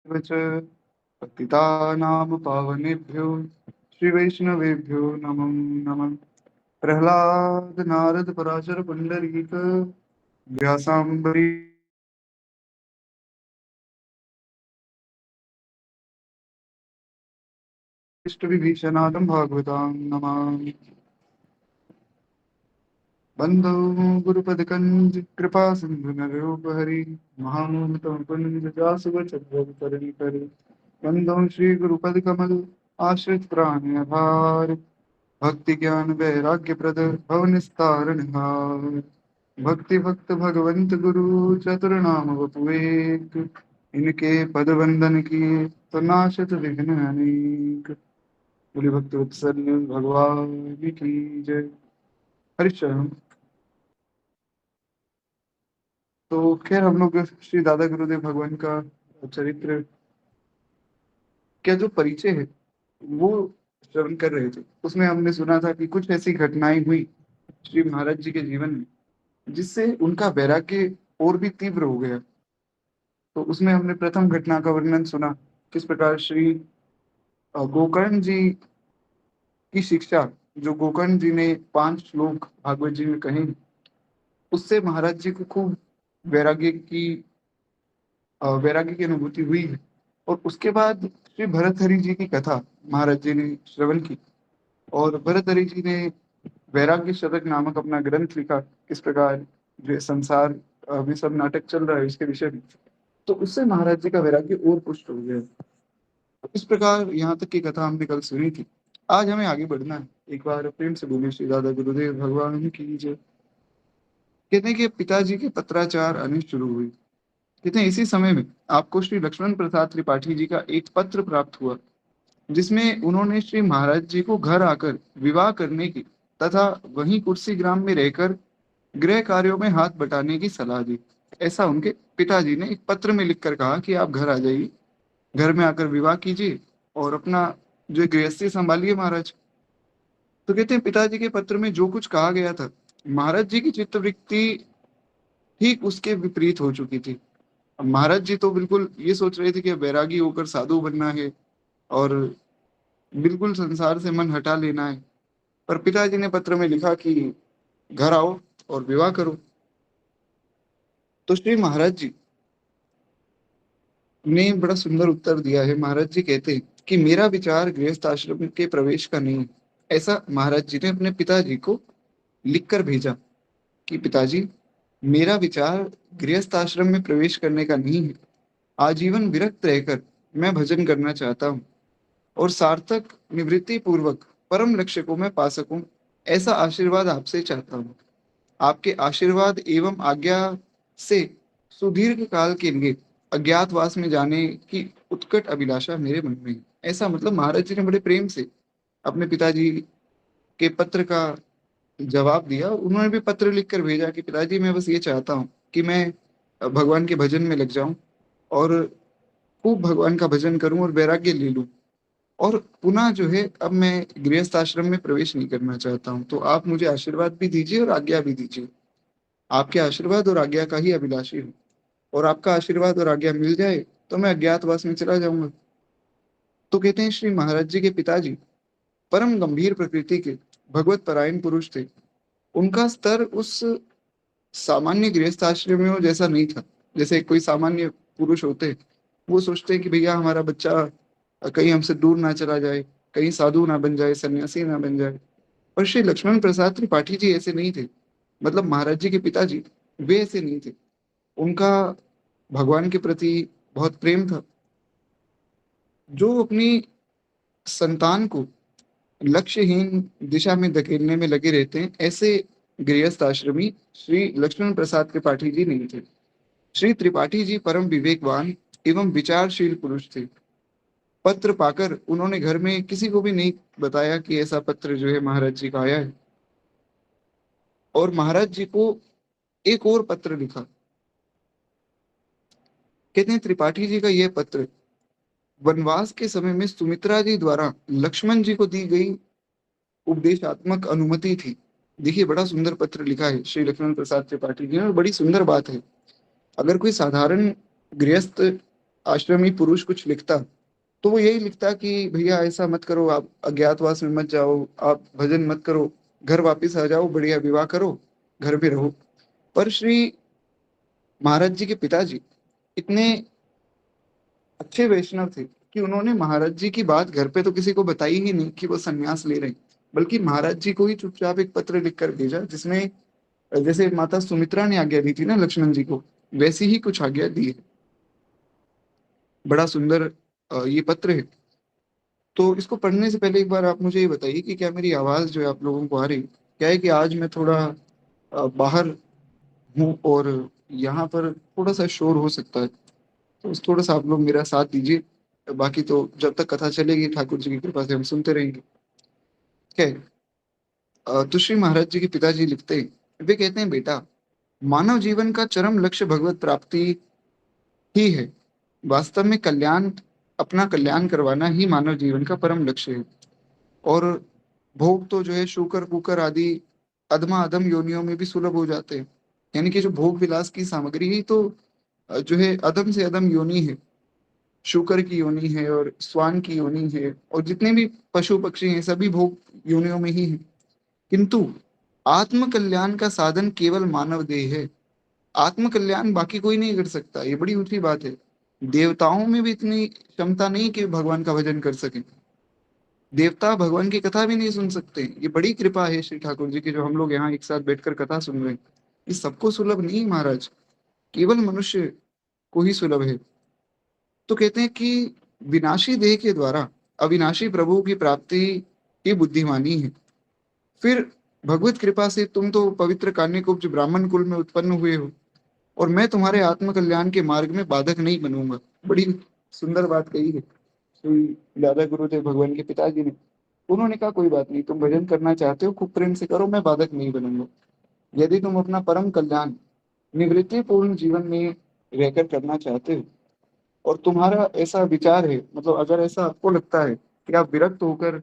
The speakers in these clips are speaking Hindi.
च पतितानां पावनेभ्यो श्रीवैष्णवेभ्यो नमो नमः। प्रह्लाद नारद पराशर पुंडरीक व्यासाम्बरी विभीषणादं भागवतां नमामि। बन्धो गुरुपदकञ्ज कृपा सिन्धु नरोपहरि महामूर्तं पुण्यजासुवचन्द्रकरी बन्धो श्रीगुरुपदकमल आश्रित प्राणिधार भक्ति ज्ञान वैराग्य प्रद भवनिस्तारणहार भक्ति भक्त भगवंत गुरु चतुर्नाम वपुएक इनके पद वंदन किए तो नाशत विघ्न अनेक। बोले भक्त वत्सल भगवान की जय। हरिचरण। तो खैर हम लोग श्री दादा गुरुदेव भगवान का चरित्र का जो परिचय है वो श्रवण कर रहे थे। उसमें हमने सुना था कि कुछ ऐसी घटनाएं हुई श्री महाराज जी के जीवन में जिससे उनका वैराग्य और भी तीव्र हो गया। तो उसमें हमने प्रथम घटना का वर्णन सुना, किस प्रकार श्री गोकर्ण जी की शिक्षा, जो गोकर्ण जी ने 5 श्लोक भागवत जी में कहे, उससे महाराज जी को खूब वैराग्य की अनुभूति हुई है। और उसके बाद श्री भरतहरि जी की कथा महाराज जी ने श्रवण की, और भरतहरि जी ने वैराग्य शतक नामक अपना ग्रंथ लिखा। किस प्रकार जो संसार में सब नाटक चल रहा है इसके विषय में, तो उससे महाराज जी का वैराग्य और पुष्ट हो गया। तो इस प्रकार यहाँ तक की कथा हमने कल सुनी थी। आज हमें आगे बढ़ना है। एक बार प्रेम से बोलिए श्री दादा गुरुदेव भगवान की जय। कहते हैं कि पिताजी के पत्राचार आने शुरू हुई। कहते हैं इसी समय में आपको श्री लक्ष्मण प्रसाद त्रिपाठी जी का एक पत्र प्राप्त हुआ, जिसमें उन्होंने श्री महाराज जी को घर आकर विवाह करने की तथा वहीं कुर्सी ग्राम में रहकर गृह कार्यों में हाथ बटाने की सलाह दी। ऐसा उनके पिताजी ने एक पत्र में लिखकर कहा कि आप घर आ जाइए, घर में आकर विवाह कीजिए और अपना जो गृहस्थी संभालिए महाराज। तो कहते हैं पिताजी के पत्र में जो कुछ कहा गया था, महाराज जी की चित्तवृत्ति ठीक उसके विपरीत हो चुकी थी। अब महाराज जी तो बिल्कुल ये सोच रहे थे कि अब वैरागी होकर साधु बनना है और बिल्कुल संसार से मन हटा लेना है। पर पिताजी ने पत्र में लिखा कि घर आओ और विवाह करो। तो श्री महाराज जी ने बड़ा सुंदर उत्तर दिया है। महाराज जी कहते हैं कि मेरा विचार गृहस्थ आश्रम के प्रवेश का नहीं है। ऐसा महाराज जी ने अपने पिताजी को लिखकर भेजा कि पिताजी, मेरा विचार गृहस्थ आश्रम में प्रवेश करने का नहीं है। आजीवन विरक्त रहकर मैं भजन करना चाहता हूँ और सार्थक निवृत्ति पूर्वक परम लक्ष्य को मैं पा सकूं, ऐसा आशीर्वाद आपसे चाहता हूँ। आपके आशीर्वाद एवं आज्ञा से सुदीर्घ काल के लिए अज्ञातवास में जाने की उत्कट अभिलाषा मेरे मन में है। ऐसा मतलब महाराज जी ने बड़े प्रेम से अपने पिताजी के पत्र का जवाब दिया। उन्होंने भी पत्र लिखकर भेजा कि पिताजी, मैं बस ये चाहता हूँ कि मैं भगवान के भजन में लग जाऊं और खूब भगवान का भजन करूं और वैराग्य ले लूं, और पुनः जो है अब मैं गृहस्थ आश्रम में प्रवेश नहीं करना चाहता हूं। तो आप मुझे आशीर्वाद भी दीजिए और आज्ञा भी दीजिए। आपके आशीर्वाद और आज्ञा का ही अभिलाषी हूँ, और आपका आशीर्वाद और आज्ञा मिल जाए तो मैं अज्ञातवास में चला जाऊंगा। तो कहते हैं श्री महाराज जी के पिताजी परम गंभीर प्रकृति के भगवत परायण पुरुष थे। उनका स्तर उस सामान्य गृहस्थाश्रमियों जैसा नहीं था। जैसे कोई सामान्य पुरुष होते, वो सोचते हैं कि भैया हमारा बच्चा कहीं हमसे दूर ना चला जाए, कहीं साधु ना बन जाए, सन्यासी ना बन जाए। और श्री लक्ष्मण प्रसाद त्रिपाठी जी ऐसे नहीं थे। मतलब महाराज जी के पिताजी वे ऐसे नहीं थे। उनका भगवान के प्रति बहुत प्रेम था। जो अपनी संतान को लक्ष्यहीन दिशा में धकेलने में लगे रहते हैं, ऐसे गृहस्थ आश्रमी श्री लक्ष्मण प्रसाद त्रिपाठी जी नहीं थे। श्री त्रिपाठी जी परम विवेकवान एवं विचारशील पुरुष थे। पत्र पाकर उन्होंने घर में किसी को भी नहीं बताया कि ऐसा पत्र जो है महाराज जी का आया है। और महाराज जी को एक और पत्र लिखा। कहते हैं त्रिपाठी जी का यह पत्र वनवास के समय में सुमित्रा जी द्वारा लक्ष्मण जी को दी गई उपदेशात्मक अनुमति थी। देखिए बड़ा सुंदर पत्र लिखा है श्री लक्ष्मण प्रसाद त्रिपाठी जी ने, और बड़ी सुंदर बात है। अगर कोई साधारण गृहस्थ आश्रमी पुरुष कुछ लिखता, तो वो यही लिखता कि भैया ऐसा मत करो, आप अज्ञातवास में मत जाओ, आप भजन मत करो, घर वापिस आ जाओ, बढ़िया विवाह करो, घर पे रहो। पर श्री महाराज जी के पिताजी इतने अच्छे वैष्णव थे कि उन्होंने महाराज जी की बात घर पे तो किसी को बताई ही नहीं कि वो संन्यास ले रहे हैं, बल्कि महाराज जी को ही चुपचाप एक पत्र लिखकर भेजा, जिसमें जैसे माता सुमित्रा ने आज्ञा दी थी ना लक्ष्मण जी को, वैसी ही कुछ आज्ञा दी है। बड़ा सुंदर ये पत्र है। तो इसको पढ़ने से पहले एक बार आप मुझे ये बताइए कि क्या मेरी आवाज जो है आप लोगों को आ रही है? क्या है कि आज मैं थोड़ा बाहर हूँ, और यहाँ पर थोड़ा सा शोर हो सकता है, तो थोड़ा सा आप लोग मेरा साथ दीजिए। बाकी तो जब तक कथा चलेगी ठाकुर जी की कृपा से हम सुनते रहेंगे। क्या है? तो श्री महाराज जी के पिताजी लिखते हैं, वे कहते हैं, बेटा, मानव जीवन का चरम लक्ष्य भगवत प्राप्ति ही है। वास्तव में कल्याण, अपना कल्याण करवाना ही मानव जीवन का परम लक्ष्य है। और भोग तो जो है शूकर कुकर आदि अधमा अधम योनियों में भी सुलभ हो जाते हैं। यानी कि जो भोग विलास की सामग्री ही तो जो है अधम से अधम योनि है। शूकर की योनि है और स्वान की योनि है, और जितने भी पशु पक्षी हैं सभी भोग योनियों में ही है। किंतु आत्म कल्याण का साधन केवल मानव देह है। आत्म कल्याण बाकी कोई नहीं कर सकता, ये बड़ी ऊंची बात है। देवताओं में भी इतनी क्षमता नहीं कि भगवान का भजन कर सके। देवता भगवान की कथा भी नहीं सुन सकते। ये बड़ी कृपा है श्री ठाकुर जी की, जो हम लोग यहाँ एक साथ बैठकर कथा सुन रहे हैं। ये सबको सुलभ नहीं महाराज, केवल मनुष्य को ही सुलभ है। तो कहते हैं कि विनाशी देह के द्वारा अविनाशी प्रभु की प्राप्ति ही बुद्धिमानी है। फिर भगवत कृपा से तुम तो पवित्र कान्यकुब्ज ब्राह्मण कुल में उत्पन्न हुए हो, और मैं तुम्हारे आत्म कल्याण के मार्ग में बाधक नहीं बनूंगा। बड़ी सुंदर बात कही है श्री दादा गुरुदेव भगवान के पिताजी ने। उन्होंने कहा कोई बात नहीं, तुम भजन करना चाहते हो खूब प्रेम से करो, मैं बाधक नहीं बनूंगा। यदि तुम अपना परम कल्याण निवृत्ति पूर्ण जीवन में रहकर करना चाहते हो, और तुम्हारा ऐसा विचार है, मतलब अगर ऐसा आपको लगता है कि आप विरक्त होकर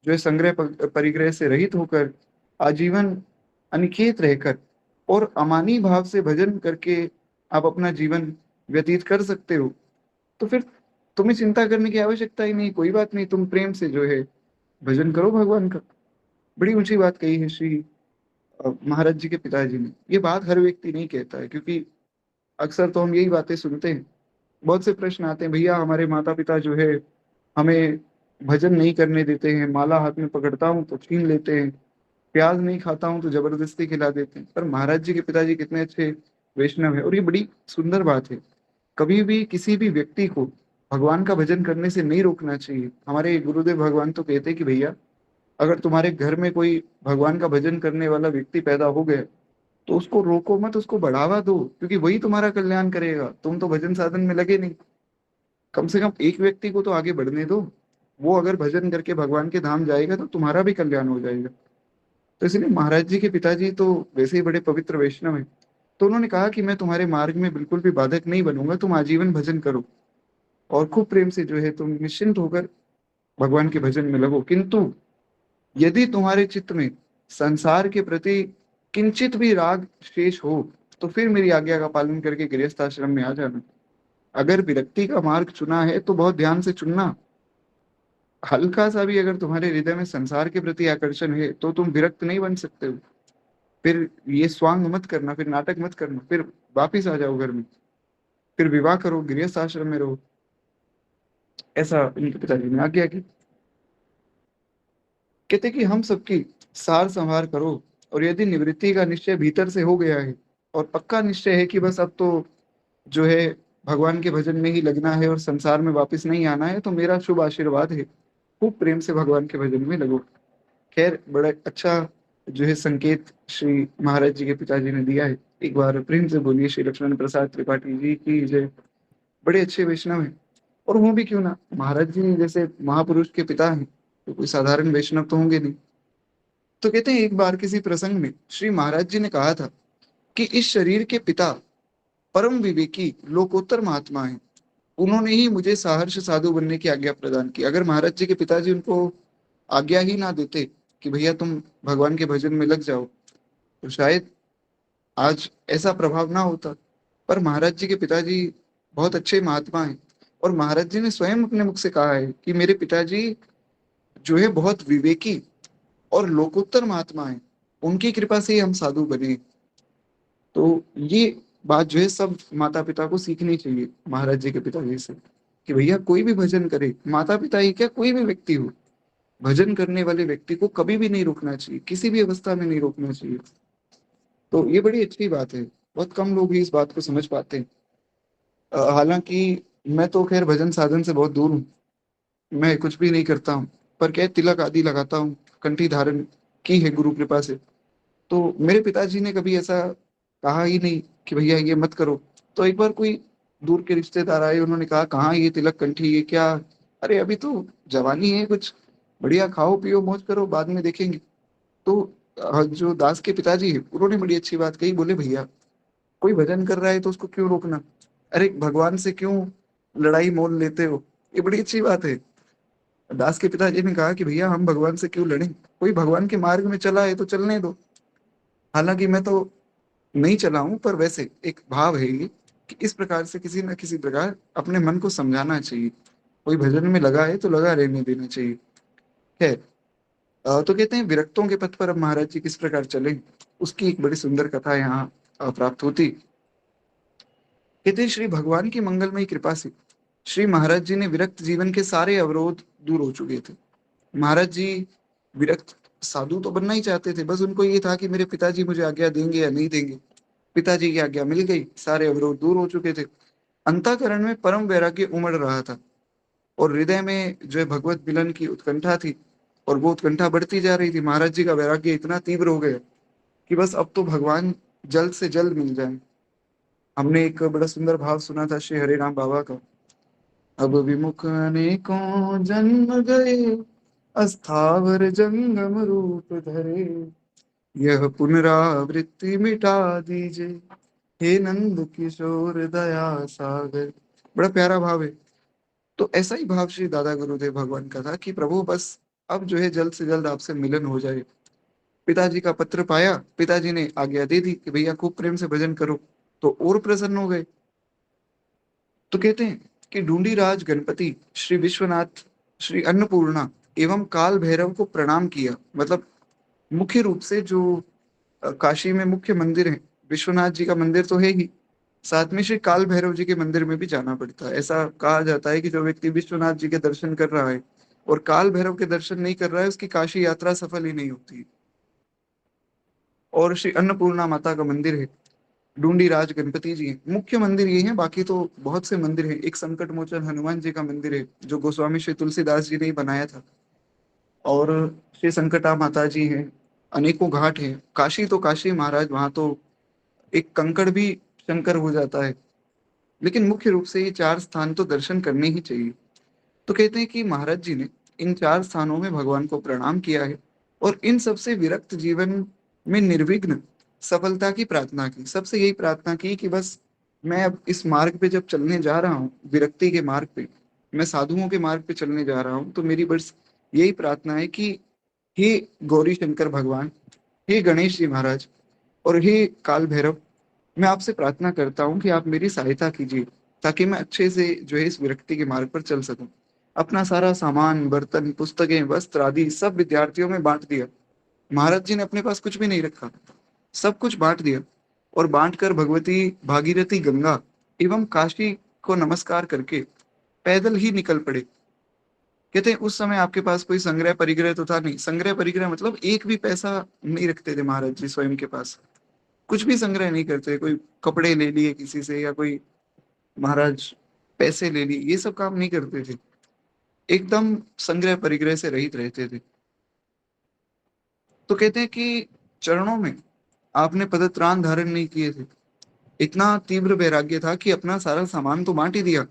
जो है संग्रह परिग्रह से रहित होकर आजीवन अनिकेत रहकर और अमानी भाव से भजन करके आप अपना जीवन व्यतीत कर सकते हो, तो फिर तुम्हें चिंता करने की आवश्यकता ही नहीं। कोई बात नहीं, तुम प्रेम से जो है भजन करो भगवान का। बड़ी ऊंची बात कही है श्री महाराज जी के पिताजी ने। ये बात हर व्यक्ति नहीं कहता है, क्योंकि अक्सर तो हम यही बातें सुनते हैं। बहुत से प्रश्न आते हैं, भैया हमारे माता पिता जो है हमें भजन नहीं करने देते हैं, माला हाथ में पकड़ता हूँ तो छीन लेते हैं, प्याज नहीं खाता हूँ तो जबरदस्ती खिला देते हैं। पर महाराज जी के पिताजी कितने अच्छे वैष्णव है, और ये बड़ी सुंदर बात है। कभी भी किसी भी व्यक्ति को भगवान का भजन करने से नहीं रोकना चाहिए। हमारे गुरुदेव भगवान तो कहते हैं कि भैया, अगर तुम्हारे घर में कोई भगवान का भजन करने वाला व्यक्ति पैदा हो गया, तो उसको रोको मत, उसको बढ़ावा दो, क्योंकि वही तुम्हारा कल्याण करेगा। तुम तो भजन साधन में लगे नहीं, कम से कम एक व्यक्ति को तो आगे बढ़ने दो। वो अगर भजन करके भगवान के धाम जाएगा तो तुम्हारा भी कल्याण हो जाएगा। तो इसलिए महाराज जी के पिताजी तो वैसे ही बड़े पवित्र वैष्णव हैं। तो उन्होंने कहा कि मैं तुम्हारे मार्ग में बिल्कुल भी बाधक नहीं बनूंगा, तुम आजीवन भजन करो, और खूब प्रेम से जो है तुम निश्चिंत होकर भगवान के भजन में लगो। किंतु यदि तुम्हारे चित्त में संसार के प्रति किंचित भी राग शेष हो, तो फिर मेरी आज्ञा का पालन करके गृहस्थ आश्रम में आ जाना। अगर विरक्ति का मार्ग चुना है तो बहुत ध्यान से चुनना। हल्का सा भी अगर तुम्हारे हृदय में संसार के प्रति आकर्षण है तो तुम विरक्त नहीं बन सकते हो। फिर ये स्वांग मत करना, फिर नाटक मत करना, फिर वापिस आ जाओ घर में, फिर विवाह करो, गृहस्थ आश्रम में रहो। ऐसा उनके पिताजी ने आज्ञा की। कहते कि हम सबकी सार संभार करो, और यदि निवृत्ति का निश्चय भीतर से हो गया है और पक्का निश्चय है कि बस अब तो जो है भगवान के भजन में ही लगना है और संसार में वापस नहीं आना है, तो मेरा शुभ आशीर्वाद है, खूब प्रेम से भगवान के भजन में लगो। खैर बड़ा अच्छा जो है संकेत श्री महाराज जी के पिताजी ने दिया है। एक बार प्रेम से बोलिए श्री लक्ष्मण प्रसाद त्रिपाठी जी की जय। बड़े अच्छे वैष्णव हैं, और वो भी क्यों ना, महाराज जी जैसे महापुरुष के पिता हैं तो कोई साधारण वैष्णव तो होंगे नहीं। तो कहते हैं एक बार किसी प्रसंग में श्री महाराज जी ने कहा था कि इस शरीर के पिता परम विवेकी लोकोत्तर महात्मा है, उन्होंने ही मुझे सहर्ष साधु बनने की आज्ञा प्रदान की। अगर महाराज जी के पिताजी उनको आज्ञा ही ना देते कि भैया तुम भगवान के भजन में लग जाओ, तो शायद आज ऐसा प्रभाव ना होता। पर महाराज जी के पिताजी बहुत अच्छे महात्मा हैं, और महाराज जी ने स्वयं अपने मुख से कहा है कि मेरे पिताजी जो है बहुत विवेकी और लोकोत्तर महात्मा है, उनकी कृपा से ही हम साधु बने। तो ये बात जो है सब माता पिता को सीखनी चाहिए महाराज जी के पिताजी से, कि भैया कोई भी भजन करे, माता पिता ही क्या कोई भी व्यक्ति हो, भजन करने वाले व्यक्ति को कभी भी नहीं रोकना चाहिए, किसी भी अवस्था में नहीं रोकना चाहिए। तो ये बड़ी अच्छी बात है, बहुत कम लोग ही इस बात को समझ पाते हैं। हालांकि मैं तो खैर भजन साधन से बहुत दूर हूँ, मैं कुछ भी नहीं करता हूँ, पर क्या है, तिलक आदि लगाता हूँ, कंठी धारण की है गुरु कृपा से। तो मेरे पिताजी ने कभी ऐसा कहा ही नहीं कि भैया ये मत करो। तो एक बार कोई दूर के रिश्तेदार आए, उन्होंने कहा कहाँ ये तिलक कंठी, ये क्या, अरे अभी तो जवानी है, कुछ बढ़िया खाओ पियो मौज करो, बाद में देखेंगे। तो जो दास के पिताजी है उन्होंने बड़ी अच्छी बात कही, बोले भैया कोई भजन कर रहा है तो उसको क्यों रोकना, अरे भगवान से क्यों लड़ाई मोल लेते हो, ये बड़ी अच्छी बात है। दास के पिताजी ने कहा कि भैया हम भगवान से क्यों लड़ें, कोई भगवान के मार्ग में चला है तो चलने दो। हालांकि मैं तो नहीं चला हूं, पर वैसे एक भाव है ये कि इस प्रकार से किसी न किसी प्रकार अपने मन को समझाना चाहिए, कोई भजन में लगा है तो लगा रहने देना चाहिए। खैर, तो कहते हैं विरक्तों के पथ पर अब महाराज जी किस प्रकार चले, उसकी एक बड़ी सुंदर कथा यहाँ प्राप्त होती। कहते हैं श्री भगवान की मंगलमयी कृपा से श्री महाराज जी ने विरक्त जीवन के सारे अवरोध दूर हो चुके थे। महाराज जी विरक्त साधु तो बनना ही चाहते थे, बस उनको ये था कि मेरे पिताजी मुझे आज्ञा देंगे या नहीं देंगे। पिताजी की आज्ञा मिल गई, सारे अवरोध दूर हो चुके थे। अंतःकरण में परम वैराग्य उमड़ रहा था, और हृदय में जो है भगवत मिलन की उत्कंठा थी, और वो उत्कंठा बढ़ती जा रही थी। महाराज जी का वैराग्य इतना तीव्र हो गया कि बस अब तो भगवान जल्द से जल्द मिल जाए। हमने एक बड़ा सुंदर भाव सुना था श्री हरे राम बाबा का, अब विमुख अनेकों जन्म गए, अस्थावर जंगम रूप धरे, यह पुनरावृत्ति मिटा दीजिए, हे नंद किशोर दया सागर। बड़ा प्यारा भाव है। तो ऐसा ही भाव श्री दादा गुरुदेव भगवान का था कि प्रभु बस अब जो है जल्द से जल्द आपसे मिलन हो जाए। पिताजी का पत्र पाया, पिताजी ने आज्ञा दे दी कि भैया खूब प्रेम से भजन करो, तो और प्रसन्न हो गए। तो कहते हैं कि ढूंढीराज गणपति, श्री विश्वनाथ, श्री अन्नपूर्णा एवं काल भैरव को प्रणाम किया। मतलब मुख्य रूप से जो काशी में मुख्य मंदिर है, विश्वनाथ जी का मंदिर तो है ही, साथ में श्री काल भैरव जी के मंदिर में भी जाना पड़ता है। ऐसा कहा जाता है कि जो व्यक्ति विश्वनाथ जी के दर्शन कर रहा है और काल भैरव के दर्शन नहीं कर रहा है, उसकी काशी यात्रा सफल ही नहीं होती। और श्री अन्नपूर्णा माता का मंदिर है, डूंडी राज गणपति जी हैं, मुख्य मंदिर ये है, बाकी तो बहुत से मंदिर हैं। एक संकट मोचन हनुमान जी का मंदिर है जो गोस्वामी श्री तुलसीदास जी ने ही बनाया था, और श्री संकटा माता जी हैं, अनेकों घाट हैं। काशी तो काशी महाराज, वहां तो एक कंकड़ भी शंकर हो जाता है। लेकिन मुख्य रूप से ये चार स्थान तो दर्शन करने ही चाहिए। तो कहते हैं कि महाराज जी ने इन चार स्थानों में भगवान को प्रणाम किया है, और इन सबसे विरक्त जीवन में निर्विघ्न सफलता की प्रार्थना की। सबसे यही प्रार्थना की कि बस मैं अब इस मार्ग पे जब चलने जा रहा हूँ, विरक्ति के मार्ग पे, मैं साधुओं के मार्ग पे चलने जा रहा हूँ, तो मेरी बस यही प्रार्थना है कि हे गौरी शंकर भगवान, हे गणेश जी महाराज, और हे काल भैरव, मैं आपसे प्रार्थना करता हूँ कि आप मेरी सहायता कीजिए, ताकि मैं अच्छे से जो है इस विरक्ति के मार्ग पर चल सकूं। अपना सारा सामान, बर्तन, पुस्तकें, वस्त्र आदि सब विद्यार्थियों में बांट दिया। महाराज जी ने अपने पास कुछ भी नहीं रखा, सब कुछ बांट दिया, और बांट कर भगवती भागीरथी गंगा एवं काशी को नमस्कार करके पैदल ही निकल पड़े। कहते हैं उस समय आपके पास कोई संग्रह परिग्रह तो था नहीं। संग्रह परिग्रह मतलब एक भी पैसा नहीं रखते थे महाराज जी स्वयं के पास, कुछ भी संग्रह नहीं करते। कोई कपड़े ले लिए किसी से, या कोई महाराज पैसे ले लिए, ये सब काम नहीं करते थे। एकदम संग्रह परिग्रह से रहित रहते थे। तो कहते हैं कि चरणों में आपने पदत्राण धारण नहीं किए थे। इतना तीव्र वैराग्य था कि अपना सारा सामान तो बांट ही दिया,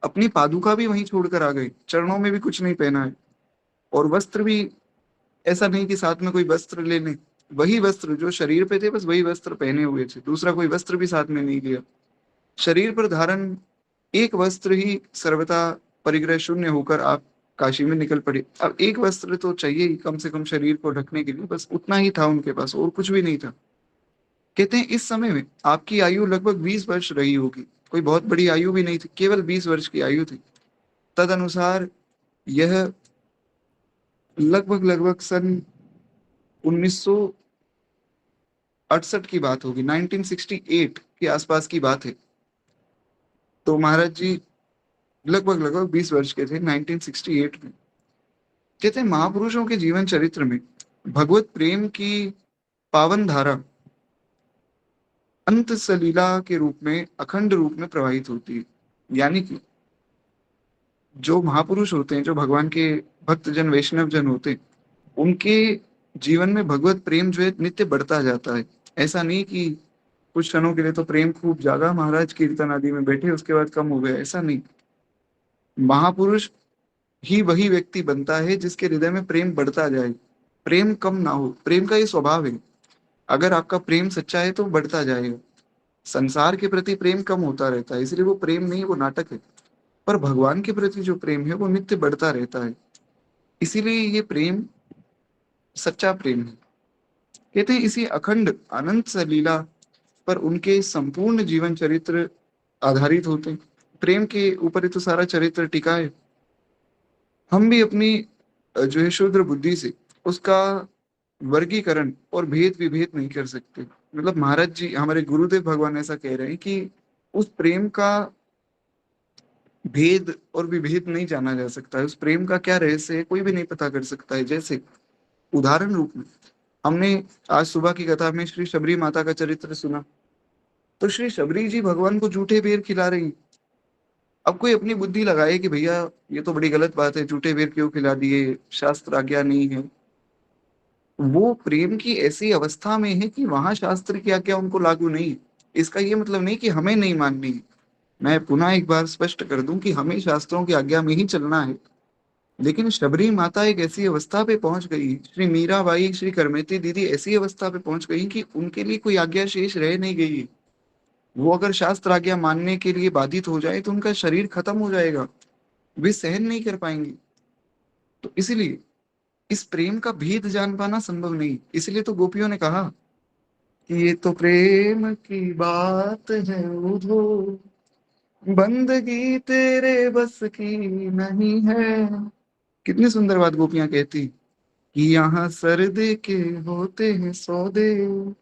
अपनी पादुका भी वहीं छोड़कर आ गए, चरणों में भी कुछ नहीं पहना है। और वस्त्र भी ऐसा नहीं कि साथ में कोई वस्त्र ले लें, वही वस्त्र जो शरीर पे थे बस वही वस्त्र पहने हुए थे, दूसरा कोई वस्त्र भी साथ में नहीं लिया। शरीर पर धारण एक वस्त्र ही सर्वथा परिग्रह शून्य होकर आप काशी में निकल पड़े। अब एक वस्त्र तो चाहिए ही कम से कम शरीर को ढकने के लिए, बस उतना ही था उनके पास, और कुछ भी नहीं था। कहते हैं इस समय में आपकी आयु लगभग 20 वर्ष रही होगी, कोई बहुत बड़ी आयु भी नहीं थी, केवल 20 वर्ष की आयु थी। तदनुसार यह लगभग लगभग सन 1968 की बात होगी, 1968 के आसपास की बात है। तो महाराज जी लगभग लगभग 20 वर्ष के थे 1968 में। कहते हैं महापुरुषों के जीवन चरित्र में भगवत प्रेम की पावन धारा अंत सलीला के रूप में अखंड रूप में प्रवाहित होती है। यानी कि जो महापुरुष होते हैं, जो भगवान के भक्त जन वैष्णव जन होते हैं, उनके जीवन में भगवत प्रेम जो है नित्य बढ़ता जाता है। ऐसा नहीं कि कुछ क्षणों के लिए तो प्रेम खूब जागा, महाराज कीर्तन आदि में बैठे, उसके बाद कम हो गया, ऐसा नहीं। महापुरुष ही वही व्यक्ति बनता है जिसके हृदय में प्रेम बढ़ता जाए, प्रेम कम ना हो। प्रेम का ये स्वभाव है, अगर आपका प्रेम सच्चा है तो बढ़ता जाएगा। संसार के प्रति प्रेम कम होता रहता है, इसलिए वो प्रेम नहीं, वो नाटक है। पर भगवान के प्रति जो प्रेम है वो नित्य बढ़ता रहता है, इसीलिए ये प्रेम सच्चा प्रेम है। कहते हैं इसी अखंड अनंत सलीला पर उनके संपूर्ण जीवन चरित्र आधारित होते हैं। प्रेम के ऊपर ही तो सारा चरित्र टिका है। हम भी अपनी जो है शुद्र बुद्धि से उसका वर्गीकरण और भेद विभेद नहीं कर सकते। मतलब महाराज जी हमारे गुरुदेव भगवान ऐसा कह रहे हैं कि उस प्रेम का भेद और विभेद नहीं जाना जा सकता है। उस प्रेम का क्या रहस्य है कोई भी नहीं पता कर सकता है। जैसे उदाहरण रूप में हमने आज सुबह की कथा में श्री शबरी माता का चरित्र सुना, तो श्री शबरी जी भगवान को जूठे बेर खिला रही हैं। अब कोई अपनी बुद्धि लगाए कि भैया ये तो बड़ी गलत बात है, जूठे बेर क्यों खिला दिए, शास्त्र आज्ञा नहीं है। वो प्रेम की ऐसी अवस्था में है कि वहां शास्त्र की आज्ञा उनको लागू नहीं है। इसका ये मतलब नहीं कि हमें नहीं माननी है। मैं पुनः एक बार स्पष्ट कर दूं कि हमें शास्त्रों की आज्ञा में ही चलना है। लेकिन शबरी माता एक ऐसी अवस्था पे पहुंच गई, श्री मीराबाई, श्री करमेती दीदी ऐसी अवस्था पे पहुंच गई कि उनके लिए कोई आज्ञा शेष रह नहीं गई। वो अगर शास्त्र आज्ञा मानने के लिए बाधित हो जाए तो उनका शरीर खत्म हो जाएगा, वे सहन नहीं कर पाएंगे। तो इसलिए इस प्रेम का भेद जान पाना संभव नहीं। इसलिए तो गोपियों ने कहा कि ये तो प्रेम की बात है उधो, बंदगी तेरे बस की नहीं है। कितनी सुंदर बात गोपियां कहती कि यहाँ सर्दे के होते हैं सौदे,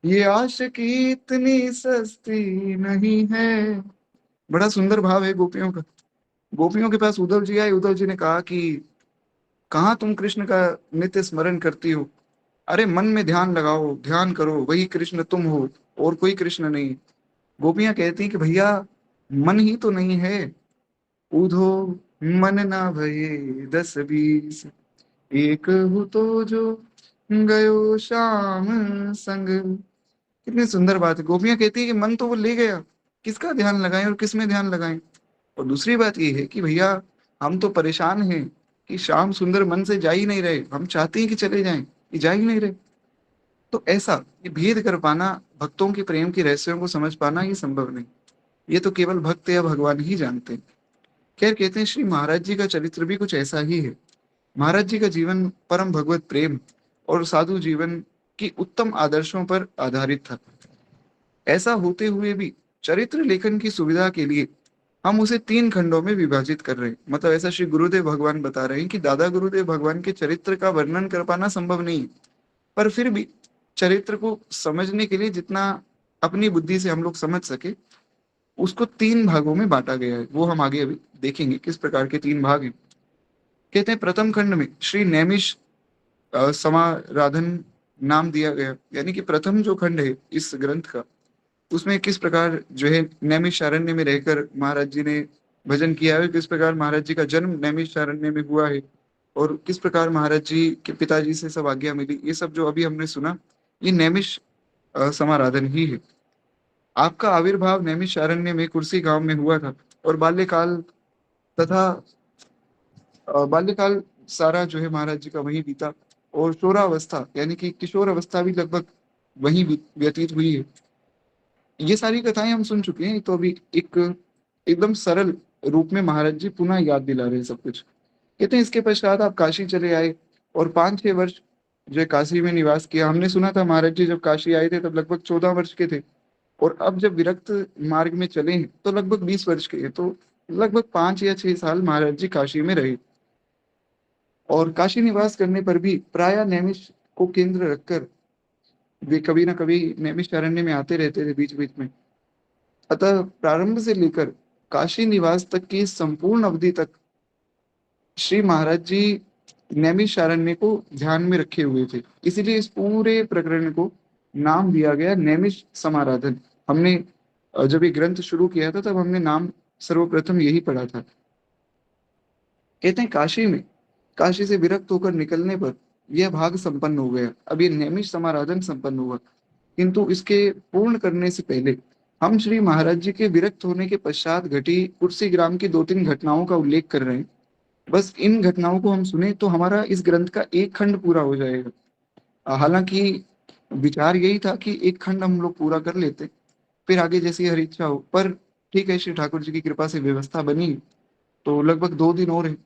ये आशिकी इतनी सस्ती नहीं है। बड़ा सुंदर भाव है गोपियों का। गोपियों के पास उद्धव जी आए, उद्धव जी ने कहा कि कहाँ तुम कृष्ण का नित्य स्मरण करती हो। अरे मन में ध्यान लगाओ, ध्यान करो, वही कृष्ण तुम हो और कोई कृष्ण नहीं। गोपियां कहती कि भैया मन ही तो नहीं है, उधो मन ना भये 10 20, एक हूँ तो जो गयो श्याम संग। कितनी सुंदर बात है। गोपियां कहती है कि मन तो वो ले गया, किसका ध्यान लगाएं और किस में ध्यान लगाएं। और दूसरी बात ये है कि भैया हम तो परेशान हैं कि श्याम सुंदर मन से जा ही नहीं रहे, हम चाहते हैं कि चले जाएं, ये जा ही नहीं रहे। तो ऐसा ये भेद कर पाना, भक्तों के प्रेम के रहस्यों को समझ पाना ये संभव नहीं। ये तो केवल भक्त या भगवान ही जानते हैं। खैर कहते हैं श्री महाराज जी का चरित्र भी कुछ ऐसा ही है। महाराज जी का जीवन परम भगवत प्रेम और साधु जीवन की उत्तम आदर्शों पर आधारित था। ऐसा होते हुए भी चरित्र लेखन की सुविधा के लिए हम उसे 3 खंडों में विभाजित कर रहे हैं। मतलब ऐसा श्री गुरुदेव भगवान बता रहे हैं कि दादा गुरुदेव भगवान के चरित्र का वर्णन कर पाना संभव नहीं है, पर फिर भी चरित्र को समझने के लिए जितना अपनी बुद्धि से हम लोग समझ सके उसको 3 भागों में बांटा गया है। वो हम आगे अभी देखेंगे किस प्रकार के 3 भाग हैं। कहते हैं प्रथम खंड में श्री नैमिष समाराधन नाम दिया गया, यानी कि प्रथम जो खंड है इस ग्रंथ का, उसमें किस प्रकार जो है नैमिषारण्य में रहकर महाराज जी ने भजन किया है, किस प्रकार महाराज जी का जन्म नैमिषारण्य में हुआ है और किस प्रकार महाराज जी के पिताजी से सब आज्ञा मिली, ये सब जो अभी हमने सुना ये नैमिष समाराधन ही है। आपका आविर्भाव नैमिषारण्य में कुर्सी गांव में हुआ था और बाल्यकाल तथा बाल्यकाल सारा जो है महाराज जी का वहीं बीता और शोरावस्था यानी कि किशोर अवस्था भी लगभग वहीं व्यतीत हुई है। ये सारी कथाएं हम सुन चुके हैं, तो अभी एक एकदम सरल रूप में महाराज जी पुनः याद दिला रहे हैं सब कुछ। कहते हैं इसके पश्चात आप काशी चले आए और 5 6 वर्ष जो है काशी में निवास किया। हमने सुना था महाराज जी जब काशी आए थे तब लगभग 14 वर्ष के थे और अब जब विरक्त मार्ग में चले हैं तो लगभग 20 वर्ष के हैं। तो लगभग 5 या 6 साल महाराज जी काशी में रहे, और काशी निवास करने पर भी प्रायः नैमिष को केंद्र रखकर वे कभी ना कभी नैमिषारण्य में आते रहते थे बीच बीच में। अतः प्रारंभ से लेकर काशी निवास तक की संपूर्ण अवधि तक श्री महाराज जी नैमिषारण्य को ध्यान में रखे हुए थे। इसीलिए इस पूरे प्रकरण को नाम दिया गया नैमिष समाराधन। हमने जब ये ग्रंथ शुरू किया था तब हमने नाम सर्वप्रथम यही पढ़ा था। कहते हैं काशी से विरक्त होकर निकलने पर यह भाग संपन्न हो गया। अब ये नैमिष समाराधन संपन्न हुआ, किंतु इसके पूर्ण करने से पहले हम श्री महाराज जी के विरक्त होने के पश्चात घटी कुर्सी ग्राम की 2-3 घटनाओं का उल्लेख कर रहे हैं। बस इन घटनाओं को हम सुने तो हमारा इस ग्रंथ का एक खंड पूरा हो जाएगा। हालांकि विचार यही था कि एक खंड हम लोग पूरा कर लेते, फिर आगे जैसी हरी इच्छा हो, पर ठीक है, श्री ठाकुर जी की कृपा से व्यवस्था बनी, तो लगभग 2 दिन और है।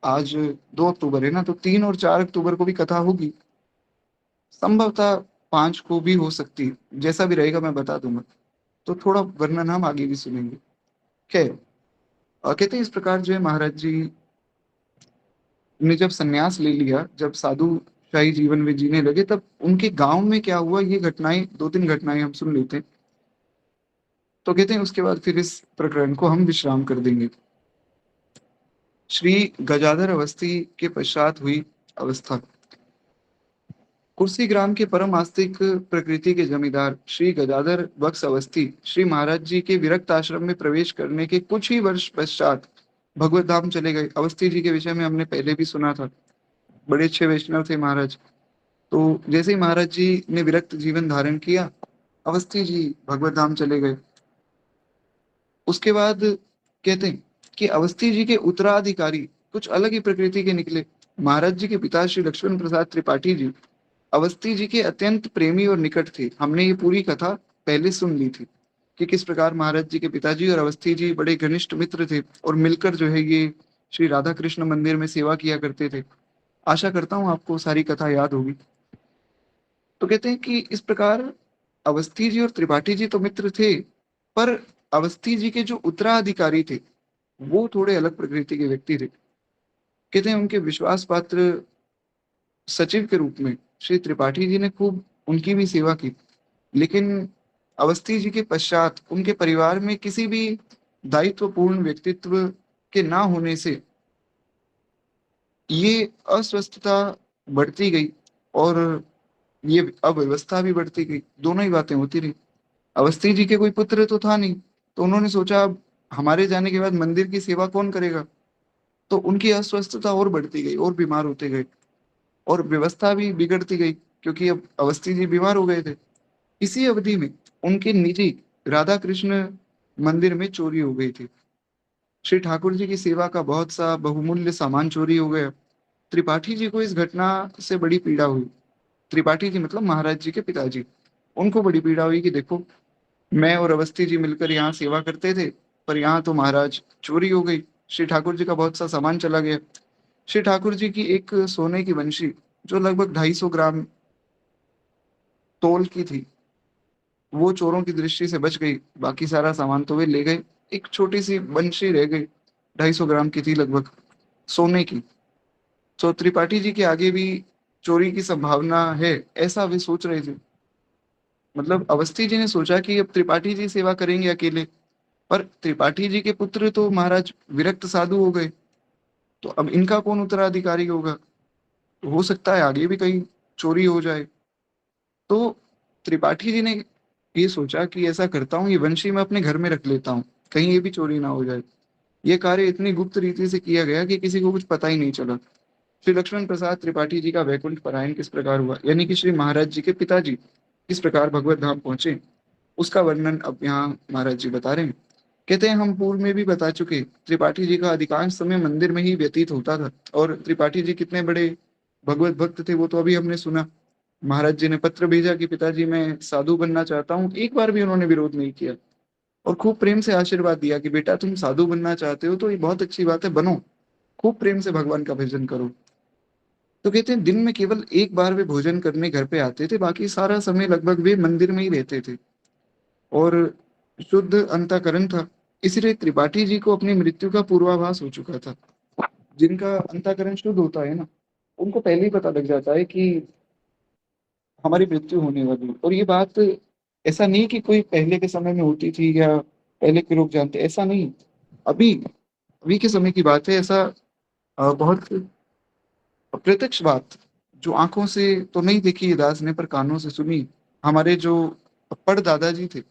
आज 2 अक्टूबर है ना, तो 3 और 4 अक्टूबर को भी कथा होगी। संभवतः 5 को भी हो सकती है, जैसा भी रहेगा मैं बता दूंगा। तो थोड़ा वर्णन हम आगे भी सुनेंगे। खैर, कहते हैं इस प्रकार जो है महाराज जी ने जब संन्यास ले लिया, जब साधु शाही जीवन में जीने लगे, तब उनके गांव में क्या हुआ, ये घटनाएं 2-3 घटनाएं हम सुन लेते हैं। तो कहते हैं उसके बाद फिर इस प्रकरण को हम विश्राम कर देंगे। श्री गजाधर अवस्थी के पश्चात हुई अवस्था। कुर्सी ग्राम के परम आस्तिक प्रकृति के जमींदार श्री गजाधर बक्स अवस्थी श्री महाराज जी के विरक्त आश्रम में प्रवेश करने के कुछ ही वर्ष पश्चात भगवत धाम चले गए। अवस्थी जी के विषय में हमने पहले भी सुना था, बड़े अच्छे वैष्णव थे महाराज। तो जैसे ही महाराज जी ने विरक्त जीवन धारण किया, अवस्थी जी भगवत धाम चले गए। उसके बाद कहते हैं कि अवस्थी जी के उत्तराधिकारी कुछ अलग ही प्रकृति के निकले। महाराज जी के पिता श्री लक्ष्मण प्रसाद त्रिपाठी जी अवस्थी जी के अत्यंत प्रेमी और निकट थे। हमने ये पूरी कथा पहले सुन ली थी कि किस प्रकार महाराज जी के पिताजी और अवस्थी जी बड़े घनिष्ठ मित्र थे, और मिलकर जो है ये श्री राधा कृष्ण मंदिर में सेवा किया करते थे। आशा करता हूँ आपको सारी कथा याद होगी। तो कहते हैं कि इस प्रकार अवस्थी जी और त्रिपाठी जी तो मित्र थे, पर अवस्थी जी के जो उत्तराधिकारी थे वो थोड़े अलग प्रकृति के व्यक्ति थे। कहते हैं उनके विश्वास पात्र सचिव के रूप में श्री त्रिपाठी जी ने खूब उनकी भी सेवा की, लेकिन अवस्थी जी के पश्चात उनके परिवार में किसी भी दायित्वपूर्ण व्यक्तित्व के ना होने से ये अस्वस्थता बढ़ती गई, और ये अव्यवस्था भी बढ़ती गई। दोनों ही बातें होती रही। अवस्थी जी के कोई पुत्र तो था नहीं, तो उन्होंने सोचा अब हमारे जाने के बाद मंदिर की सेवा कौन करेगा। तो उनकी अस्वस्थता और बढ़ती गई और बीमार होते गए, और व्यवस्था भी बिगड़ती गई, क्योंकि अब अवस्थी जी बीमार हो गए थे। इसी अवधि में उनके निजी राधा कृष्ण मंदिर में चोरी हो गई थी। श्री ठाकुर जी की सेवा का बहुत सा बहुमूल्य सामान चोरी हो गया। त्रिपाठी जी को इस घटना से बड़ी पीड़ा हुई। त्रिपाठी जी मतलब महाराज जी के पिताजी। उनको बड़ी पीड़ा हुई कि देखो, मैं और अवस्थी जी मिलकर यहाँ सेवा करते थे, पर यहाँ तो महाराज चोरी हो गई, श्री ठाकुर जी का बहुत सा सामान चला गया। श्री ठाकुर जी की एक सोने की बंशी जो लगभग 250 ग्राम तोल की थी, वो चोरों की दृष्टि से बच गई। बाकी सारा सामान तो वे ले गए, एक छोटी सी बंशी रह गई, 250 ग्राम की थी लगभग, सोने की। तो त्रिपाठी जी के आगे भी चोरी की संभावना है, ऐसा वे सोच रहे थे। मतलब अवस्थी जी ने सोचा कि अब त्रिपाठी जी सेवा करेंगे अकेले, पर त्रिपाठी जी के पुत्र तो महाराज विरक्त साधु हो गए, तो अब इनका कौन उत्तराधिकारी होगा। तो हो सकता है आगे भी कहीं चोरी हो जाए। तो त्रिपाठी जी ने ये सोचा कि ऐसा करता हूँ, ये वंशी मैं अपने घर में रख लेता हूँ, कहीं ये भी चोरी ना हो जाए। ये कार्य इतनी गुप्त रीति से किया गया कि किसी को कुछ पता ही नहीं चला। श्री लक्ष्मण प्रसाद त्रिपाठी जी का वैकुंठ पलायन किस प्रकार हुआ, यानी कि श्री महाराज जी के पिताजी किस प्रकार भगवत धाम पहुंचे, उसका वर्णन अब यहाँ महाराज जी बता रहे हैं। कहते हैं हम पूर्व में भी बता चुके, त्रिपाठी जी का अधिकांश समय मंदिर में ही व्यतीत होता था, और त्रिपाठी जी कितने बड़े भगवत भक्त थे वो तो अभी हमने सुना। महाराज जी ने पत्र भेजा कि पिताजी मैं साधु बनना चाहता हूँ, एक बार भी उन्होंने विरोध नहीं किया, और खूब प्रेम से आशीर्वाद दिया कि बेटा तुम साधु बनना चाहते हो तो ये बहुत अच्छी बात है, बनो, खूब प्रेम से भगवान का भजन करो। तो कहते हैं दिन में केवल एक बार वे भोजन करने घर पे आते थे, बाकी सारा समय लगभग वे मंदिर में ही रहते थे, और शुद्ध अंतःकरण था। इसलिए त्रिपाठी जी को अपनी मृत्यु का पूर्वाभास हो चुका था। जिनका अंतःकरण शुद्ध होता है ना, उनको पहले ही पता लग जाता है कि हमारी मृत्यु होने वाली है। और ये बात ऐसा नहीं कि कोई पहले के समय में होती थी या पहले के लोग जानते, ऐसा नहीं। अभी अभी के समय की बात है। ऐसा बहुत प्रत्यक्ष बात, जो आंखों से तो नहीं देखी ये दास ने, पर कानों से सुनी। हमारे जो पड़ दादाजी थे,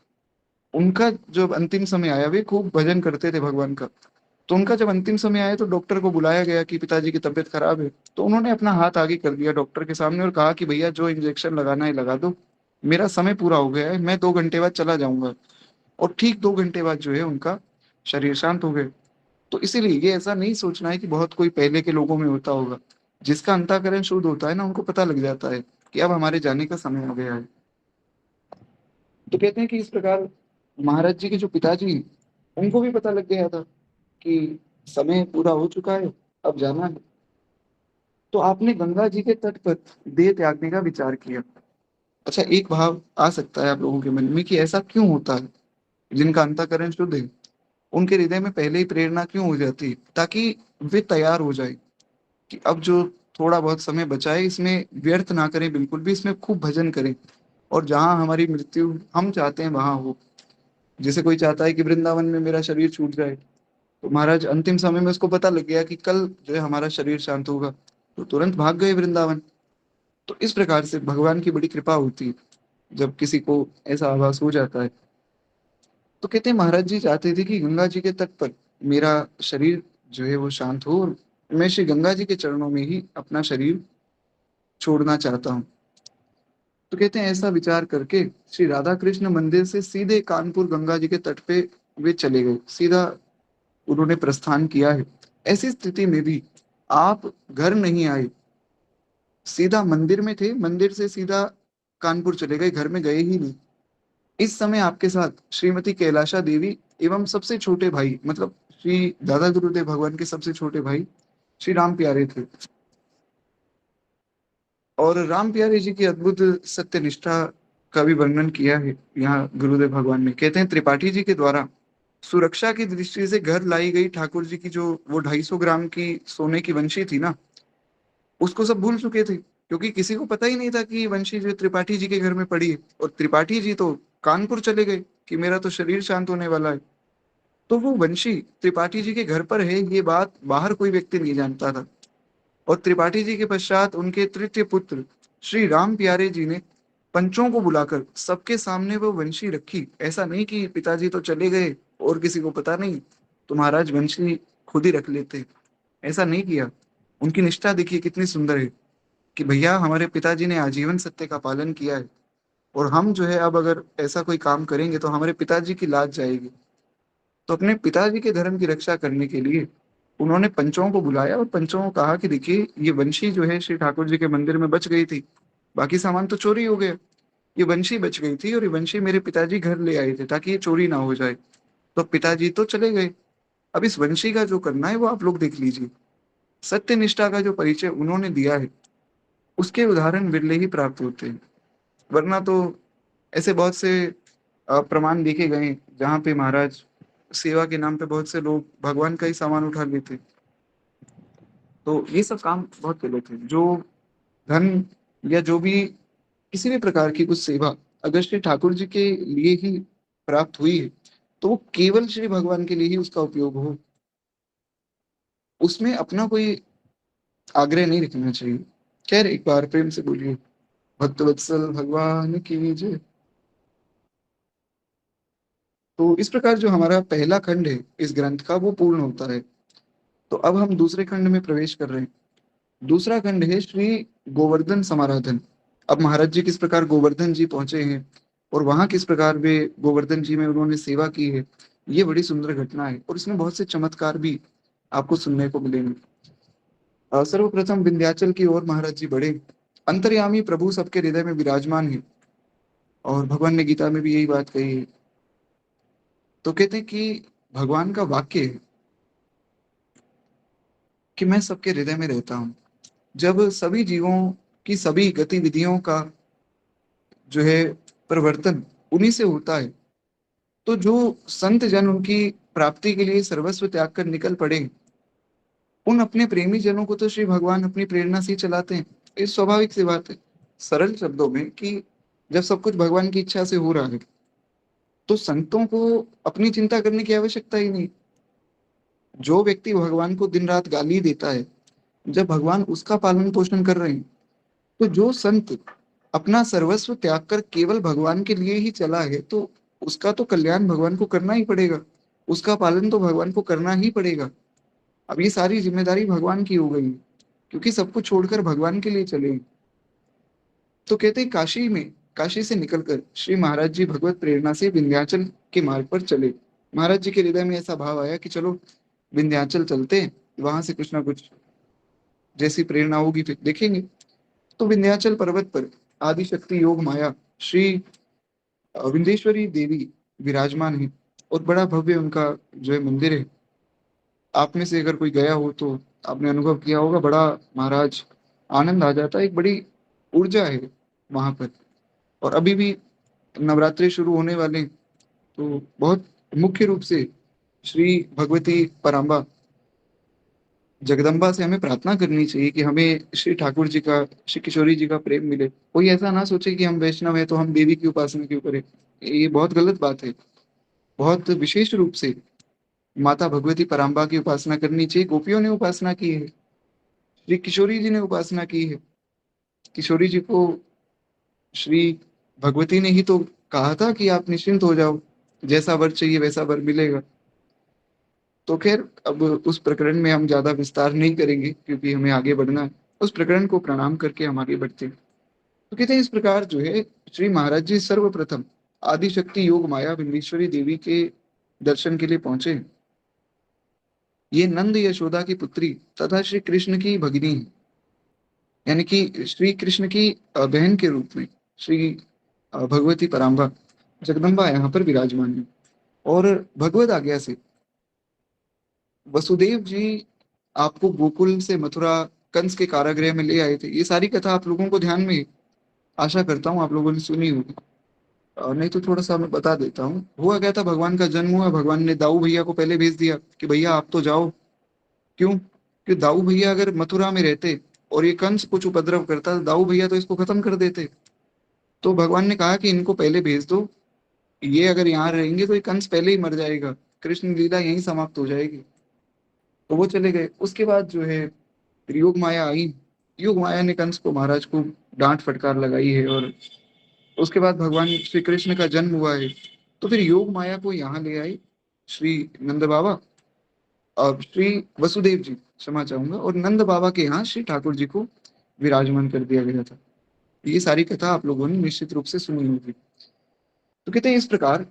उनका जब अंतिम समय आया, वे खूब भजन करते थे भगवान का। तो उनका जब अंतिम समय आया तो डॉक्टर को बुलाया गया कि पिताजी की तबीयत खराब है। तो उन्होंने अपना हाथ आगे कर दिया डॉक्टर के सामने और कहा कि भैया जो इंजेक्शन लगाना है लगा दो, मेरा समय पूरा हो गया है, मैं 2 घंटे बाद चला जाऊंगा। और ठीक 2 घंटे बाद जो है उनका शरीर शांत हो गए। तो इसीलिए ये ऐसा नहीं सोचना है कि बहुत कोई पहले के लोगों में होता होगा। जिसका अंतःकरण शुद्ध होता है ना, उनको पता लग जाता है कि अब हमारे जाने का समय हो गया है। तो कहते हैं कि इस प्रकार महाराज जी के जो पिताजी हैं, उनको भी पता लग गया था कि समय पूरा हो चुका है, अब जाना है। तो आपने गंगा जी के तट पर देह त्यागने का विचार किया। अच्छा, एक भाव आ सकता है आप लोगों के मन में कि ऐसा क्यों होता है। जिनका अंतःकरण शुद्ध है, उनके हृदय में पहले ही प्रेरणा क्यों हो जाती है, ताकि वे तैयार हो जाए कि अब जो थोड़ा बहुत समय बचा है, इसमें व्यर्थ ना करें, बिल्कुल भी इसमें खूब भजन करें। और जहां हमारी मृत्यु हम चाहते हैं वहां हो। जैसे कोई चाहता है कि वृंदावन में मेरा शरीर छूट जाए, तो महाराज अंतिम समय में उसको पता लग गया कि कल जो है हमारा शरीर शांत होगा, तो तुरंत भाग गए वृंदावन। तो इस प्रकार से भगवान की बड़ी कृपा होती है जब किसी को ऐसा आभास हो जाता है। तो कहते हैं महाराज जी चाहते थे कि गंगा जी के तट पर मेरा शरीर जो है वो शांत हो, और मैं श्री गंगा जी के चरणों में ही अपना शरीर छोड़ना चाहता हूँ। तो कहते हैं ऐसा विचार करके श्री राधा कृष्ण मंदिर से सीधे कानपुर गंगा जी के तट पे वे चले गए। सीधा उन्होंने प्रस्थान किया है। ऐसी स्थिति में भी आप घर नहीं आए, सीधा मंदिर में थे, मंदिर से सीधा कानपुर चले गए, घर में गए ही नहीं। इस समय आपके साथ श्रीमती कैलाशा देवी एवं सबसे छोटे भाई, मतलब श्री दादा गुरुदेव भगवान के सबसे छोटे भाई श्री राम प्यारे थे। और राम प्यारे जी की अद्भुत सत्य निष्ठा का भी वर्णन किया है यहाँ गुरुदेव भगवान ने। कहते हैं त्रिपाठी जी के द्वारा सुरक्षा की दृष्टि से घर लाई गई ठाकुर जी की जो वो 250 ग्राम की सोने की वंशी थी ना, उसको सब भूल चुके थे, क्योंकि किसी को पता ही नहीं था कि वंशी जो त्रिपाठी जी के घर में पड़ी है। और त्रिपाठी जी तो कानपुर चले गए कि मेरा तो शरीर शांत होने वाला है। तो वो वंशी त्रिपाठी जी के घर पर है, ये बात बाहर कोई व्यक्ति नहीं जानता था। और त्रिपाठी जी के पश्चात उनके तृतीय पुत्र श्री राम प्यारे जी ने पंचों को बुलाकर सबके सामने वो वंशी रखी। ऐसा नहीं कि पिताजी तो चले गए और किसी को पता नहीं, तो महाराज वंशी खुद ही रख लेते। ऐसा नहीं किया। उनकी निष्ठा देखिए कितनी सुंदर है कि भैया हमारे पिताजी ने आजीवन सत्य का पालन किया है, और हम जो है अब अगर ऐसा कोई काम करेंगे तो हमारे पिताजी की लाज जाएगी। तो अपने पिताजी के धर्म की रक्षा करने के लिए उन्होंने पंचों को बुलाया और पंचों को कहा कि देखिए ये वंशी जो है श्री ठाकुर जी के मंदिर में बच गई थी, बाकी सामान तो चोरी हो गया, ये वंशी बच गई थी और ये वंशी मेरे पिताजी घर ले आए थे ताकि ये चोरी ना हो जाए। तो पिताजी तो चले गए, अब इस वंशी का जो करना है वो आप लोग देख लीजिए। सत्य निष्ठा का जो परिचय उन्होंने दिया है, उसके उदाहरण बिरले ही प्राप्त होते हैं। वरना तो ऐसे बहुत से प्रमाण देखे गए हैं, जहाँ पे महाराज सेवा के नाम पे बहुत से लोग भगवान का ही सामान उठा लेते। तो ये सब काम बहुत गलत है। जो धन या जो भी किसी भी प्रकार की कुछ सेवा अगर श्री ठाकुर जी के लिए ही प्राप्त हुई है, तो वो केवल श्री भगवान के लिए ही उसका उपयोग हो, उसमें अपना कोई आग्रह नहीं रखना चाहिए। खैर, एक बार प्रेम से बोलिए भक्तवत्सल भगवान की जय। तो इस प्रकार जो हमारा पहला खंड है इस ग्रंथ का वो पूर्ण होता है। तो अब हम दूसरे खंड में प्रवेश कर रहे हैं। दूसरा खंड है श्री गोवर्धन समाराधन। अब महाराज जी किस प्रकार गोवर्धन जी पहुंचे हैं और वहां किस प्रकार वे गोवर्धन जी में उन्होंने सेवा की है, ये बड़ी सुंदर घटना है और इसमें बहुत से चमत्कार भी आपको सुनने को मिलेंगे। सर्वप्रथम विंध्याचल की ओर महाराज जी बढ़े। अंतर्यामी प्रभु सबके हृदय में विराजमान है, और भगवान ने गीता में भी यही बात कही है। तो कहते हैं कि भगवान का वाक्य है कि मैं सबके हृदय में रहता हूँ। जब सभी जीवों की सभी गतिविधियों का जो है परिवर्तन उन्हीं से होता है, तो जो संत जन उनकी प्राप्ति के लिए सर्वस्व त्याग कर निकल पड़े, उन अपने प्रेमी जनों को तो श्री भगवान अपनी प्रेरणा से ही चलाते हैं। ये स्वाभाविक सी बात है, सरल शब्दों में, कि जब सब कुछ भगवान की इच्छा से हो रहा है तो संतों को अपनी चिंता करने की आवश्यकता ही नहीं। जो व्यक्ति भगवान को दिन रात गाली देता है, जब भगवान उसका पालन पोषण कर रहे हैं, तो जो संत अपना सर्वस्व त्याग कर केवल भगवान के लिए ही चला है, तो उसका तो कल्याण भगवान को करना ही पड़ेगा, उसका पालन तो भगवान को करना ही पड़ेगा। अब ये सारी जिम्मेदारी भगवान की हो गई है, क्योंकि सब कुछ छोड़कर भगवान के लिए चले। तो कहते हैं काशी से निकलकर श्री महाराज जी भगवत प्रेरणा से विंध्याचल के मार्ग पर चले। महाराज जी के हृदय में ऐसा भाव आया कि चलो विंध्याचल चलते हैं, वहां से कुछ ना कुछ जैसी प्रेरणा होगी फिर देखेंगे। तो विंध्याचल पर्वत पर आदि शक्ति योग माया श्री विंध्येश्वरी देवी विराजमान है, और बड़ा भव्य उनका जो है मंदिर है। आप में से अगर कोई गया हो तो आपने अनुभव किया होगा, बड़ा महाराज आनंद आ जाता है, एक बड़ी ऊर्जा है वहां पर। और अभी भी नवरात्रि शुरू होने वाले हैं, तो बहुत मुख्य रूप से श्री भगवती पराम्बा जगदम्बा से हमें प्रार्थना करनी चाहिए कि हमें श्री ठाकुर जी का, श्री किशोरी जी का प्रेम मिले। कोई ऐसा ना सोचे कि हम वैष्णव है तो हम देवी की उपासना क्यों करें, ये बहुत गलत बात है। बहुत विशेष रूप से माता भगवती पराम्बा की उपासना करनी चाहिए। गोपियों ने उपासना की है, श्री किशोरी जी ने उपासना की है। किशोरी जी को श्री भगवती ने ही तो कहा था कि आप निश्चिंत हो जाओ, जैसा वर चाहिए वैसा वर मिलेगा। तो खैर, अब उस प्रकरण में हम ज्यादा विस्तार नहीं करेंगे, क्योंकि हमें आगे बढ़ना है। उस प्रकरण को प्रणाम करके हम आगे बढ़ते हैं। तो कहते हैं इस प्रकार जो है श्री महाराज जी सर्वप्रथम आदि शक्ति योग माया विंध्येश्वरी देवी के दर्शन के लिए पहुंचे। ये नंद यशोदा की पुत्री तथा श्री कृष्ण की भगिनी है, यानी कि श्री कृष्ण की बहन के रूप में श्री भगवती पराम्बा जगदम्बा यहाँ पर विराजमान है। और भगवत आज्ञा से वसुदेव जी आपको गोकुल से मथुरा कंस के कारागृह में ले आए थे। ये सारी कथा आप लोगों को ध्यान में है। आशा करता हूँ आप लोगों ने सुनी होगी, नहीं तो थोड़ा सा मैं बता देता हूँ। हुआ क्या था, भगवान का जन्म हुआ, भगवान ने दाऊ भैया को पहले भेज दिया कि भैया आप तो जाओ। क्यों? कि दाऊ भैया अगर मथुरा में रहते और ये कंस कुछ उपद्रव करता, दाऊ भैया तो इसको खत्म कर देते। तो भगवान ने कहा कि इनको पहले भेज दो, ये अगर यहाँ रहेंगे तो ये कंस पहले ही मर जाएगा, कृष्ण लीला यहीं समाप्त हो जाएगी। तो वो चले गए। उसके बाद जो है फिर योग माया आई। योग माया ने कंस को, महाराज को डांट फटकार लगाई है, और उसके बाद भगवान श्री कृष्ण का जन्म हुआ है। तो फिर योग माया को यहाँ ले आई श्री नंद बाबा, और श्री वसुदेव जी, क्षमा चाहूंगा, और नंद बाबा के यहाँ श्री ठाकुर जी को विराजमान कर दिया गया था। ये सारी कथा आप लोगों ने निश्चित रूप से सुनी होगी। तो कहते हैं इस प्रकार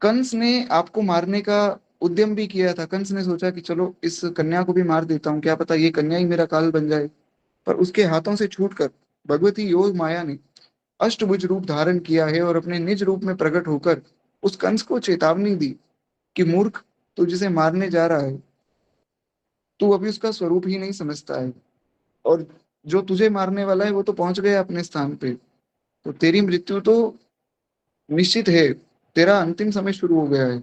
कंस ने आपको मारने का उद्यम भी किया था। कंस ने सोचा कि चलो इस कन्या को भी मार देता हूँ, क्या पता ये कन्या ही मेरा काल बन जाए। पर उसके हाथों से छूटकर भगवती योग माया ने अष्टभुज रूप धारण किया है, और अपने निज रूप में प्रकट होकर उस कंस को चेतावनी दी कि मूर्ख, तू जिसे मारने जा रहा है, तू अभी उसका स्वरूप ही नहीं समझता है, और जो तुझे मारने वाला है वो तो पहुंच गया अपने स्थान पे। तो तेरी मृत्यु तो निश्चित है, तेरा अंतिम समय शुरू हो गया है।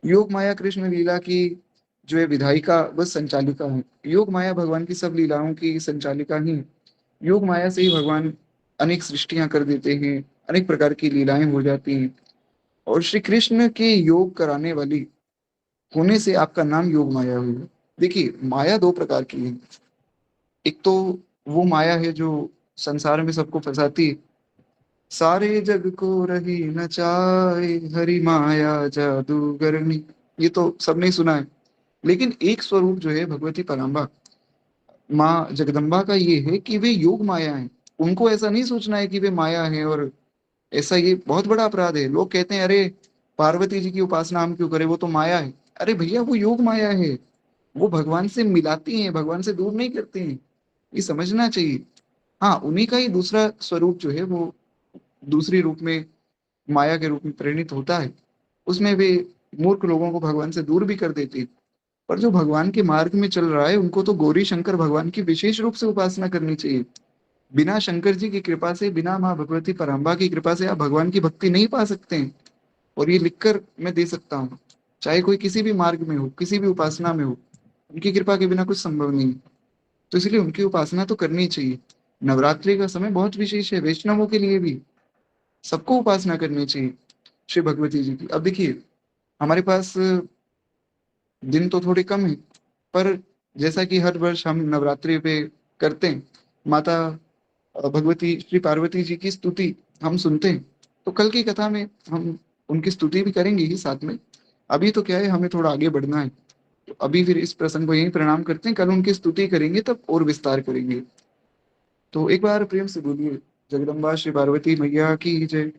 योग माया कृष्ण लीला की जो है विधायिका व संचालिका है। योग माया भगवान की सब लीलाओं की संचालिका ही है। योग माया से ही भगवान अनेक सृष्टियां कर देते हैं, अनेक प्रकार की लीलाएं हो जाती हैं। और श्री कृष्ण के योग कराने वाली होने से आपका नाम योग माया हुआ। देखिए, माया दो प्रकार की है। एक तो वो माया है जो संसार में सबको फंसाती है, सारे जग को रही नचाए, हरि माया जादूगरनी, ये तो सबने ही सुना है। लेकिन एक स्वरूप जो है भगवती पराम्बा माँ जगदम्बा का ये है कि वे योग माया है। उनको ऐसा नहीं सोचना है कि वे माया है, और ऐसा ये बहुत बड़ा अपराध है। लोग कहते हैं अरे पार्वती जी की उपासना हम क्यों करें, वो तो माया है। अरे भैया, वो योग माया है, वो भगवान से मिलाती हैं, भगवान से दूर नहीं करते हैं, ये समझना चाहिए। हाँ, उन्हीं का ही दूसरा स्वरूप जो है वो दूसरी रूप में माया के रूप में परिणित होता है। उसमें वे मूर्ख लोगों को भगवान से दूर भी कर देते हैं। पर जो भगवान के मार्ग में चल रहा है उनको तो गौरी शंकर भगवान की विशेष रूप से उपासना करनी चाहिए। बिना शंकर जी की कृपा से, बिना माँ भगवती पराम्बा की कृपा से आप भगवान की भक्ति नहीं पा सकते हैं। और ये लिखकर मैं दे सकता हूँ। चाहे कोई किसी भी मार्ग में हो, किसी भी उपासना में हो, उनकी कृपा के बिना कुछ संभव नहीं है। तो इसलिए उनकी उपासना तो करनी चाहिए। नवरात्रि का समय बहुत विशेष है, वैष्णवों के लिए भी। सबको उपासना करनी चाहिए श्री भगवती जी की। अब देखिए, हमारे पास दिन तो थोड़े कम है, पर जैसा कि हर वर्ष हम नवरात्रि पे करते हैं, माता भगवती श्री पार्वती जी की स्तुति हम सुनते हैं। तो कल की कथा में हम उनकी स्तुति भी करेंगे ही साथ में। अभी तो क्या है, हमें थोड़ा आगे बढ़ना है। तो अभी फिर इस प्रसंग को यहीं प्रणाम करते हैं, कल उनकी स्तुति करेंगे तब और विस्तार करेंगे। तो एक बार प्रेम से बोलिए, जगदम्बा श्री पार्वती मैया की जय।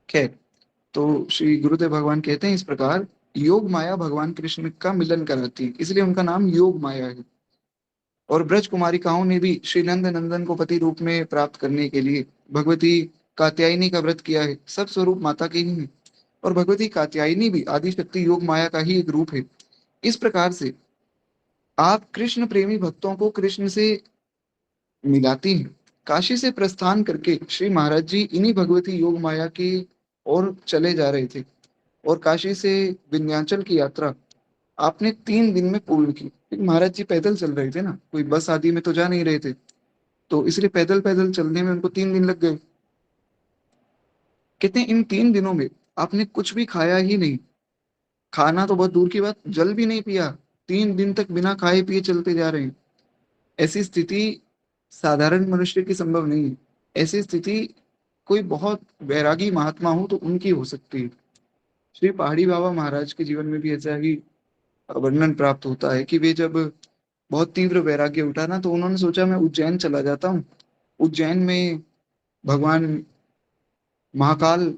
खैर, तो श्री गुरुदेव भगवान कहते हैं इस प्रकार, योग माया भगवान कृष्ण का मिलन कराती है, इसलिए उनका नाम योग माया है। और ब्रज कुमारिकाओं ने भी श्री नंद नंदन को पति रूप में प्राप्त करने के लिए भगवती कात्यायनी का व्रत किया है। सब स्वरूप माता के ही है। और भगवती कात्यायनी भी आदि शक्ति योग माया का ही एक रूप है। इस प्रकार से आप कृष्ण प्रेमी भक्तों को कृष्ण से मिलाती हैं। काशी से प्रस्थान करके श्री महाराज जी इन्हीं भगवती योग माया की ओर चले जा रहे थे। और काशी से विंध्याचल की यात्रा आपने 3 दिन में पूर्ण की, क्योंकि महाराज जी पैदल चल रहे थे ना, कोई बस आदि में तो जा नहीं रहे थे। तो इसलिए पैदल पैदल चलने में उनको 3 दिन लग गए। कहते हैं इन 3 दिनों में आपने कुछ भी खाया ही नहीं। खाना तो बहुत दूर की बात, जल भी नहीं पिया। 3 दिन तक बिना खाए पिए चलते जा रहे हैं। ऐसी स्थिति साधारण मनुष्य की संभव नहीं है। ऐसी स्थिति कोई बहुत वैरागी महात्मा हो तो उनकी हो सकती है। श्री पहाड़ी बाबा महाराज के जीवन में भी ऐसा ही वर्णन प्राप्त होता है कि वे जब बहुत तीव्र वैराग्य उठा ना, तो उन्होंने सोचा मैं उज्जैन चला जाता हूँ। उज्जैन में भगवान महाकाल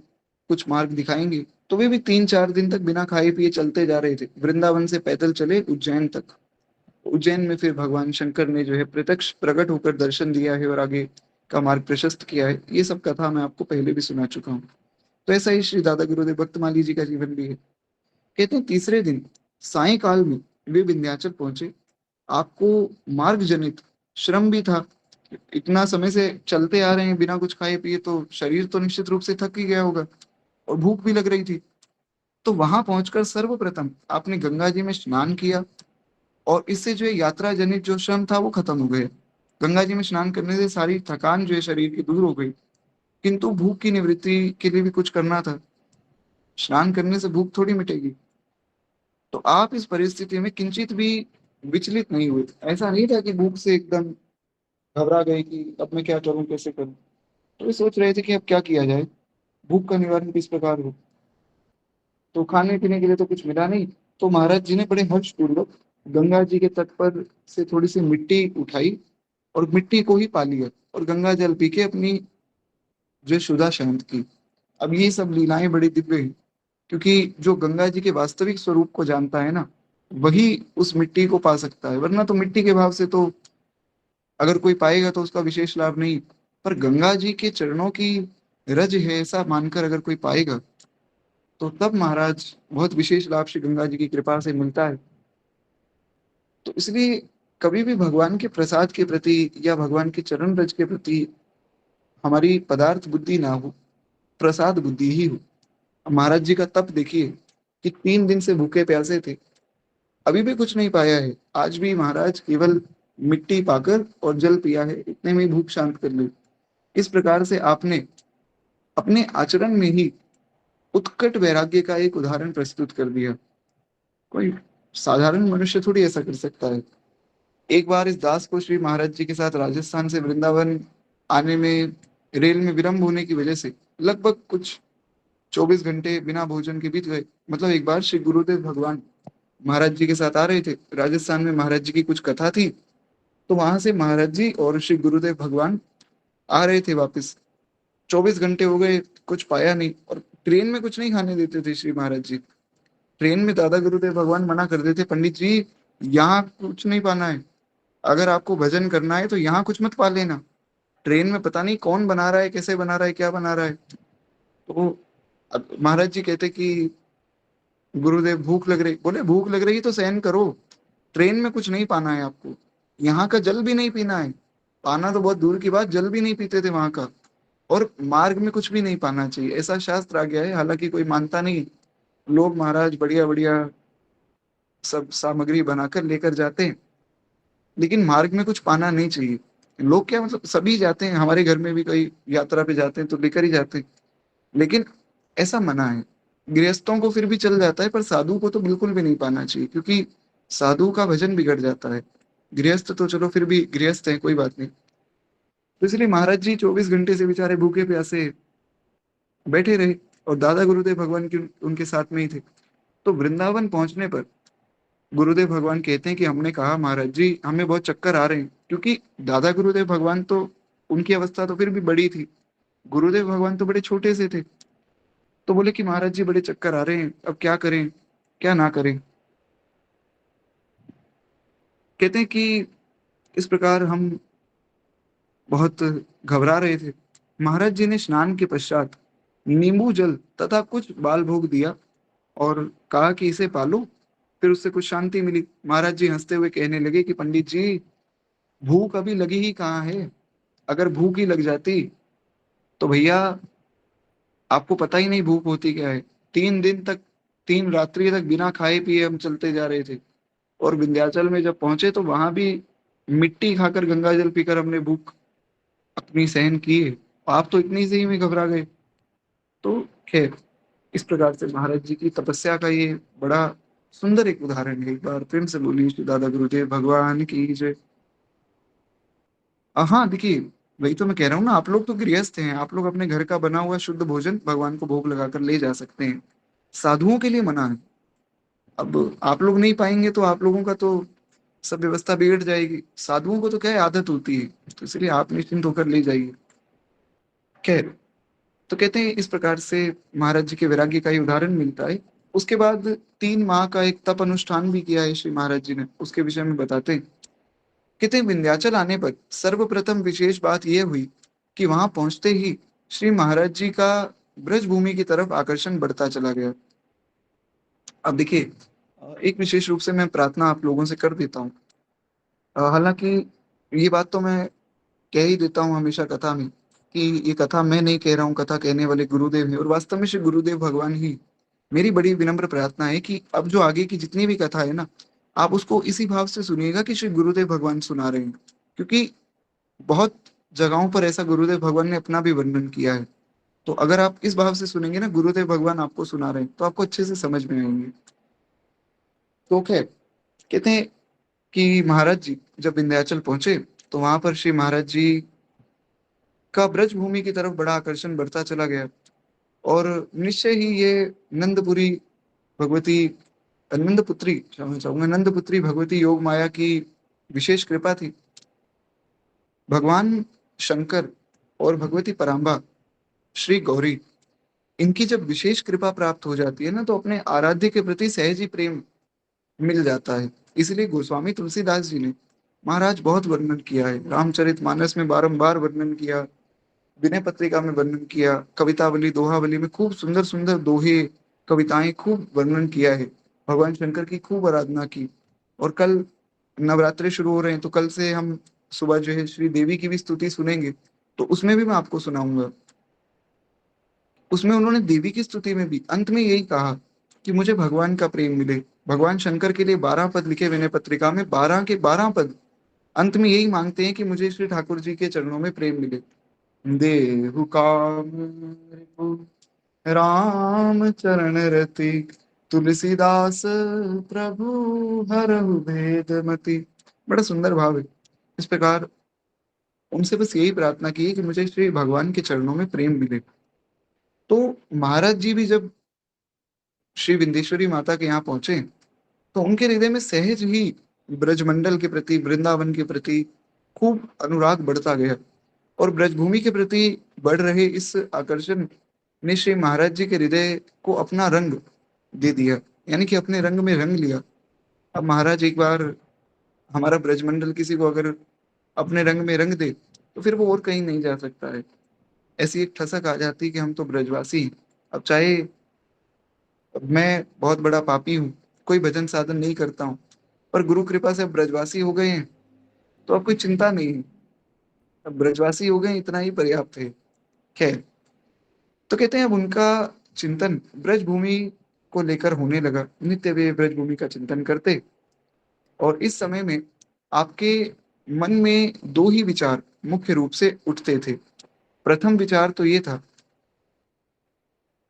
कुछ मार्ग दिखाएंगे। तो वे भी 3-4 दिन तक बिना खाए पिए चलते जा रहे थे, वृंदावन से पैदल चले उज्जैन तक। उज्जैन में फिर भगवान शंकर ने जो है प्रत्यक्ष प्रकट होकर दर्शन दिया है और आगे का मार्ग प्रशस्त किया है। ये सब कथा मैं आपको पहले भी सुना चुका हूँ। तो ऐसा ही श्री दादा गुरुदेव भक्तमाली जी का जीवन भी है। कहते हैं तीसरे दिन सायंकाल में वे विंध्याचल पहुंचे। आपको मार्ग जनित श्रम भी था। इतना समय से चलते आ रहे हैं बिना कुछ खाए पिए, तो शरीर तो निश्चित रूप से थक ही गया होगा। और भूख भी लग रही थी। तो वहां पहुंचकर सर्वप्रथम आपने गंगा जी में स्नान किया। और इससे जो है यात्रा जनित जो श्रम था वो खत्म हो गया। गंगा जी में स्नान करने से सारी थकान जो है शरीर की दूर हो गई। किंतु भूख की निवृत्ति के लिए भी कुछ करना था। स्नान करने से भूख थोड़ी मिटेगी। तो आप इस परिस्थिति में किंचित भी विचलित नहीं हुए। ऐसा नहीं था कि भूख से एकदम घबरा गए कि अब मैं क्या करूं, कैसे करूं। तो वे सोच रहे थे कि अब क्या किया जाए, भूख का निवारण किस प्रकार हो। तो खाने पीने के लिए तो कुछ मिला नहीं। तो महाराज जी ने बड़े हर्ष पूर्वक गंगा जी के तट पर से थोड़ी सी मिट्टी उठाई और मिट्टी को ही पा लिया और गंगा जल पी के अपनी जो क्षुधा शांत की। अब ये सब लीलाएं बड़ी दिव्य हैं, क्योंकि जो गंगा जी के वास्तविक स्वरूप को जानता है ना, वही उस मिट्टी को पा सकता है। वरना तो मिट्टी के भाव से तो अगर कोई पाएगा तो उसका विशेष लाभ नहीं। पर गंगा जी के चरणों की रज है ऐसा मानकर अगर कोई पाएगा, तो तब महाराज बहुत विशेष लाभ श्री गंगा जी की कृपा से मिलता है। तो इसलिए कभी भी भगवान के प्रसाद के प्रति या भगवान के चरण रज के प्रति हमारी पदार्थ बुद्धि ना हो, प्रसाद बुद्धि ही हो। महाराज जी का तप देखिए कि 3 दिन से भूखे प्यासे थे, अभी भी कुछ नहीं पाया है। आज भी महाराज केवल मिट्टी पाकर और जल पिया है, इतने में ही भूख शांत कर ली। इस प्रकार से आपने अपने आचरण में ही उत्कट वैराग्य का एक उदाहरण प्रस्तुत कर दिया। कोई साधारण मनुष्य थोड़ी ऐसा कर सकता है। एक बार इस दास को श्री महाराज जी के साथ राजस्थान से वृंदावन आने में रेल में विलंब होने की वजह से लगभग कुछ 24 घंटे बिना भोजन के बीत गए। मतलब एक बार श्री गुरुदेव भगवान महाराज जी के साथ आ रहे थे राजस्थान में, महाराज जी की कुछ कथा थी। तो वहां से महाराज जी और श्री गुरुदेव भगवान आ रहे थे वापस। 24 घंटे हो गए, कुछ पाया नहीं। और ट्रेन में कुछ नहीं खाने देते थे श्री महाराज जी। ट्रेन में दादा गुरुदेव भगवान मना कर देते, पंडित जी यहाँ कुछ नहीं पाना है। अगर आपको भजन करना है तो यहाँ कुछ मत पा लेना। ट्रेन में पता नहीं कौन बना रहा है, कैसे बना रहा है, क्या बना रहा है। तो अब महाराज जी कहते कि गुरुदेव भूख लग रही, बोले भूख लग रही तो सहन करो, ट्रेन में कुछ नहीं पाना है आपको। यहाँ का जल भी नहीं पीना है। पाना तो बहुत दूर की बात, जल भी नहीं पीते थे वहां का। और मार्ग में कुछ भी नहीं पाना चाहिए, ऐसा शास्त्र आ गया है। हालांकि कोई मानता नहीं, लोग महाराज बढ़िया बढ़िया सब सामग्री बनाकर लेकर जाते हैं, लेकिन मार्ग में कुछ पाना नहीं चाहिए। लोग क्या, मतलब सभी जाते हैं, हमारे घर में भी कई यात्रा पे जाते हैं तो लेकर ही जाते हैं, लेकिन ऐसा मना है। गृहस्थों को फिर भी चल जाता है, पर साधु को तो बिल्कुल भी नहीं पाना चाहिए, क्योंकि साधु का भजन बिगड़ जाता है। गृहस्थ तो चलो फिर भी गृहस्थ है, कोई बात नहीं। तो इसलिए महाराज जी 24 घंटे से बेचारे भूखे प्यासे बैठे रहे, और दादा गुरुदेव भगवान की उनके साथ में ही थे। तो वृंदावन पहुंचने पर गुरुदेव भगवान कहते हैं कि हमने कहा महाराज जी हमें बहुत चक्कर आ रहे हैं, क्योंकि दादा गुरुदेव भगवान तो, उनकी अवस्था तो फिर भी बड़ी थी, गुरुदेव भगवान तो बड़े छोटे से थे। तो बोले कि महाराज जी बड़े चक्कर आ रहे हैं, अब क्या करें, क्या ना करें। कहते हैं कि इस प्रकार हम बहुत घबरा रहे थे। महाराज जी ने स्नान के पश्चात नींबू जल तथा कुछ बाल भोग दिया और कहा कि इसे पालो, फिर उससे कुछ शांति मिली। महाराज जी हंसते हुए कहने लगे कि पंडित जी, भूख अभी लगी ही कहाँ है। अगर भूख ही लग जाती तो भैया आपको पता ही नहीं भूख होती क्या है। 3 दिन तक, 3 रात्रि तक बिना खाए पिए हम चलते जा रहे थे, और विंध्याचल में जब पहुंचे तो वहां भी मिट्टी खाकर गंगा जल पीकर हमने भूख अपनी सहन की है। आप तो इतनी से ही में घबरा गए। तो खैर, इस प्रकार से महाराज जी की तपस्या का ये बड़ा सुंदर एक उदाहरण है। एक बार प्रेम से बोलिए श्री दादा गुरुदेव भगवान की जय। हाँ देखिए, वही तो मैं कह रहा हूँ ना, आप लोग तो गृहस्थ हैं, आप लोग अपने घर का बना हुआ शुद्ध भोजन भगवान को भोग लगाकर ले जा सकते हैं। साधुओं के लिए मना है। अब आप लोग नहीं पाएंगे तो आप लोगों का तो सब व्यवस्था बिगड़ जाएगी। साधुओं को तो क्या है, आदत होती है, तो इसलिए आप निश्चिंत होकर ले जाइए। खैर, तो कहते हैं इस प्रकार से महाराज जी के वैराग्य का ही उदाहरण मिलता है। उसके बाद 3 माह का एक तप अनुष्ठान भी किया है श्री महाराज जी ने, उसके विषय में बताते हैं। कहते हैं विंध्याचल आने पर सर्वप्रथम विशेष बात यह हुई कि वहां पहुंचते ही श्री महाराज जी का ब्रज भूमि की तरफ आकर्षण बढ़ता चला गया। अब देखिए, एक विशेष रूप से मैं प्रार्थना आप लोगों से कर देता हूँ। हालांकि ये बात तो मैं कह ही देता हूँ हमेशा कथा में, कि ये कथा मैं नहीं कह रहा हूँ, कथा कहने वाले गुरुदेव हैं, और वास्तव में श्री गुरुदेव भगवान ही। मेरी बड़ी विनम्र प्रार्थना है कि अब जो आगे की जितनी भी कथा है ना, आप उसको इसी भाव से सुनिएगा कि श्री गुरुदेव भगवान सुना रहे हैं। क्योंकि बहुत जगहों पर ऐसा गुरुदेव भगवान ने अपना भी वर्णन किया है। तो अगर आप इस भाव से सुनेंगे ना, गुरुदेव भगवान आपको सुना रहे हैं, तो आपको अच्छे से समझ में आएंगे। तो खैर, कहते हैं कि महाराज जी जब विंध्याचल पहुंचे तो वहां पर श्री महाराज जी का ब्रज भूमि की तरफ बड़ा आकर्षण बढ़ता चला गया। और निश्चय ही ये नंदपुरी भगवती, नंदपुत्री क्षमा चाहूंगा, नंदपुत्री भगवती योग माया की विशेष कृपा थी। भगवान शंकर और भगवती पराम्बा श्री गौरी, इनकी जब विशेष कृपा प्राप्त हो जाती है ना, तो अपने आराध्य के प्रति सहज ही प्रेम मिल जाता है। इसलिए गोस्वामी तुलसीदास जी ने महाराज बहुत वर्णन किया है, रामचरितमानस में बारंबार वर्णन किया, विनय पत्रिका में वर्णन किया, कवितावली दोहावली में खूब सुंदर सुंदर दोहे कविताएं खूब वर्णन किया है। भगवान शंकर की खूब आराधना की। और कल नवरात्रि शुरू हो रहे हैं, तो कल से हम सुबह जो है श्री देवी की भी स्तुति सुनेंगे, तो उसमें भी मैं आपको सुनाऊंगा। उसमें उन्होंने देवी की स्तुति में भी अंत में यही कहा कि मुझे भगवान का प्रेम मिले। भगवान शंकर के लिए 12 पद लिखे विनय पत्रिका में, 12 के 12 पद अंत में यही मांगते हैं कि मुझे श्री ठाकुर जी के चरणों में प्रेम मिले। देहु काम रिपु राम चरण रति, तुलसीदास प्रभु हरहु भेद मति। बड़ा सुंदर भाव है। इस प्रकार उनसे बस यही प्रार्थना की है कि मुझे श्री भगवान के चरणों में प्रेम मिले। तो महाराज जी भी जब श्री विंदेश्वरी माता के यहाँ पहुंचे, तो उनके हृदय में सहज ही ब्रजमंडल के प्रति, वृंदावन के प्रति खूब अनुराग बढ़ता गया। और ब्रजभूमि के प्रति बढ़ रहे इस आकर्षण ने श्री महाराज जी के हृदय को अपना रंग दे दिया, यानी कि अपने रंग में रंग लिया। अब महाराज एक बार हमारा ब्रजमंडल किसी को अगर अपने रंग में रंग दे, तो फिर वो और कहीं नहीं जा सकता है। ऐसी एक ठसक आ जाती कि हम तो ब्रजवासी हैं। अब चाहे मैं बहुत बड़ा पापी हूँ, कोई भजन साधन नहीं करता हूँ, पर गुरु कृपा से अब ब्रजवासी हो गए हैं, तो अब कोई चिंता नहीं है। अब ब्रजवासी हो गए, इतना ही पर्याप्त है। खैर, तो कहते हैं अब उनका चिंतन ब्रजभूमि को लेकर होने लगा। नित्य वे ब्रजभूमि का चिंतन करते, और इस समय में आपके मन में दो ही विचार मुख्य रूप से उठते थे। प्रथम विचार तो ये था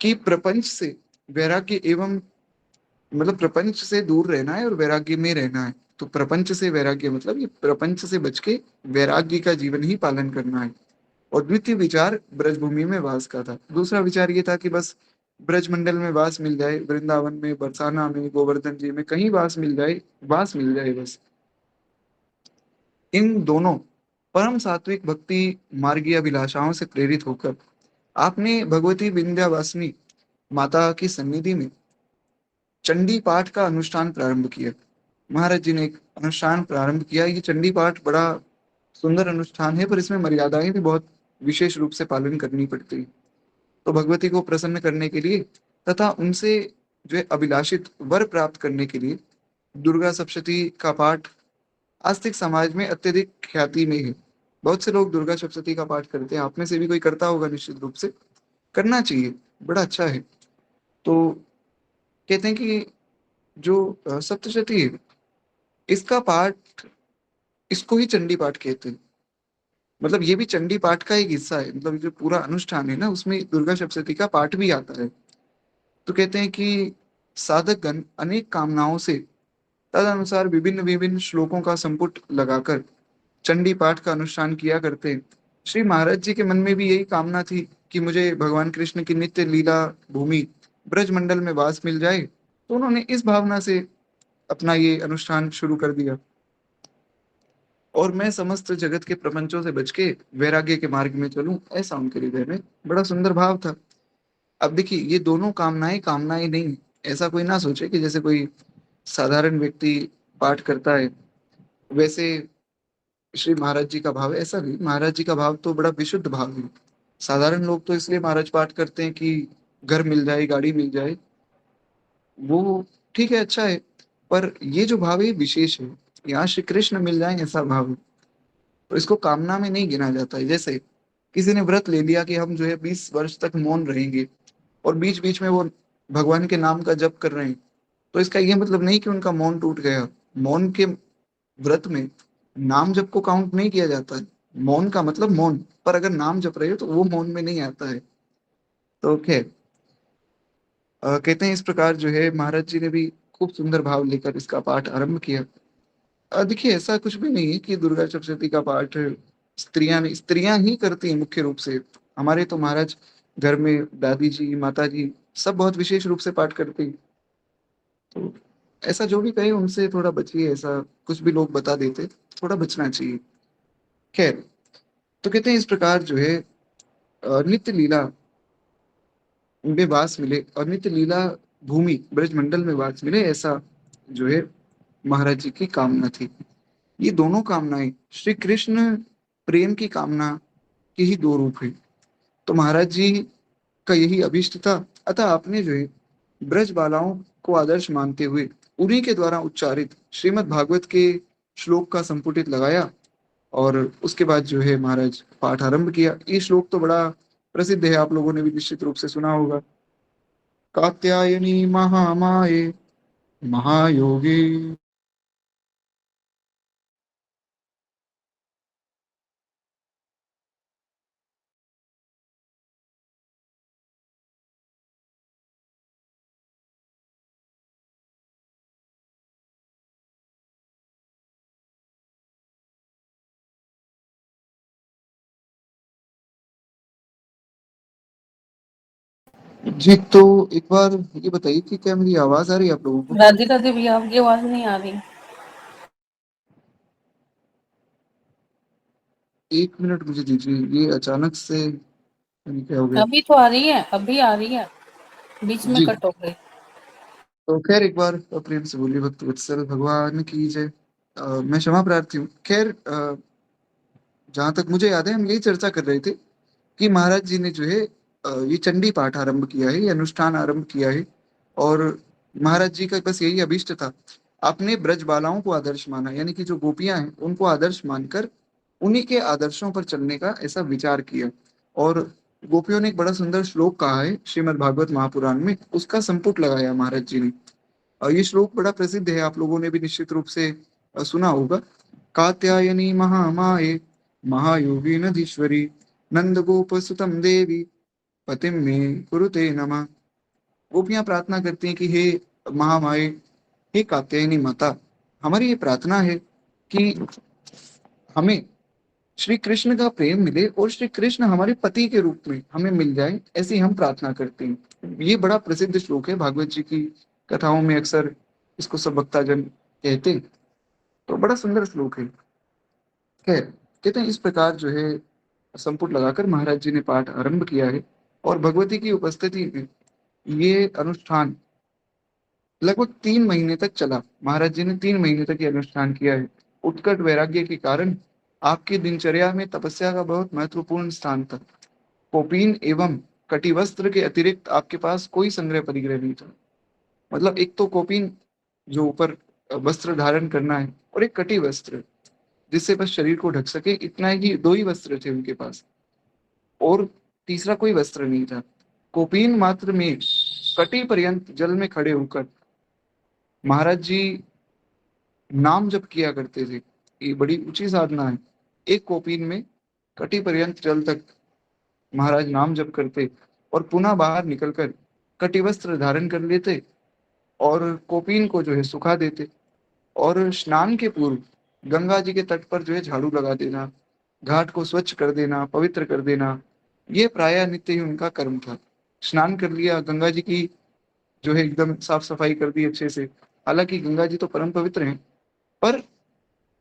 कि प्रपंच से वैराग्य एवं, मतलब प्रपंच से दूर रहना है और वैराग्य में रहना है। तो प्रपंच से वैराग्य मतलब ये प्रपंच से बच के वैराग्य का जीवन ही पालन करना है। और द्वितीय विचार ब्रजभूमि में वास का था। दूसरा विचार ये था कि बस ब्रजमंडल में वास मिल जाए, वृंदावन में, बरसाना में, गोवर्धन जी में, कहीं वास मिल जाए, वास मिल जाए बस। इन दोनों परम सात्विक भक्ति मार्गीय अभिलाषाओं से प्रेरित होकर आपने भगवती विंध्यवासिनी माता की सन्निधि में चंडी पाठ का अनुष्ठान प्रारंभ किया। महाराज जी ने एक अनुष्ठान प्रारंभ किया। ये चंडी पाठ बड़ा सुंदर अनुष्ठान है, पर इसमें मर्यादाएं भी बहुत विशेष रूप से पालन करनी पड़ती है। तो भगवती को प्रसन्न करने के लिए तथा उनसे जो है अभिलाषित वर प्राप्त करने के लिए दुर्गा सप्तशती का पाठ आस्तिक समाज में अत्यधिक ख्याति में है। बहुत से लोग दुर्गा सप्तशती का पाठ करते हैं, आप में से भी कोई करता होगा, निश्चित रूप से करना चाहिए, बड़ा अच्छा है। तो कहते हैं कि जो सप्तशती है, इसका पाठ, इसको ही चंडी पाठ कहते हैं। मतलब ये भी चंडी पाठ का एक हिस्सा है। मतलब जो पूरा अनुष्ठान है ना, उसमें दुर्गा सप्तशती का पाठ भी आता है। तो कहते हैं कि साधकगण अनेक कामनाओं से तद अनुसार विभिन्न विभिन्न श्लोकों का संपुट लगाकर चंडी पाठ का अनुष्ठान किया करते हैं। श्री महाराज जी के मन में भी यही कामना थी कि मुझे भगवान कृष्ण की नित्य लीला भूमि ब्रज मंडल में वास मिल जाए। तो उन्होंने इस भावना से अपना ये अनुष्ठान शुरू कर दिया, और मैं समस्त जगत के प्रपंचों से बच के वैराग्य के मार्ग में चलूं, ऐसा उनके हृदय में बड़ा सुंदर भाव था। अब देखिए, ये दोनों कामनाएं कामनाएं नहीं, ऐसा कोई ना सोचे कि जैसे कोई साधारण व्यक्ति पाठ करता है वैसे श्री महाराज जी का भाव है, ऐसा नहीं। महाराज जी का भाव तो बड़ा विशुद्ध भाव है। साधारण लोग तो इसलिए महाराज पाठ करते हैं कि घर मिल जाए, गाड़ी मिल जाए, वो ठीक है, अच्छा है। पर ये जो भाव है ये विशेष है। यहाँ श्री कृष्ण मिल जाए ऐसा भाव है। तो इसको कामना में नहीं गिना जाता है। जैसे किसी ने व्रत ले लिया कि हम जो है 20 वर्ष तक मौन रहेंगे, और बीच बीच में वो भगवान के नाम का जप कर रहे हैं, तो इसका ये मतलब नहीं कि उनका मौन टूट गया। मौन के व्रत में नाम जप को काउंट नहीं किया जाता है। मौन का मतलब मौन, पर अगर नाम जप रहे हो तो वो मौन में नहीं आता है। तो खैर, कहते हैं इस प्रकार जो है महाराज जी ने भी खूब सुंदर भाव लेकर इसका पाठ आरंभ किया। देखिए, ऐसा कुछ भी नहीं है कि दुर्गा सप्तशती का पाठ स्त्रियां ही करती हैं मुख्य रूप से। हमारे तो महाराज घर में दादी जी, माता जी सब बहुत विशेष रूप से पाठ करते हैं। तो ऐसा जो भी कहे उनसे थोड़ा बचिए, ऐसा कुछ भी लोग बता देते, थोड़ा बचना चाहिए। खैर, तो कहते हैं इस प्रकार जो है नित्य लीला में वास मिले और नित्य लीला भूमि ब्रजमंडल में वास मिले, ऐसा जो है महाराज जी की कामना थी। ये दोनों कामनाएं श्री कृष्ण प्रेम की कामना के ही दो रूप हैं। तो महाराज जी का यही अभिष्ट था। अतः आपने जो है ब्रज बालाओं को आदर्श मानते हुए उन्हीं के द्वारा उच्चारित श्रीमद् भागवत के श्लोक का संपुटित लगाया, और उसके बाद जो है महाराज पाठ आरंभ किया। ये श्लोक तो बड़ा प्रसिद्ध है, आप लोगों ने भी निश्चित रूप से सुना होगा। कात्यायनी महामाये महायोगी। जी, तो एक बार ये बताइए कि क्या मेरी आवाज आ रही है आप लोगों को? राधे राधे भैया, आपकी आवाज नहीं आ रही। एक मिनट मुझे दीजिए, ये अचानक से क्या हो गया। अभी तो आ रही है, अभी आ रही है, बीच में जी, कट हो गई। तो खैर एक बार प्रेम से बोलिए, भक्त वत्सल भगवान की जय। मैं क्षमा प्रार्थी हूँ। खैर, जहां तक मुझे याद है हम यही चर्चा कर रहे थे कि महाराज जी ने जो है ये चंडी पाठ आरंभ किया है, ये अनुष्ठान आरंभ किया है, और महाराज जी का बस यही अभिष्ट था। आपने ब्रज बालाओं को आदर्श माना, यानी कि जो गोपियां हैं उनको आदर्श मानकर उन्हीं के आदर्शों पर चलने का ऐसा विचार किया। और गोपियों ने एक बड़ा सुंदर श्लोक कहा है श्रीमद् भागवत महापुराण में, उसका संपुट लगाया महाराज जी ने। और ये श्लोक बड़ा प्रसिद्ध है, आप लोगों ने भी निश्चित रूप से सुना होगा। कात्यायनी महामाये महायोगी नधीश्वरी नंद गोप सुतम देवी पतिम में कुरुते नमः। गोपियां प्रार्थना करती हैं कि हे महामाये, हे कात्यायनी माता, हमारी ये प्रार्थना है कि हमें श्री कृष्ण का प्रेम मिले और श्री कृष्ण हमारे पति के रूप में हमें मिल जाए, ऐसी हम प्रार्थना करते हैं। ये बड़ा प्रसिद्ध श्लोक है, भागवत जी की कथाओं में अक्सर इसको सब भक्ताजन कहते हैं। तो बड़ा सुंदर श्लोक है। खैर, कहते हैं इस प्रकार जो है संपुट लगाकर महाराज जी ने पाठ आरंभ किया है। और भगवती की उपस्थिति में ये अनुष्ठान लगभग 3 महीने तक चला। महाराज जी ने 3 महीने तक ये अनुष्ठान किया है। उत्कट वैराग्य के कारण आपकी दिनचर्या में तपस्या का बहुत महत्वपूर्ण स्थान था। कौपीन एवं कटिवस्त्र के अतिरिक्त आपके पास कोई संग्रह परिग्रह नहीं था। मतलब एक तो कौपीन जो ऊपर वस्त्र धारण करना है, और एक कटि वस्त्र जिससे बस शरीर को ढक सके, इतना ही, 2 ही वस्त्र थे उनके पास, और तीसरा कोई वस्त्र नहीं था। कौपीन मात्र में कटी पर्यंत जल में खड़े होकर महाराज जी नाम जप किया करते थे। ये बड़ी ऊंची साधना है। एक कौपीन में कटी पर्यंत जल तक महाराज नाम जप करते और पुनः बाहर निकलकर कटिवस्त्र धारण कर लेते और कौपीन को जो है सुखा देते। और स्नान के पूर्व गंगा जी के तट पर जो है झाड़ू लगा देना, घाट को स्वच्छ कर देना, पवित्र कर देना, ये प्रायः नित्य ही उनका कर्म था। स्नान कर लिया, गंगा जी की जो है एकदम साफ सफाई कर दी अच्छे से। हालांकि गंगा जी तो परम पवित्र हैं, पर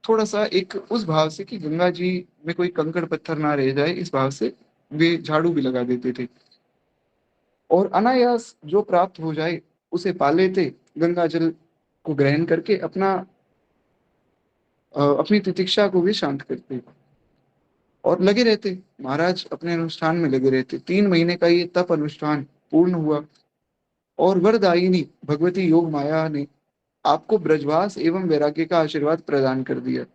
थोड़ा सा एक उस भाव से कि गंगा जी में कोई कंकड़ पत्थर ना रह जाए, इस भाव से वे झाड़ू भी लगा देते थे। और अनायास जो प्राप्त हो जाए उसे पा लेते, गंगा जल को ग्रहण करके अपनी तितिक्षा को भी शांत करते और लगे रहते। महाराज अपने अनुष्ठान में लगे रहते। 3 महीने का ये तप अनुष्ठान पूर्ण हुआ और वरदायिनी भगवती योग माया ने आपको ब्रजवास एवं वैराग्य का आशीर्वाद प्रदान कर दिया।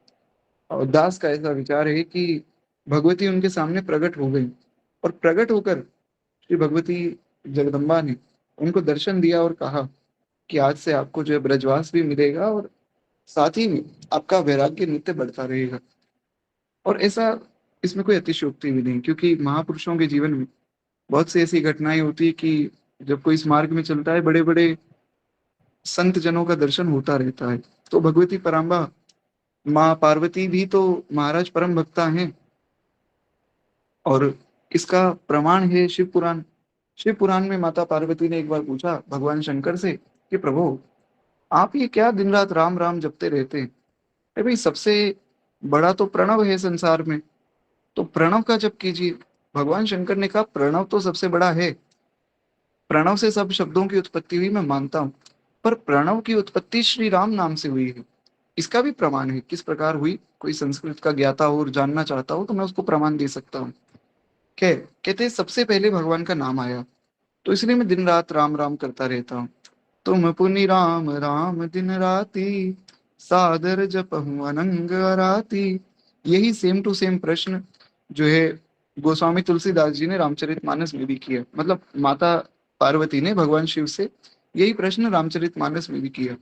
और दास का ऐसा विचार है कि भगवती उनके सामने प्रकट हो गई, और प्रकट होकर श्री भगवती जगदम्बा ने उनको दर्शन दिया और कहा कि आज से आपको जो है ब्रजवास भी मिलेगा और साथ ही में आपका वैराग्य नित्य बढ़ता रहेगा। और ऐसा, इसमें कोई अतिशयोक्ति भी नहीं, क्योंकि महापुरुषों के जीवन में बहुत सी ऐसी घटनाएं होती है कि जब कोई इस मार्ग में चलता है, बड़े बड़े संत जनों का दर्शन होता रहता है। तो भगवती पराम्बा, माँ पार्वती भी तो महाराज परम भक्ता हैं। और इसका प्रमाण है शिव पुराण। शिव पुराण में माता पार्वती ने एक बार पूछा भगवान शंकर से कि प्रभु, आप ये क्या दिन रात राम राम जपते रहते हैं? अरे भाई, सबसे बड़ा तो प्रणव है संसार में, तो प्रणव का जप कीजिए। भगवान शंकर ने कहा प्रणव तो सबसे बड़ा है, प्रणव से सब शब्दों की उत्पत्ति हुई, मैं मानता हूं, पर प्रणव की उत्पत्ति श्री राम नाम से हुई है। इसका भी प्रमाण है। किस प्रकार हुई, कोई संस्कृत का ज्ञाता हो और जानना चाहता हो तो मैं उसको प्रमाण दे सकता हूँ। खैर, कहते हैं सबसे पहले भगवान का नाम आया, तो इसलिए मैं दिन रात राम राम करता रहता हूँ। तुम पुनि राम राम दिन राती सादर जपहु अनंग राती। यही सेम टू सेम प्रश्न जो है गोस्वामी तुलसीदास जी ने रामचरितमानस में भी किया। मतलब माता पार्वती ने भगवान शिव से यही प्रश्न रामचरितमानस में भी किया।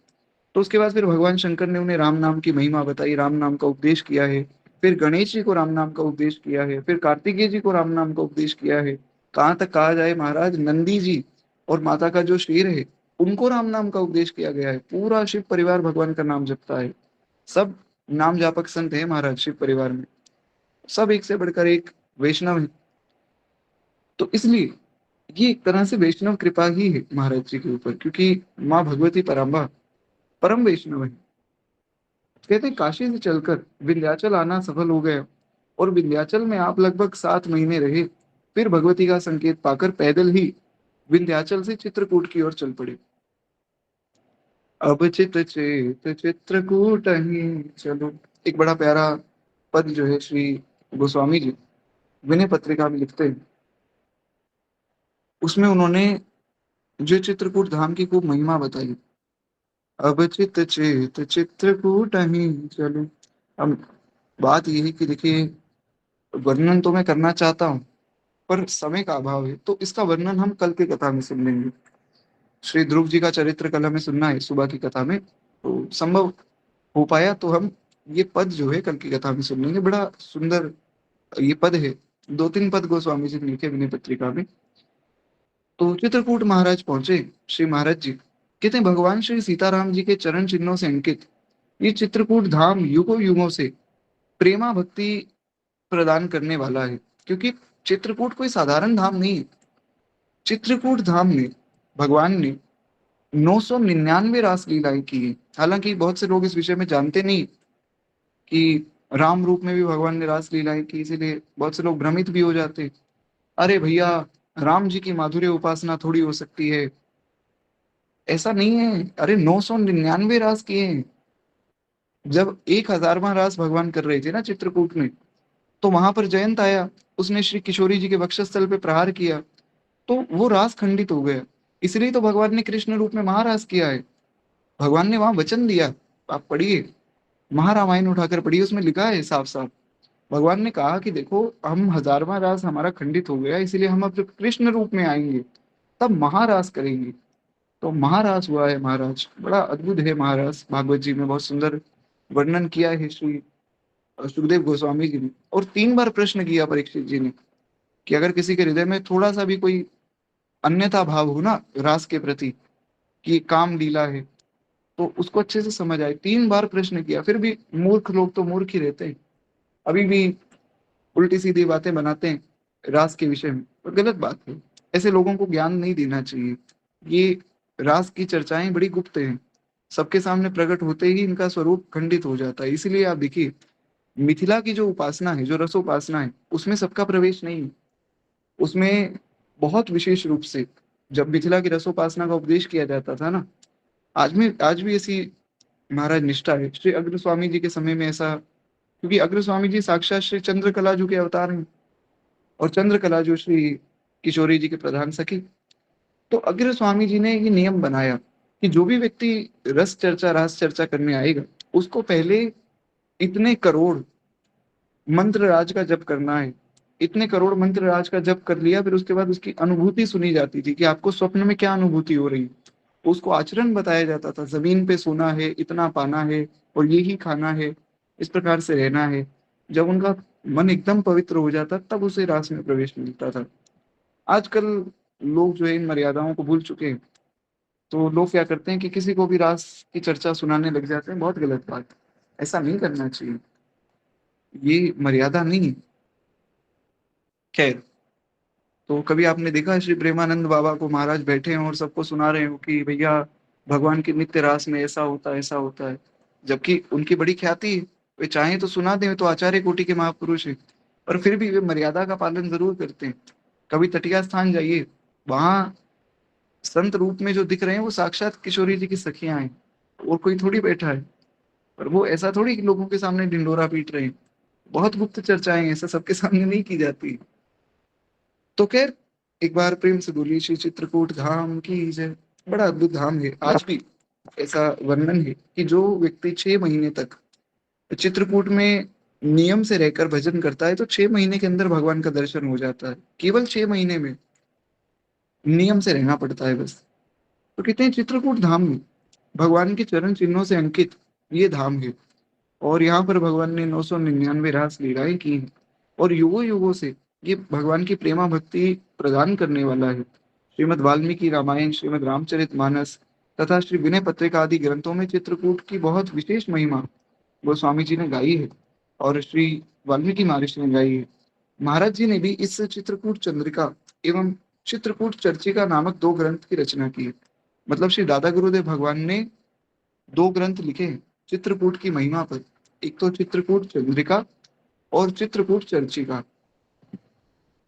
तो उसके बाद फिर भगवान शंकर ने उन्हें राम नाम की महिमा बताई, राम नाम का उपदेश किया है। फिर गणेश जी को राम नाम का उपदेश किया है, फिर कार्तिकेय जी को राम नाम का उपदेश किया है। कहाँ तक कहा जाए, महाराज नंदी जी और माता का जो शेर है, उनको राम नाम का उपदेश किया गया है। पूरा शिव परिवार भगवान का नाम जपता है। सब नाम जापक संत है महाराज शिव परिवार में, सब एक से बढ़कर एक वैष्णव है। तो इसलिए ये एक तरह से वैष्णव कृपा ही है महाराज जी के ऊपर, क्योंकि माँ भगवती पराम्बा परम वैष्णव है। कहते हैं काशी से चलकर विंध्याचल आना सफल हो गया, और विंध्याचल में आप लगभग 7 महीने रहे। फिर भगवती का संकेत पाकर पैदल ही विंध्याचल से चित्रकूट की ओर चल पड़े। अब चित चेत चित्रकूट ही चलो, एक बड़ा प्यारा पद जो है श्री गोस्वामी जी विनय पत्रिका में लिखते हैं। उसमें उन्होंने जो चित्रकूट धाम की खूब महिमा बताई। अब चित चेत चित्रकूट ही चलो। अब बात यही कि देखिए, वर्णन तो मैं करना चाहता हूँ, पर समय का अभाव है, तो इसका वर्णन हम कल की कथा में सुन लेंगे। श्री ध्रुव जी का चरित्र कल हमें सुनना है सुबह की कथा में, तो संभव हो पाया तो हम ये पद जो है कल की कथा में सुन लेंगे। बड़ा सुंदर ये पद है, 2-3 पद गोस्वामी जी ने लिखे विनय पत्रिका में। तो चित्रकूट महाराज पहुंचे श्री महाराज जी, कहते हैं भगवान श्री सीताराम जी के चरण चिन्हों से अंकित ये चित्रकूट धाम युगों युगों से प्रेमा भक्ति प्रदान करने वाला है। क्योंकि चित्रकूट कोई साधारण धाम नहीं है। चित्रकूट धाम में भगवान ने 999 रास लीलाएं की है। हालांकि बहुत से लोग इस विषय में जानते नहीं कि राम रूप में भी भगवान ने रास लीलाएं की, इसीलिए बहुत से लोग भ्रमित भी हो जाते हैं। अरे भैया, राम जी की माधुर्य उपासना थोड़ी हो सकती है, ऐसा नहीं है। अरे 999 रास किए हैं। जब 1000वां रास भगवान कर रहे थे ना चित्रकूट में, तो वहां पर जयंत आया, उसने श्री किशोरी जी के वक्षस्थल पे प्रहार किया, तो वो रास खंडित हो गया। इसलिए तो भगवान ने कृष्ण रूप में महारास किया है। भगवान ने वहां वचन दिया, आप पढ़िए, महारामायण उठाकर पढ़िए, उसमें लिखा है साफ साफ। भगवान ने कहा कि देखो, हम 1000वां रास हमारा खंडित हो गया, इसलिए हम अब जब कृष्ण रूप में आएंगे तब महारास करेंगे। तो महारास हुआ है महाराज, बड़ा अद्भुत है महारास। भागवत जी में बहुत सुंदर वर्णन किया है श्री सुखदेव गोस्वामी जी ने। और 3 बार प्रश्न किया परीक्षित जी ने कि अगर किसी के हृदय में थोड़ा सा भी कोई अन्यथा भाव हो ना रास के प्रति, कि काम लीला है, तो उसको अच्छे से समझ आए। 3 बार प्रश्न किया, फिर भी मूर्ख लोग तो मूर्ख ही रहते हैं, अभी भी उल्टी सीधी बातें बनाते हैं रास के विषय में, और गलत बात है। ऐसे लोगों को ज्ञान नहीं देना चाहिए। ये रास की चर्चाएं बड़ी गुप्त हैं, सबके सामने प्रकट होते ही इनका स्वरूप खंडित हो जाता है। इसीलिए आप देखिए, मिथिला की जो उपासना है, जो रसोपासना है, उसमें सबका प्रवेश नहीं है। उसमें बहुत विशेष रूप से जब मिथिला की रसोपासना का उपदेश किया जाता था ना, आज भी ऐसी महाराज निष्ठा है। श्री अग्र स्वामी जी के समय में ऐसा, क्योंकि अग्र स्वामी जी साक्षात श्री चंद्रकलाजू के अवतार हैं, और चंद्रकलाजू श्री किशोरी जी के प्रधान सखी। तो अग्र स्वामी जी ने ये नियम बनाया कि जो भी व्यक्ति रास चर्चा करने आएगा, उसको पहले इतने करोड़ मंत्र राज का जप करना है। इतने करोड़ मंत्र राज का जप कर लिया, फिर उसके बाद उसकी अनुभूति सुनी जाती थी कि आपको स्वप्न में क्या अनुभूति हो रही है। तो उसको आचरण बताया जाता था, जमीन पे सोना है, इतना पाना है, और ये ही खाना है, इस प्रकार से रहना है। जब उनका मन एकदम पवित्र हो जाता, तब उसे रास में प्रवेश मिलता था। आजकल लोग जो है इन मर्यादाओं को भूल चुके हैं। तो लोग क्या करते हैं कि किसी को भी रास की चर्चा सुनाने लग जाते हैं। बहुत गलत बात, ऐसा नहीं करना चाहिए, ये मर्यादा नहीं है। खैर, तो कभी आपने देखा श्री प्रेमानंद बाबा को महाराज बैठे हैं और सबको सुना रहे हो कि भैया भगवान की नित्य रास में ऐसा होता है, ऐसा होता है, जबकि उनकी बड़ी ख्याति है, वे चाहें तो सुना दें, तो आचार्य कोटि के महापुरुष है, पर फिर भी वे मर्यादा का पालन जरूर करते हैं। कभी तटिया स्थान जाइए, वहां संत रूप में जो दिख रहे हैं वो साक्षात किशोरी जी की सखियां हैं, और कोई थोड़ी बैठा है। पर वो ऐसा थोड़ी कि लोगों के सामने ढिंडोरा पीट रहे हैं। बहुत गुप्त चर्चाएं हैं, ऐसा सबके सामने नहीं की जाती। तो खैर, एक बार प्रेम से बोलिए श्री चित्रकूट धाम की जय। बड़ा अद्भुत धाम है। आज भी ऐसा वर्णन है कि जो व्यक्ति 6 महीने तक चित्रकूट में नियम से रहकर भजन करता है, तो 6 महीने के अंदर भगवान का दर्शन हो जाता है। केवल 6 महीने में, नियम से रहना पड़ता है बस। तो कहते हैं चित्रकूट धाम में भगवान के चरण चिन्हों से अंकित ये धाम है, और यहाँ पर भगवान ने 999 रास लीलाएं की हैं, और युगों युगों से ये भगवान की प्रेमा भक्ति प्रदान करने वाला है। श्रीमद् वाल्मीकि रामायण, श्रीमद् रामचरितमानस तथा श्री विनय पत्रिका आदि ग्रंथों में चित्रकूट की बहुत विशेष महिमा गोस्वामी जी ने गाई है, और श्री वाल्मीकि महर्षि ने गाई है। महाराज जी ने भी इस चित्रकूट चंद्रिका एवं चित्रकूट चर्चिका नामक 2 ग्रंथ की रचना की है। मतलब श्री दादा गुरुदेव भगवान ने 2 ग्रंथ लिखे हैं चित्रकूट की महिमा पर। एक तो चित्रकूट चंद्रिका और चित्रकूट चर्चिका।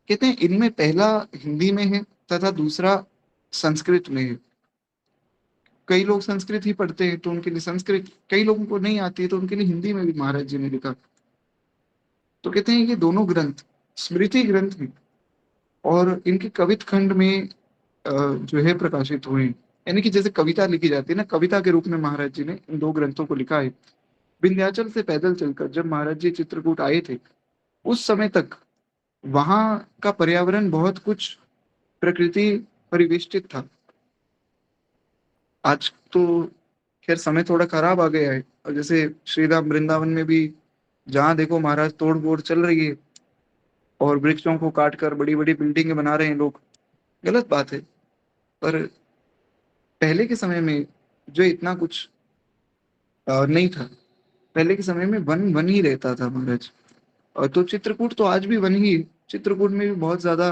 कहते हैं इनमें पहला हिंदी में है तथा दूसरा संस्कृत में है। कई लोग संस्कृत ही पढ़ते हैं, तो उनके लिए संस्कृत, कई लोगों को नहीं आती है तो उनके लिए हिंदी में भी महाराज जी ने लिखा। तो कहते हैं ये दोनों ग्रंथ स्मृति ग्रंथ हैं, और इनके कवित खंड में जो है प्रकाशित हुए हैं। यानी कि जैसे कविता लिखी जाती है ना, कविता के रूप में महाराज जी ने इन 2 ग्रंथों को लिखा है। विंध्याचल से पैदल चलकर जब महाराज जी चित्रकूट आए थे, उस समय तक वहां का पर्यावरण बहुत कुछ प्रकृति परिवेष्टित था। आज तो खैर समय थोड़ा खराब आ गया है, और जैसे श्रीराम वृंदावन में भी जहां देखो महाराज तोड़ फोड़ चल रही है, और वृक्षों को काट कर बड़ी बड़ी बिल्डिंग बना रहे हैं लोग। गलत बात है। पर पहले के समय में जो इतना कुछ नहीं था। पहले के समय में वन वन ही रहता था महाराज। और तो चित्रकूट तो आज भी वन ही है। चित्रकूट में भी बहुत ज्यादा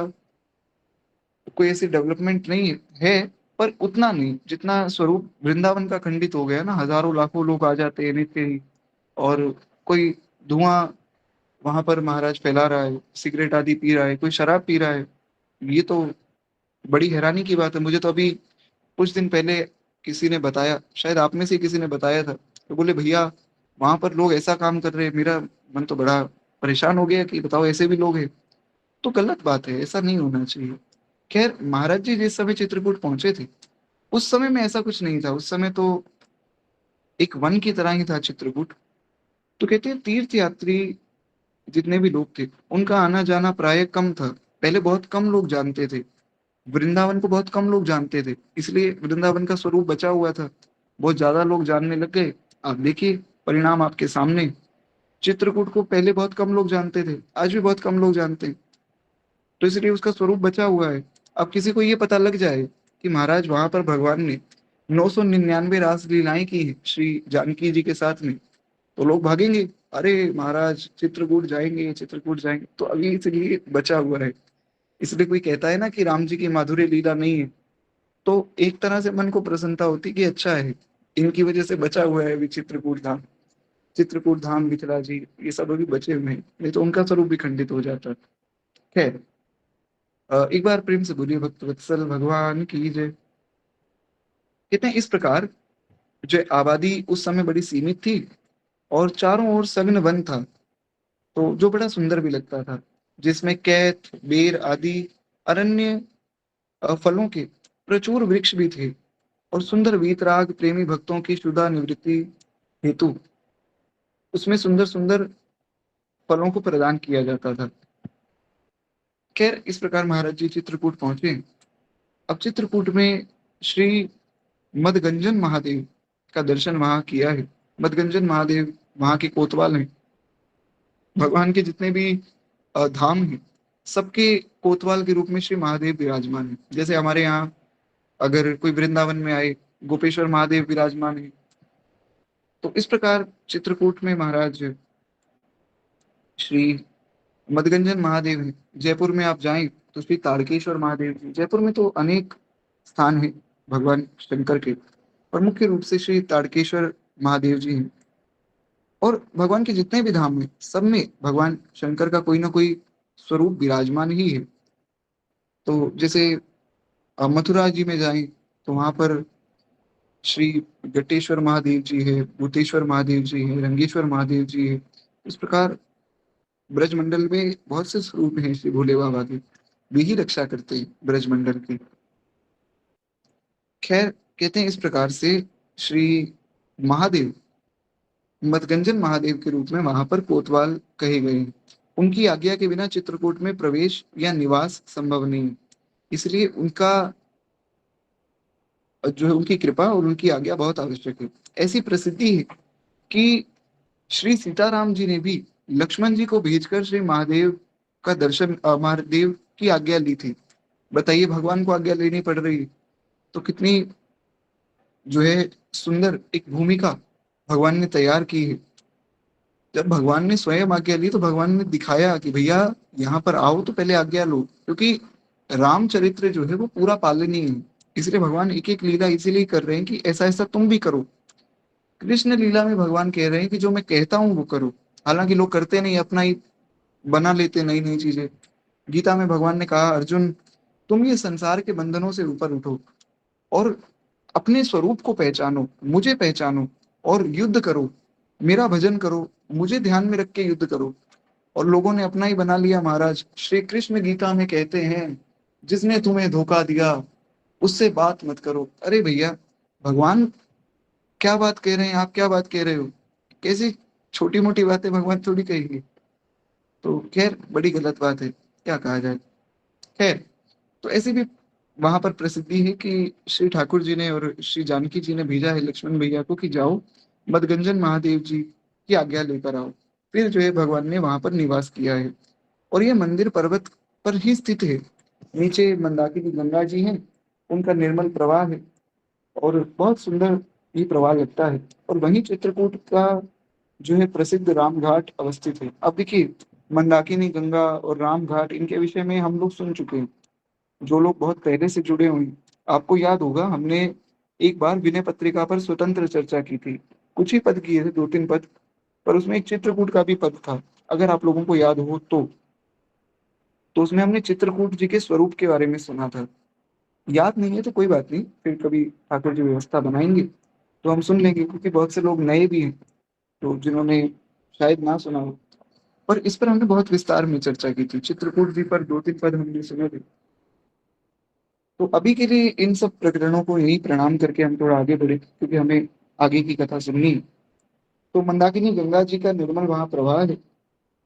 कोई ऐसी डेवलपमेंट नहीं है, पर उतना नहीं जितना स्वरूप वृंदावन का खंडित हो गया ना। हजारों लाखों लोग आ जाते हैं नित्य ही, और कोई धुआं वहां पर महाराज फैला रहा है, सिगरेट आदि पी रहा है, कोई शराब पी रहा है। ये तो बड़ी हैरानी की बात है। मुझे तो अभी कुछ दिन पहले किसी ने बताया, शायद आप में से किसी ने बताया था, तो बोले भैया वहां पर लोग ऐसा काम कर रहे हैं। मेरा मन तो बड़ा परेशान हो गया कि बताओ ऐसे भी लोग हैं। तो गलत बात है, ऐसा नहीं होना चाहिए। खैर महाराज जी जिस समय चित्रकूट पहुंचे थे, उस समय में ऐसा कुछ नहीं था। उस समय तो एक वन की तरह ही था चित्रकूट। तो कहते हैं तीर्थ यात्री जितने भी लोग थे, उनका आना जाना प्राय कम था। पहले बहुत कम लोग जानते थे, वृंदावन को बहुत कम लोग जानते थे, इसलिए वृंदावन का स्वरूप बचा हुआ था। बहुत ज्यादा लोग जानने लग गए। आप देखिए परिणाम आपके सामने। चित्रकूट को पहले बहुत कम लोग जानते थे, आज भी बहुत कम लोग जानते हैं। तो इसलिए उसका स्वरूप बचा हुआ है। अब किसी को ये पता लग जाए कि महाराज वहां पर भगवान ने 999 रास लीलाएं की हैं श्री जानकी जी के साथ में, तो लोग भागेंगे। अरे महाराज चित्रकूट जाएंगे, चित्रकूट जाएंगे। तो अभी इसलिए बचा हुआ है। इसलिए कोई कहता है ना कि राम जी की माधुर्य लीला नहीं है, तो एक तरह से मन को प्रसन्नता होती कि अच्छा है, इनकी वजह से बचा हुआ है अभी चित्रकूट धाम। चित्रकूट धाम, मिथिला जी, ये सब अभी बचे हुए हैं, नहीं तो उनका स्वरूप भी खंडित हो जाता। खैर एक बार प्रेम से बोलिए भक्त वत्सल भगवान की जय। कहते हैं इस प्रकार जो आबादी उस समय बड़ी सीमित थी, और चारों ओर सघन वन था, तो जो बड़ा सुंदर भी लगता था, जिसमें कैथ बेर आदि अरण्य फलों के प्रचुर वृक्ष भी थे, और सुंदर वीतराग प्रेमी भक्तों की क्षुधा निवृत्ति हेतु उसमें सुंदर सुंदर फलों को प्रदान किया जाता था। खैर इस प्रकार महाराज जी चित्रकूट पहुंचे। अब चित्रकूट में श्री मदगंजन महादेव का दर्शन वहां किया है। मदगंजन महादेव वहां के कोतवाल हैं। भगवान के जितने भी धाम हैं, सबके कोतवाल के रूप में श्री महादेव विराजमान है। जैसे हमारे यहाँ अगर कोई वृंदावन में आए, गोपेश्वर महादेव विराजमान है। तो इस प्रकार चित्रकूट में महाराज श्री मदगंजन महादेव हैं। जयपुर में आप जाएं तो श्री तारकेश्वर महादेव जी। जयपुर में तो अनेक स्थान हैं भगवान शंकर के, और मुख्य रूप से श्री तारकेश्वर महादेव जी हैं। और भगवान के जितने भी धाम हैं, सब में भगवान शंकर का कोई ना कोई स्वरूप विराजमान ही है। तो जैसे मथुरा जी में जाएं तो वहां पर श्री गट्टेश्वर महादेव जी है, भूतेश्वर महादेव जी है, रंगेश्वर महादेव जी है। इस प्रकार ब्रजमंडल में बहुत से स्वरूप हैं श्री भोले बाबा के। वे ही रक्षा करते हैं ब्रजमंडल की। खैर कहते हैं इस प्रकार से श्री महादेव मदगंजन महादेव के रूप में वहां पर कोतवाल कहे गए हैं। उनकी आज्ञा के बिना चित्रकूट में प्रवेश या निवास संभव नहीं है। इसलिए उनका जो है उनकी कृपा और उनकी आज्ञा बहुत आवश्यक है। ऐसी प्रसिद्धि है कि श्री सीताराम जी ने भी लक्ष्मण जी को भेजकर श्री महादेव का दर्शन महादेव की आज्ञा ली थी। बताइए भगवान को आज्ञा लेनी पड़ रही है, तो कितनी जो है सुंदर एक भूमिका भगवान ने तैयार की है। जब भगवान ने स्वयं आज्ञा ली तो भगवान ने दिखाया कि भैया यहाँ पर आओ तो पहले आज्ञा लो, क्योंकि रामचरित्र जो है वो पूरा पालनीय है। इसलिए भगवान एक एक लीला इसीलिए कर रहे हैं कि ऐसा ऐसा तुम भी करो। कृष्ण लीला में भगवान कह रहे हैं कि जो मैं कहता हूँ वो करो। हालांकि लोग करते नहीं, अपना ही बना लेते नई नई चीजें। गीता में भगवान ने कहा अर्जुन तुम ये संसार के बंधनों से ऊपर उठो, और अपने स्वरूप को पहचानो, मुझे पहचानो, और युद्ध करो, मेरा भजन करो, मुझे ध्यान में रख के युद्ध करो। और लोगों ने अपना ही बना लिया महाराज। श्री कृष्ण गीता में कहते हैं जिसने तुम्हें धोखा दिया उससे बात मत करो। अरे भैया भगवान क्या बात कह रहे हैं, आप क्या बात कह रहे हो? कैसी छोटी मोटी बातें भगवान थोड़ी कहेंगे। तो खैर बड़ी गलत बात है। क्या कहा जाए। खैर, तो ऐसी भी वहां पर प्रसिद्धि है कि श्री ठाकुर जी ने और श्री जानकी जी ने भेजा है लक्ष्मण भैया को कि जाओ मदगंजन महादेव जी की आज्ञा लेकर आओ। फिर जो है भगवान ने वहां पर निवास किया है। और ये मंदिर पर्वत पर ही स्थित है। नीचे मंदाकिनी गंगा जी हैं, उनका निर्मल प्रवाह है और बहुत सुंदर ये प्रवाह लगता है। और वहीं चित्रकूट का जो है प्रसिद्ध राम घाट अवस्थित है। अब देखिए, मंदाकिनी गंगा और राम घाट इनके विषय में हम लोग सुन चुके हैं, जो लोग बहुत पहले से जुड़े हुए हैं। आपको याद होगा, हमने एक बार विनय पत्रिका पर स्वतंत्र चर्चा की थी। कुछ ही पद किए थे, 2-3 पद, पर उसमें एक चित्रकूट का भी पद था, अगर आप लोगों को याद हो तो उसमें हमने चित्रकूट जी के स्वरूप के बारे में सुना था। याद नहीं है तो कोई बात नहीं, फिर कभी ठाकुर जी व्यवस्था बनाएंगे तो हम सुन लेंगे, क्योंकि बहुत से लोग नए भी हैं तो जिन्होंने शायद ना सुना हो। पर इस पर हमने बहुत विस्तार में चर्चा की थी, चित्रकूट जी पर 2-3 पद हमने सुने थे। तो अभी के लिए इन सब प्रकरणों को यही प्रणाम करके हम थोड़ा आगे बढ़े, क्योंकि हमें आगे की कथा सुननी है। तो मंदाकिनी गंगा जी का निर्मल वहां प्रवाह है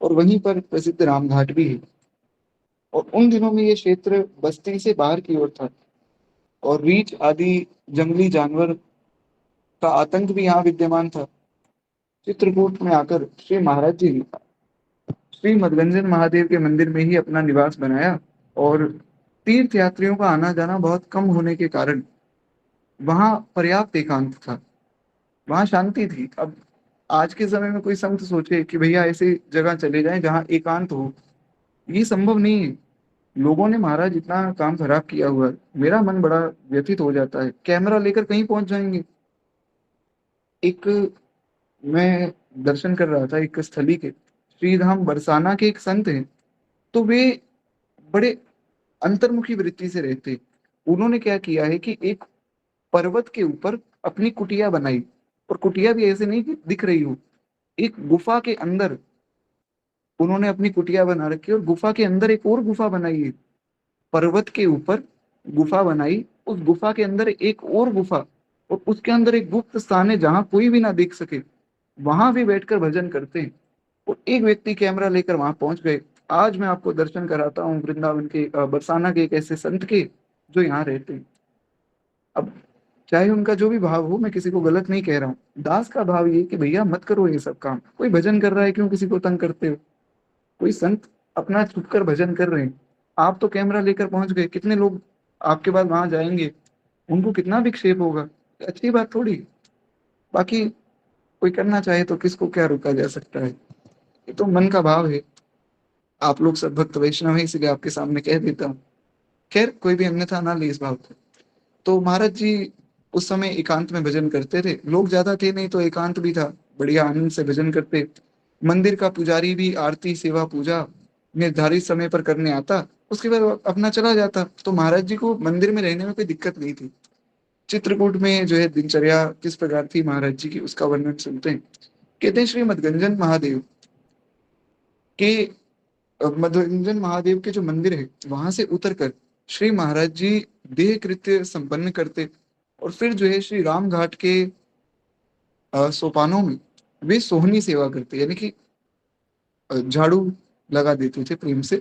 और वहीं पर प्रसिद्ध रामघाट भी है। और उन दिनों में ये क्षेत्र बस्ती से बाहर की ओर था और रीछ आदि जंगली जानवर का आतंक भी यहाँ विद्यमान था। चित्रकूट में आकर श्री महाराज जी ने श्री मदगंजन महादेव के मंदिर में ही अपना निवास बनाया। और तीर्थ यात्रियों का आना जाना बहुत कम होने के कारण वहाँ पर्याप्त एकांत था, वहाँ शांति थी। अब आज के समय में कोई संत सोचे कि भैया ऐसी जगह चले जाएं जहाँ एकांत हो, ये संभव नहीं है। लोगों ने महाराज इतना काम खराब किया हुआ है, मेरा मन बड़ा व्यथित हो जाता है। कैमरा लेकर कहीं पहुंच जाएंगे। एक मैं दर्शन कर रहा था एक स्थली के, श्रीधाम बरसाना के एक संत हैं। तो वे बड़े अंतर्मुखी वृत्ति से रहते। उन्होंने क्या किया है कि एक पर्वत के ऊपर अपनी कुटिया बनाई। और कुटिया भी ऐसे नहीं कि दिख रही हो, एक गुफा के अंदर उन्होंने अपनी कुटिया बना रखी है और गुफा के अंदर एक और गुफा बनाई है। पर्वत के ऊपर गुफा बनाई, उस गुफा के अंदर एक और गुफा, और उसके अंदर एक गुप्त स्थान है जहां कोई भी ना देख सके। वहां भी बैठकर भजन करते हैं। और एक व्यक्ति कैमरा लेकर वहां पहुंच गए। आज मैं आपको दर्शन कराता हूँ वृंदावन के बरसाना के एक ऐसे संत के जो यहाँ रहते हैं। अब चाहे उनका जो भी भाव हो, मैं किसी को गलत नहीं कह रहा हूँ। दास का भाव ये कि भैया मत करो ये सब काम, कोई भजन कर रहा है क्यों किसी को तंग करते हो। कोई संत अपना छुपकर भजन कर रहे हैं, आप तो कैमरा लेकर पहुंच गए। कितने लोग आपके बाद वहां जाएंगे, उनको कितना विक्षेप होगा, अच्छी बात थोड़ी। बाकी कोई करना चाहे तो किसको क्या रोका जा सकता है, ये तो मन का भाव है। आप लोग सब भक्त वैष्णव है, इसलिए आपके सामने कह देता हूँ। खैर, कोई भी अन्यथा ना ले इस भाव को। तो महाराज जी उस समय एकांत में भजन करते थे। लोग ज्यादा थे नहीं तो एकांत भी था, बढ़िया आनंद से भजन करते। मंदिर का पुजारी भी आरती सेवा पूजा निर्धारित समय पर करने आता, उसके बाद वो अपना चला जाता। तो महाराज जी को मंदिर में रहने में कोई दिक्कत नहीं थी। चित्रकूट में जो है दिनचर्या किस प्रकार थी महाराज जी की, उसका वर्णन सुनते हैं। कहते हैं श्री मदगंजन महादेव के मदगंजन महादेव के जो मंदिर है वहां से उतरकर श्री महाराज जी देह कृत्य संपन्न करते। और फिर जो है श्री राम घाट के सोपानों में वे सोहनी सेवा करते, यानी कि झाड़ू लगा देते थे प्रेम से।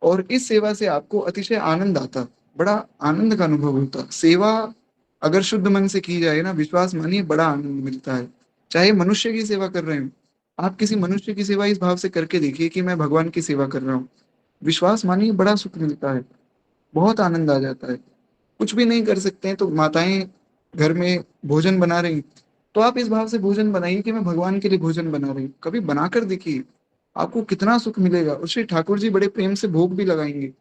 और इस सेवा से आपको अतिशय आनंद आता, बड़ा आनंद का अनुभव होता। सेवा अगर शुद्ध मन से की जाए ना, विश्वास मानिए बड़ा आनंद मिलता है। चाहे मनुष्य की सेवा कर रहे हो, आप किसी मनुष्य की सेवा इस भाव से करके देखिए कि मैं भगवान की सेवा कर रहा हूँ, विश्वास मानिए बड़ा सुख मिलता है, बहुत आनंद आ जाता है। कुछ भी नहीं कर सकते हैं तो माताएं घर में भोजन बना रही, तो आप इस भाव से भोजन बनाइए कि मैं भगवान के लिए भोजन बना रही हूँ। कभी बनाकर देखिए, आपको कितना सुख मिलेगा। और श्री ठाकुर जी बड़े प्रेम से भोग भी लगाएंगे,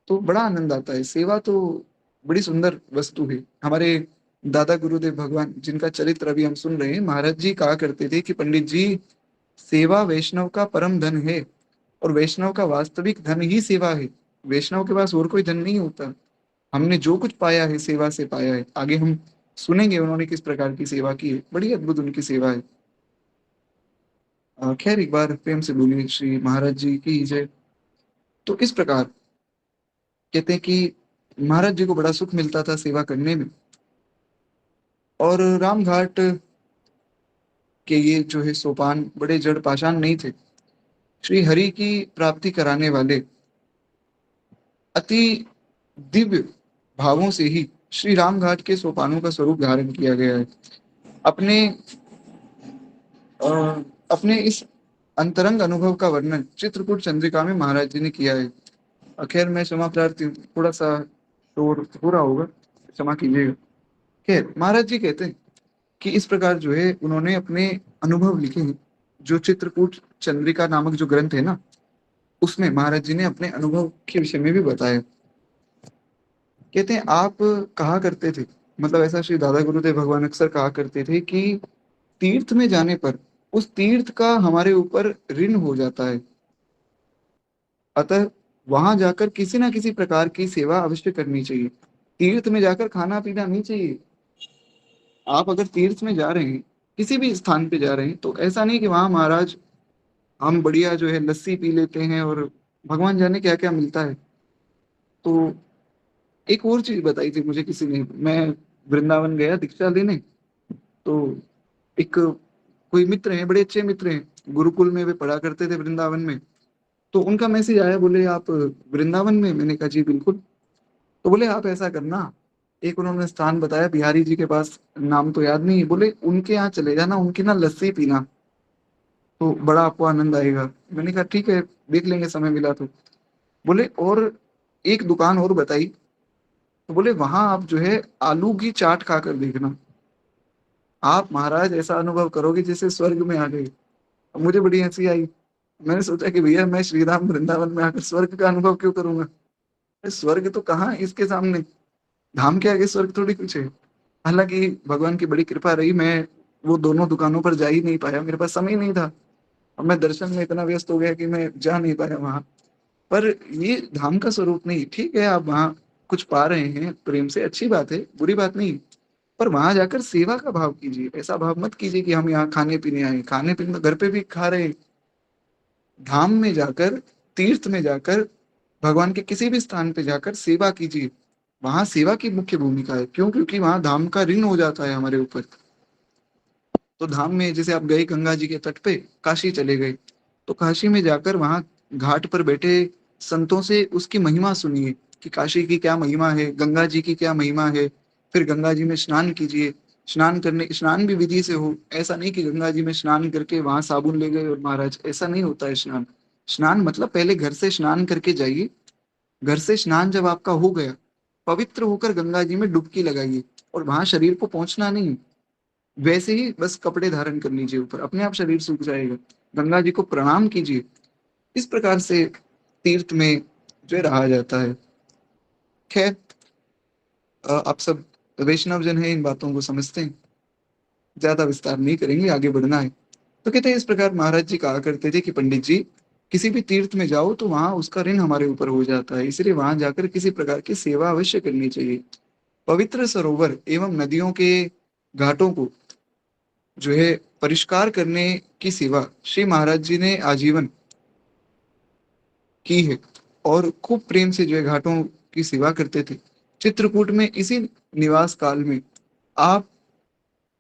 तो बड़ा आनंद आता है। सेवा तो बड़ी सुंदर वस्तु है। हमारे दादा गुरुदेव भगवान जिनका चरित्र अभी हम सुन रहे हैं, महाराज जी कहा करते थे कि पंडित जी, सेवा वैष्णव का परम धन है और वैष्णव का वास्तविक धन ही सेवा है। वैष्णव के पास और कोई धन नहीं होता। हमने जो कुछ पाया है सेवा से पाया है। आगे हम सुनेंगे उन्होंने किस प्रकार की सेवा की है, बड़ी अद्भुत उनकी सेवा है। खैर, एक बार प्रेम से बोलिए श्री महाराज जी की जय। तो इस प्रकार कहते हैं कि महाराज जी को बड़ा सुख मिलता था सेवा करने में। और राम घाट के ये जो है सोपान बड़े जड़ पाषाण नहीं थे। श्री हरि की प्राप्ति कराने वाले अति दिव्य भावों से ही श्री राम घाट के सोपानों का स्वरूप धारण किया गया है। अपने अ, अपने इस अंतरंग अनुभव का वर्णन चित्रकूट चंद्रिका में महाराज जी ने किया है। खैर मैं क्षमा प्रार्थी हूँ, थोड़ा सा शोर हो रहा होगा, क्षमा कीजिएगा। खैर महाराज जी कहते हैं कि इस प्रकार जो है उन्होंने अपने अनुभव लिखे हैं। जो चित्रकूट चंद्रिका नामक जो ग्रंथ है ना, उसमें महाराज जी ने अपने अनुभव के विषय में भी बताया। कहते हैं आप कहा करते थे, मतलब ऐसा श्री दादा गुरुदेव भगवान अक्सर कहा करते थे कि तीर्थ में जाने पर उस तीर्थ का हमारे ऊपर ऋण हो जाता है, अतः वहां जाकर किसी ना किसी प्रकार की सेवा अवश्य करनी चाहिए। तीर्थ में जाकर खाना पीना नहीं चाहिए। आप अगर तीर्थ में जा रहे हैं, किसी भी स्थान पे जा रहे हैं, तो ऐसा नहीं कि वहां महाराज हम बढ़िया जो है लस्सी पी लेते हैं और भगवान जाने क्या क्या मिलता है। तो एक और चीज बताई थी मुझे किसी ने, मैं वृंदावन गया दीक्षा लेने, तो एक कोई मित्र हैं, बड़े अच्छे मित्र हैं, गुरुकुल में वे पढ़ा करते थे वृंदावन में। तो उनका मैसेज आया, बोले आप वृंदावन में? मैंने कहा जी बिल्कुल। तो बोले आप ऐसा करना, एक उन्होंने स्थान बताया बिहारी जी के पास, नाम तो याद नहीं है, बोले उनके यहाँ चले जाना, उनकी ना लस्सी पीना, तो बड़ा आपको आनंद आएगा। मैंने कहा ठीक है, देख लेंगे समय मिला तो। बोले और एक दुकान और बताई, तो बोले वहां आप जो है आलू की चाट खाकर देखना, आप महाराज ऐसा अनुभव करोगे जैसे स्वर्ग में आ गए। अब मुझे बड़ी हंसी आई। मैंने सोचा कि भैया मैं श्रीराम वृंदावन में आकर स्वर्ग का अनुभव क्यों करूंगा? अरे स्वर्ग तो कहाँ है इसके सामने, धाम के आगे स्वर्ग थोड़ी कुछ है। हालांकि भगवान की बड़ी कृपा रही, मैं वो दोनों दुकानों पर जा ही नहीं पाया, मेरे पास समय नहीं था, और मैं दर्शन में इतना व्यस्त हो गया कि मैं जा नहीं पाया वहां। पर ये धाम का स्वरूप नहीं। ठीक है, आप वहां कुछ पा रहे हैं प्रेम से, अच्छी बात है, बुरी बात नहीं, पर वहां जाकर सेवा का भाव कीजिए। ऐसा भाव मत कीजिए कि हम यहाँ खाने पीने आए, खाने पीने तो घर पे भी खा रहे हैं। धाम में जाकर, तीर्थ में जाकर, भगवान के किसी भी स्थान पे जाकर सेवा कीजिए। वहां सेवा की मुख्य भूमिका है। क्यों? क्योंकि वहां धाम का ऋण हो जाता है हमारे ऊपर। तो धाम में जैसे आप गए गंगा जी के तट पे, काशी चले गए, तो काशी में जाकर वहां घाट पर बैठे संतों से उसकी महिमा सुनिए कि काशी की क्या महिमा है, गंगा जी की क्या महिमा है। फिर गंगा जी में स्नान कीजिए। स्नान भी विधि से हो। ऐसा नहीं कि गंगा जी में स्नान करके वहां साबुन ले गए और महाराज, ऐसा नहीं होता है स्नान। स्नान मतलब पहले घर से स्नान करके जाइए। घर से स्नान जब आपका हो गया, पवित्र होकर गंगा जी में डुबकी लगाइए, और वहां शरीर को पहुंचना नहीं, वैसे ही बस कपड़े धारण कर लीजिए ऊपर, अपने आप शरीर सूख जाएगा। गंगा जी को प्रणाम कीजिए। इस प्रकार से तीर्थ में जो है रहा जाता है। खैर आप सब वैष्णव जन है, इन बातों को समझते हैं, ज्यादा विस्तार नहीं करेंगे, आगे बढ़ना है। तो कहते हैं इस प्रकार महाराज जी कहा करते थे कि पंडित जी, किसी भी तीर्थ में जाओ तो वहां उसका ऋण हमारे ऊपर हो जाता है, इसलिए वहां जाकर किसी प्रकार की सेवा अवश्य करनी चाहिए। पवित्र सरोवर एवं नदियों के घाटों को जो है परिष्कार करने की सेवा श्री महाराज जी ने आजीवन की है, और खूब प्रेम से जो है घाटों की सेवा करते थे। चित्रकूट में इसी निवास काल में आप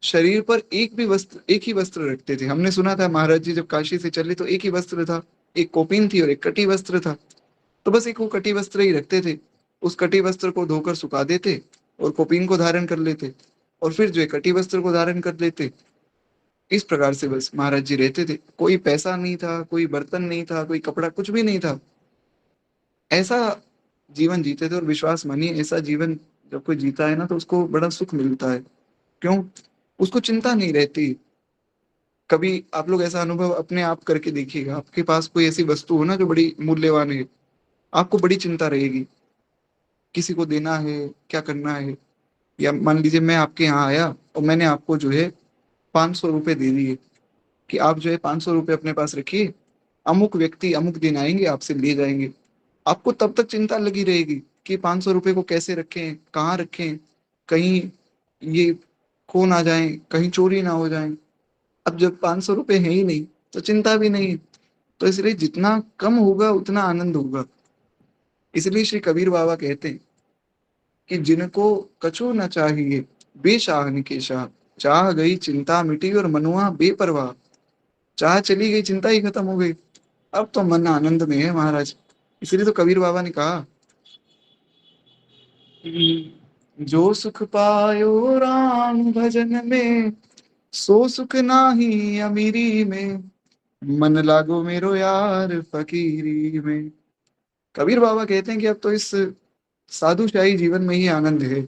शरीर पर एक ही वस्त्र रखते थे। हमने सुना था महाराज जी जब काशी से चले तो एक ही वस्त्र था, एक कोपिन थी और एक कटी वस्त्र था। तो बस एक वो कटी वस्त्र ही रखते थे। उस कटी वस्त्र को धोकर सुखा देते और कोपिन को धारण कर लेते, और फिर जो है कटी वस्त्र को धारण कर लेते। इस प्रकार से बस महाराज जी रहते थे। कोई पैसा नहीं था, कोई बर्तन नहीं था, कोई कपड़ा, कुछ भी नहीं था। ऐसा जीवन जीते थे, और विश्वास मानिए ऐसा जीवन जब कोई जीता है ना तो उसको बड़ा सुख मिलता है। क्यों? उसको चिंता नहीं रहती। कभी आप लोग ऐसा अनुभव अपने आप करके देखिएगा, आपके पास कोई ऐसी वस्तु हो ना जो बड़ी मूल्यवान है, आपको बड़ी चिंता रहेगी, किसी को देना है, क्या करना है। या मान लीजिए मैं आपके यहाँ आया और मैंने आपको जो है 500 रुपये दे दिए कि आप जो है 500 रुपये अपने पास रखिए, अमुक व्यक्ति अमुक दिन आएंगे आपसे ले जाएंगे। आपको तब तक चिंता लगी रहेगी कि 500 रुपये को कैसे रखें, कहाँ रखें, कहीं ये खो ना जाए, कहीं चोरी ना हो जाए। अब जब 500 रुपये है ही नहीं तो चिंता भी नहीं। तो इसलिए जितना कम होगा उतना आनंद होगा। इसलिए श्री कबीर बाबा कहते हैं कि जिनको कछु न चाहिए बेशाह के शाह, चाह गई चिंता मिटी और मनुआ बेपरवाह। चाह चली गई, चिंता ही खत्म हो गई, अब तो मन आनंद में है महाराज। इसलिए तो कबीर बाबा ने कहा जो सुख पायो राम भजन में, सो सुख नाही अमीरी में, मन लागो मेरो यार फकीरी में। कबीर बाबा कहते हैं कि अब तो इस साधुशाही जीवन में ही आनंद है।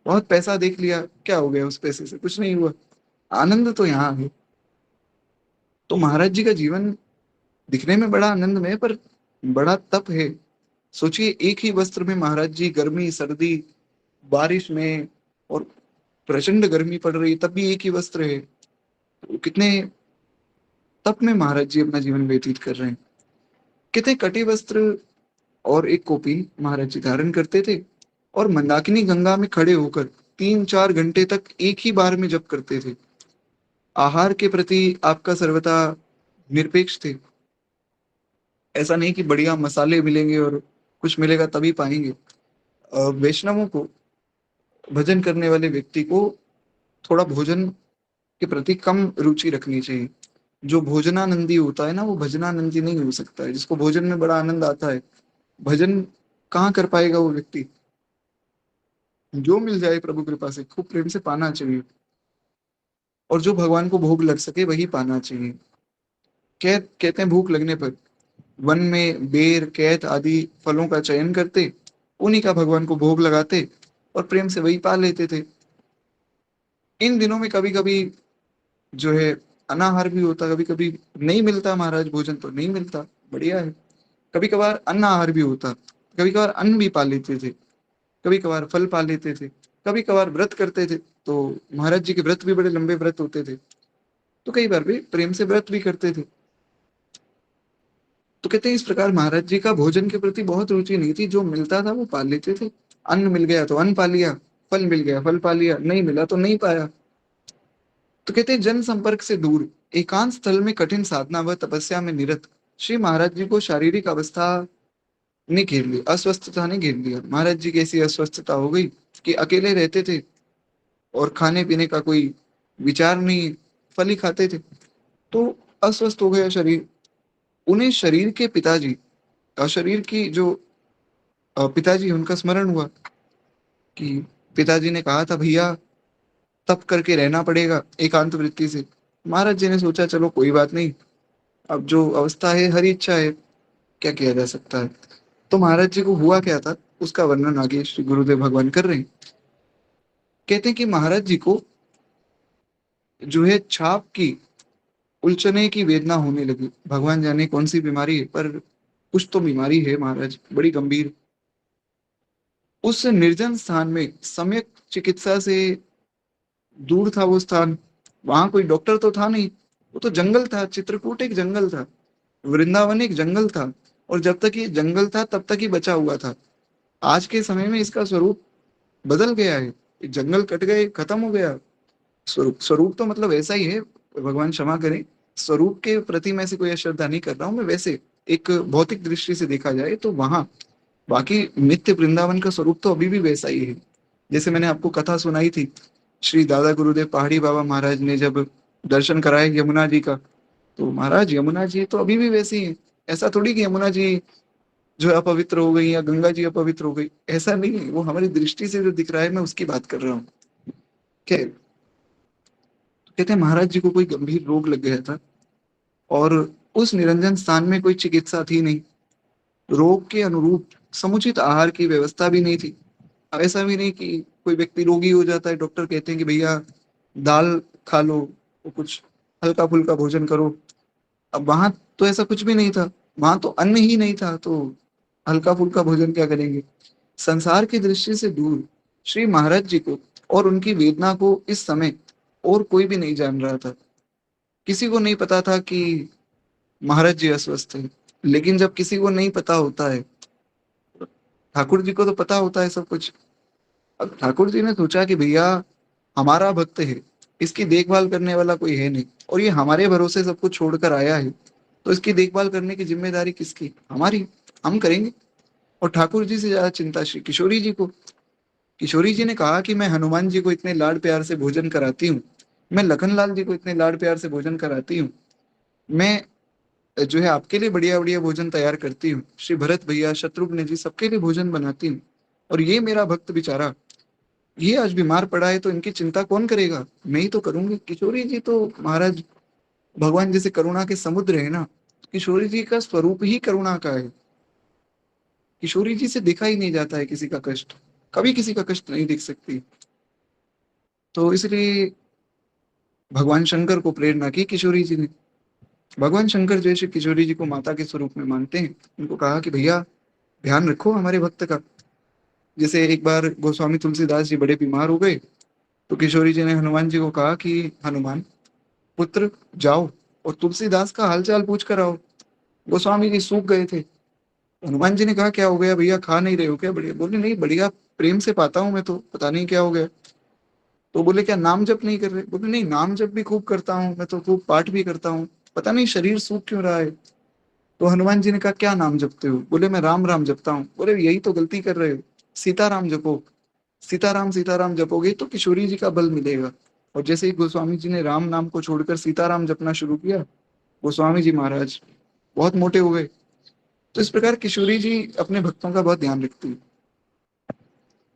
बहुत पैसा देख लिया, क्या हो गया उस पैसे से? कुछ नहीं हुआ, आनंद तो यहाँ है। तो महाराज जी का जीवन दिखने में बड़ा आनंदमय है, पर बड़ा तप है। सोचिए, एक ही वस्त्र में महाराज जी गर्मी सर्दी बारिश में, और प्रचंड गर्मी पड़ रही तब भी एक ही वस्त्र है। तो कितने तप में महाराज जी अपना जीवन व्यतीत कर रहे हैं। कितने कटे वस्त्र और एक कॉपी महाराज जी धारण करते थे, और मंदाकिनी गंगा में खड़े होकर 3-4 घंटे तक एक ही बार में जप करते थे। आहार के प्रति आपका सर्वथा निरपेक्ष थे। ऐसा नहीं कि बढ़िया मसाले मिलेंगे और कुछ मिलेगा तभी पाएंगे। वैष्णवों को, भजन करने वाले व्यक्ति को थोड़ा भोजन के प्रति कम रुचि रखनी चाहिए। जो भोजनानंदी होता है ना, वो भजनानंदी नहीं हो सकता है। जिसको भोजन में बड़ा आनंद आता है, भजन कहाँ कर पाएगा वो व्यक्ति? जो मिल जाए प्रभु कृपा से खूब प्रेम से पाना चाहिए, और जो भगवान को भोग लग सके वही पाना चाहिए। कहते हैं भूख लगने पर वन में बेर कैत आदि फलों का चयन करते, उन्हीं का भगवान को भोग लगाते और प्रेम से वही पा लेते थे। इन दिनों में कभी कभी जो है अनाहार भी होता, कभी कभी नहीं मिलता महाराज भोजन, तो नहीं मिलता, बढ़िया है। कभी कभार अन्न आहार भी होता, कभी कभार अन्न भी पा लेते थे, कभी कभार फल पा लेते थे, कभी कभार व्रत करते थे। तो महाराज जी के व्रत भी बड़े लंबे व्रत होते थे, तो कई बार भी प्रेम से व्रत भी करते थे। तो कहते हैं इस प्रकार महाराज जी का भोजन के प्रति बहुत रुचि नहीं थी। जो मिलता था वो पा लेते थे। अन्न मिल गया तो अन्न पा लिया, फल मिल गया फल पा लिया, नहीं मिला तो नहीं पाया। तो कहते हैं जन संपर्क से दूर एकांत स्थल में कठिन साधना व तपस्या में निरत श्री महाराज जी को शारीरिक अवस्था ने घेर लिया, अस्वस्थता ने घेर लिया। महाराज जी की ऐसी अस्वस्थता हो गई कि अकेले रहते थे और खाने पीने का कोई विचार नहीं, फल ही खाते थे, तो अस्वस्थ हो गया शरीर। उन्हें शरीर के पिताजी, शरीर की जो पिताजी, उनका स्मरण हुआ कि पिताजी ने कहा था भैया तप करके रहना पड़ेगा एकांत वृत्ति से। महाराज जी ने सोचा चलो कोई बात नहीं, अब जो अवस्था है हरी इच्छा है, क्या किया जा सकता है। तो महाराज जी को हुआ क्या था उसका वर्णन आगे श्री गुरुदेव भगवान कर रहे हैं। कहते हैं कि महाराज जी को जो है छाप की उलझने की वेदना होने लगी। भगवान जाने कौन सी बीमारी है, पर कुछ तो बीमारी है महाराज, बड़ी गंभीर। उस निर्जन स्थान में सम्यक चिकित्सा से दूर था वो स्थान। वहां कोई डॉक्टर तो था नहीं, वो तो जंगल था। चित्रकूट एक जंगल था, वृंदावन एक जंगल था, और जब तक ये जंगल था तब तक ही बचा हुआ था। आज के समय में इसका स्वरूप बदल गया है, ये जंगल कट गए, खत्म हो गया। स्वरूप स्वरूप तो मतलब ऐसा ही है, भगवान क्षमा करें, स्वरूप के प्रति मैं से कोई अश्रद्धा नहीं कर रहा हूँ मैं। वैसे एक भौतिक दृष्टि से देखा जाए तो वहां बाकी नित्य वृंदावन का स्वरूप तो अभी भी वैसा ही है। जैसे मैंने आपको कथा सुनाई थी, श्री दादा गुरुदेव पहाड़ी बाबा महाराज ने जब दर्शन कराए यमुना जी का, तो महाराज यमुना जी तो अभी भी वैसी है। ऐसा थोड़ी कि यमुना जी जो है अपवित्र हो गई या गंगा जी अपवित्र हो गई, ऐसा नहीं है। वो हमारी दृष्टि से जो दिख रहा है मैं उसकी बात कर रहा हूँ। क्या कहते हैं महाराज जी को कोई गंभीर रोग लग गया था, और उस निरंजन स्थान में कोई चिकित्सा थी नहीं, रोग के अनुरूप समुचित आहार की व्यवस्था भी नहीं थी। अब ऐसा भी नहीं कि कोई व्यक्ति रोगी हो जाता है, डॉक्टर कहते हैं कि भैया दाल खा लो, तो कुछ हल्का फुल्का भोजन करो। अब वहां तो ऐसा कुछ भी नहीं था, वहां तो अन्न ही नहीं था, तो हल्का फुल्का भोजन क्या करेंगे। संसार की दृष्टि से दूर श्री महाराज जी को और उनकी वेदना को इस समय और कोई भी नहीं जान रहा था। किसी को नहीं पता था कि महाराज जी अस्वस्थ हैं। लेकिन जब किसी को नहीं पता होता है, ठाकुर जी को तो पता होता है सब कुछ। अब ठाकुर जी ने सोचा कि भैया हमारा भक्त है, इसकी देखभाल करने वाला कोई है नहीं, और ये हमारे भरोसे सब कुछ छोड़कर आया है, तो इसकी देखभाल करने की जिम्मेदारी किसकी? हमारी, हम करेंगे। और ठाकुर जी से ज्यादा चिंता श्री किशोरी जी को। किशोरी जी ने कहा कि मैं हनुमान जी को इतने लाड प्यार से भोजन कराती हूँ, मैं लखनलाल जी को इतने लाड प्यार से भोजन कराती हूँ, मैं जो है आपके लिए बढ़िया बढ़िया भोजन तैयार करती हूँ, श्री भरत भैया शत्रुघ्न जी सबके लिए भोजन बनाती हूँ, और ये मेरा भक्त बेचारा, ये आज बीमार पड़ा है तो इनकी चिंता कौन करेगा, मैं ही तो करूंगी। किशोरी जी तो महाराज भगवान जैसे करुणा के समुद्र है ना, किशोरी जी का स्वरूप ही करुणा का है। किशोरी जी से देखा ही नहीं जाता है किसी का कष्ट, कभी किसी का कष्ट नहीं देख सकती। तो इसलिए भगवान शंकर को प्रेरणा की किशोरी जी ने। भगवान शंकर जैसे किशोरी जी को माता के स्वरूप में मानते हैं, उनको कहा कि भैया ध्यान रखो हमारे भक्त का। जैसे एक बार गोस्वामी तुलसीदास जी बड़े बीमार हो गए, तो किशोरी जी ने हनुमान जी को कहा कि हनुमान पुत्र जाओ और तुलसीदास का हालचाल पूछ कर आओ। गोस्वामी जी सूख गए थे। हनुमान जी ने कहा क्या हो गया भैया, खा नहीं रहे हो क्या? बढ़िया बोले, नहीं बढ़िया प्रेम से पाता हूँ मैं तो, पता नहीं क्या हो गया। तो बोले क्या नाम जप नहीं कर रहे? बोले नहीं, नाम जप भी खूब करता हूँ मैं तो, खूब पाठ भी करता हूँ, पता नहीं शरीर सूख क्यों रहा है। तो हनुमान जी ने कहा क्या नाम जपते हो? बोले मैं राम राम जपता हूँ। बोले यही तो गलती कर रहे हो, सीताराम जपो। सीताराम सीताराम जपोगे तो किशोरी जी का बल मिलेगा। और जैसे ही गोस्वामी जी ने राम नाम को छोड़कर सीताराम जपना शुरू किया, गोस्वामी जी महाराज बहुत मोटे हो गए। तो इस प्रकार किशोरी जी अपने भक्तों का बहुत ध्यान रखती है।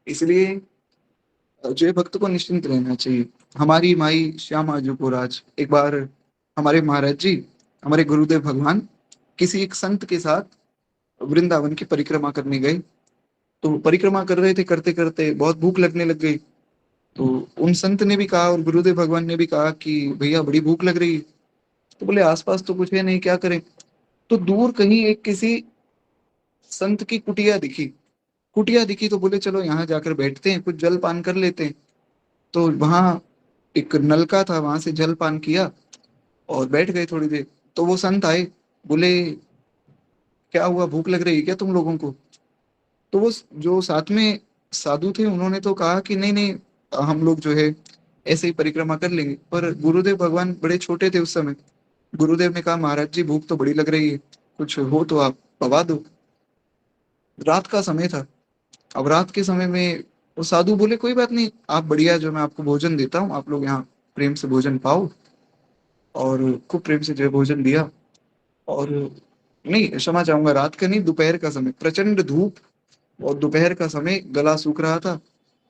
इसलिए जो भक्त को निश्चिंत रहना चाहिए। हमारी माई श्यामा जो राज, एक बार हमारे महाराज जी, हमारे गुरुदेव भगवान किसी एक संत के साथ वृंदावन की परिक्रमा करने गए। तो परिक्रमा कर रहे थे, करते करते बहुत भूख लगने लग गई। तो उन संत ने भी कहा और गुरुदेव भगवान ने भी कहा कि भैया बड़ी भूख लग रही है। तो बोले आसपास तो कुछ है नहीं, क्या करें? तो दूर कहीं एक किसी संत की कुटिया दिखी। कुटिया दिखी तो बोले चलो यहाँ जाकर बैठते हैं, कुछ जल पान कर लेते हैं। तो वहां एक नलका था, वहां से जल पान किया और बैठ गए थोड़ी देर। तो वो संत आए, बोले क्या हुआ, भूख लग रही है क्या तुम लोगों को? तो वो जो साथ में साधु थे उन्होंने तो कहा कि नहीं नहीं, हम लोग जो है ऐसे ही परिक्रमा कर लेंगे। पर गुरुदेव भगवान बड़े छोटे थे उस समय। गुरुदेव ने कहा महाराज जी भूख तो बड़ी लग रही है, कुछ हो तो आप पवा दो। रात का समय था। अब रात के समय में वो साधु बोले कोई बात नहीं, आप बढ़िया, जो मैं आपको भोजन देता हूँ, आप लोग यहाँ प्रेम से भोजन पाओ। और खूब प्रेम से जो है भोजन दिया। और नहीं, क्षमा चाहूंगा, रात का नहीं, दोपहर का समय, प्रचंड धूप और दोपहर का समय, गला सूख रहा था।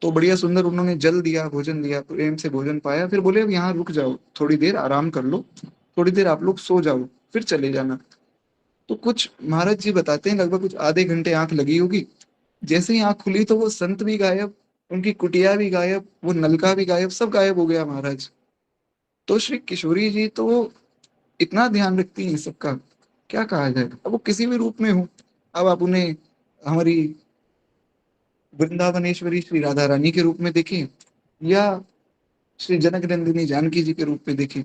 तो बढ़िया सुंदर उन्होंने जल दिया, भोजन दिया, प्रेम से भोजन पाया। फिर बोले अब यहाँ रुक जाओ, थोड़ी देर आराम कर लो, थोड़ी देर आप लोग सो जाओ, फिर चले जाना। तो कुछ महाराज जी बताते हैं लगभग कुछ आधे घंटे आंख लगी होगी। जैसे ही आंख खुली तो वो संत भी गायब, उनकी कुटिया भी गायब, वो नलका भी गायब, सब गायब हो गया महाराज। तो श्री किशोरी जी तो इतना ध्यान रखती हैं सबका, क्या कहा जाए। अब वो किसी भी रूप में हो, अब आप उन्हें हमारी वृंदावनेश्वरी श्री राधा रानी के रूप में देखें, या श्री जनक नंदिनी जानकी जी के रूप में देखें,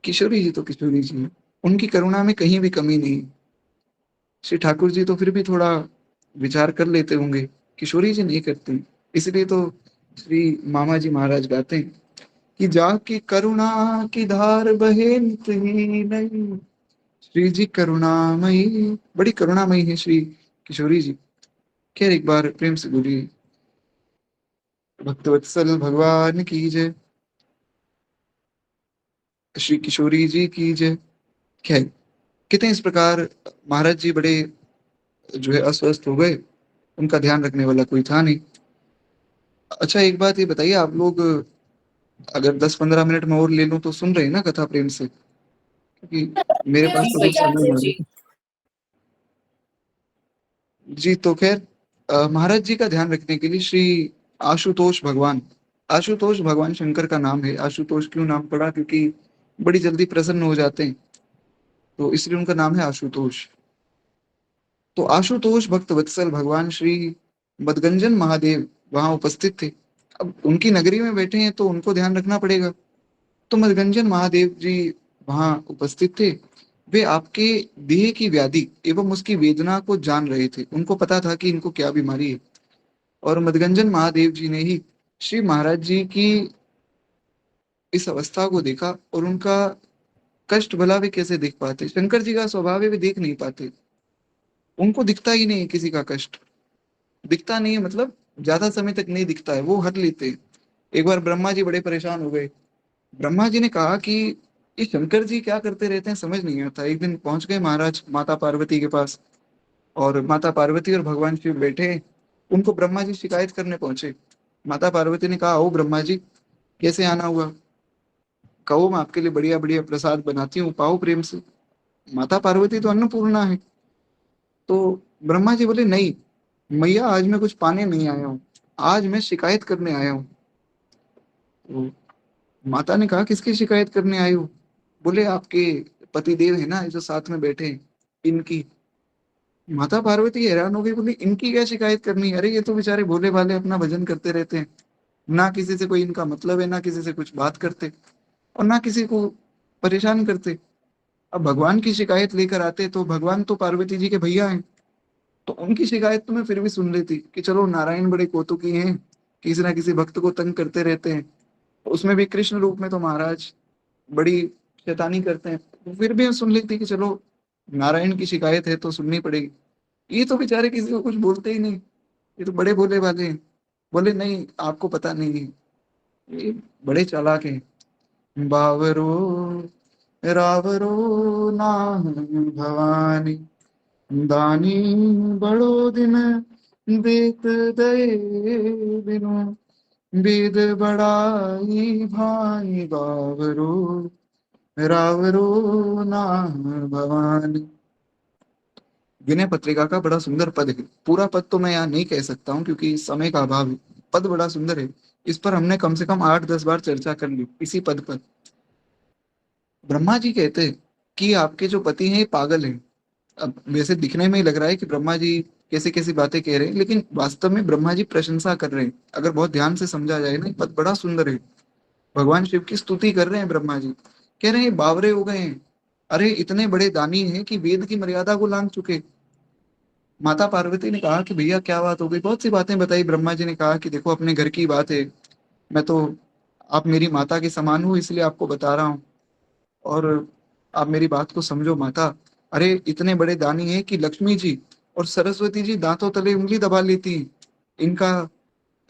किशोरी जी तो किशोरी जी हैं। उनकी करुणा में कहीं भी कमी नहीं। श्री ठाकुर जी तो फिर भी थोड़ा विचार कर लेते होंगे, किशोरी जी नहीं करती। इसलिए तो श्री मामा जी महाराज गाते हैं कि जाकी करुणा की धार बहे नित ही नहीं, श्री जी करुणामयी, बड़ी करुणामयी है श्री किशोरी जी। खैर एक बार प्रेम से बोलिए भक्तवत्सल भगवान की जय, श्री किशोरी जी की जय। खैर कहते हैं इस प्रकार महाराज जी बड़े जो है अस्वस्थ हो गए, उनका ध्यान रखने वाला कोई था नहीं। अच्छा एक बात ये बताइए, आप लोग अगर 10-15 मिनट में और ले लूं तो सुन रहे हैं ना कथा प्रेम से? क्योंकि मेरे पास जी तो बहुत भैया, समय जी। है। जी तो खैर महाराज जी का ध्यान रखने के लिए श्री आशुतोष भगवान, आशुतोष भगवान शंकर का नाम है। आशुतोष क्यों नाम पड़ा? क्योंकि बड़ी जल्दी प्रसन्न हो जाते हैं, तो इसलिए उनका नाम है आशुतोष। तो आशुतोष भक्त वत्सल भगवान श्री मदगंजन महादेव वहां उपस्थित थे। अब उनकी नगरी में बैठे हैं तो उनको ध्यान रखना पड़ेगा। तो मदगंजन महादेव जी वहां उपस्थित थे। वे आपके देह की व्याधि एवं उसकी वेदना को जान रहे थे, उनको पता था कि इनको क्या बीमारी है। और मदगंजन महादेव जी ने ही श्री महाराज जी की इस अवस्था को देखा, और उनका कष्ट भला वे कैसे देख पाते? शंकर जी का स्वभाव है वे देख नहीं पाते, उनको दिखता ही नहीं किसी का कष्ट। दिखता नहीं है मतलब ज्यादा समय तक नहीं दिखता है, वो हट लेते हैं। एक बार ब्रह्मा जी बड़े परेशान हो गए। ब्रह्मा जी ने कहा कि ये शंकर जी क्या करते रहते हैं समझ नहीं आता। एक दिन पहुंच गए महाराज माता पार्वती के पास, और माता पार्वती और भगवान शिव बैठे हैं। उनको ब्रह्मा जी शिकायत करने पहुंचे। माता पार्वती ने कहा, ओ ब्रह्मा जी, कैसे आना हुआ? कहो, मैं आपके लिए बढ़िया बढ़िया प्रसाद बनाती हूँ, पाओ प्रेम से। माता पार्वती तो अन्नपूर्णा है। तो ब्रह्मा जी बोले, नहीं मैया, आज मैं कुछ पाने नहीं आया हूँ, आज मैं शिकायत करने आया हूँ। तो माता ने कहा, किसकी शिकायत करने आए हो? बोले, आपके पतिदेव है ना जो साथ में बैठे हैं, इनकी। माता पार्वती हैरान हो गई, बोली, इनकी क्या शिकायत करनी है? अरे ये तो बेचारे भोले भाले अपना भजन करते रहते हैं, ना किसी से कोई इनका मतलब है, ना किसी से कुछ बात करते, और ना किसी को परेशान करते। अब भगवान की शिकायत लेकर आते तो भगवान तो पार्वती जी के भैया हैं, तो उनकी शिकायत तो मैं फिर भी सुन लेती कि चलो नारायण बड़े कौतुकी हैं, किसी ना किसी भक्त को तंग करते रहते हैं, उसमें भी कृष्ण रूप में तो महाराज बड़ी शैतानी करते हैं, तो फिर भी मैं सुन लेती कि चलो नारायण की शिकायत है तो सुननी पड़ेगी। ये तो बेचारे किसी को कुछ बोलते ही नहीं, ये तो बड़े भोले वाले हैं। बोले, नहीं आपको पता नहीं है, ये बड़े चालाक हैं। बावरो रावरो ना भवानी, दानी बड़ो दिन बेत दये बिनु, वेद बड़ाई भाई बावरो रावरो ना भवानी। विनय पत्रिका का बड़ा सुंदर पद है। पूरा पद तो मैं यहाँ नहीं कह सकता हूँ क्योंकि समय का अभाव है। पद बड़ा सुंदर है। इस पर हमने कम से कम 8-10 बार चर्चा कर ली, इसी पद पर। ब्रह्मा जी कहते हैं कि आपके जो पति हैं ये पागल हैं। अब वैसे दिखने में ही लग रहा है कि ब्रह्मा जी कैसी कैसी बातें कह रहे हैं, लेकिन वास्तव में ब्रह्मा जी प्रशंसा कर रहे हैं। अगर बहुत ध्यान से समझा जाए ना, ये पद बड़ा सुंदर है। भगवान शिव की स्तुति कर रहे हैं ब्रह्मा जी। कह रहे हैं बावरे हो गए हैं, अरे इतने बड़े दानी हैं कि वेद की मर्यादा को लांघ चुके। माता पार्वती ने कहा कि भैया क्या बात हो गई? बहुत सी बातें बताई। ब्रह्मा जी ने कहा कि देखो अपने घर की बात है, मैं तो, आप मेरी माता के समान हो इसलिए आपको बता रहा हूँ, और आप मेरी बात को समझो माता। अरे इतने बड़े दानी हैं कि लक्ष्मी जी और सरस्वती जी दांतों तले उंगली दबा लेती हैं इनका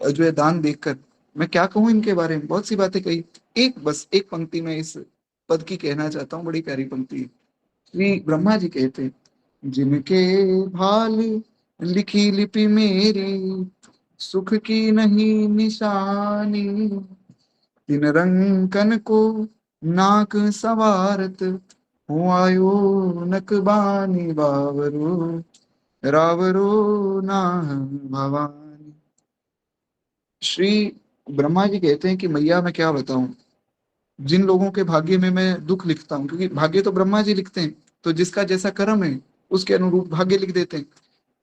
जो है दान देखकर। मैं क्या कहूँ इनके बारे में, बहुत सी बातें कही। एक बस एक पंक्ति में इस पद की कहना चाहता हूँ, बड़ी प्यारी पंक्ति है। श्री ब्रह्मा जी कहते हैं, जिनके भाल लिखी लिपि मेरी, सुख की नहीं निशानी, तिन रंकन को नाक सवारत, हूँ आयो नकबानी बावरो रावरो ना भवानी। श्री ब्रह्मा जी कहते हैं कि मैया मैं क्या बताऊं, जिन लोगों के भाग्य में मैं दुख लिखता हूँ, क्योंकि भाग्य तो ब्रह्मा जी लिखते हैं, तो जिसका जैसा कर्म है उसके अनुरूप भाग्य लिख देते हैं।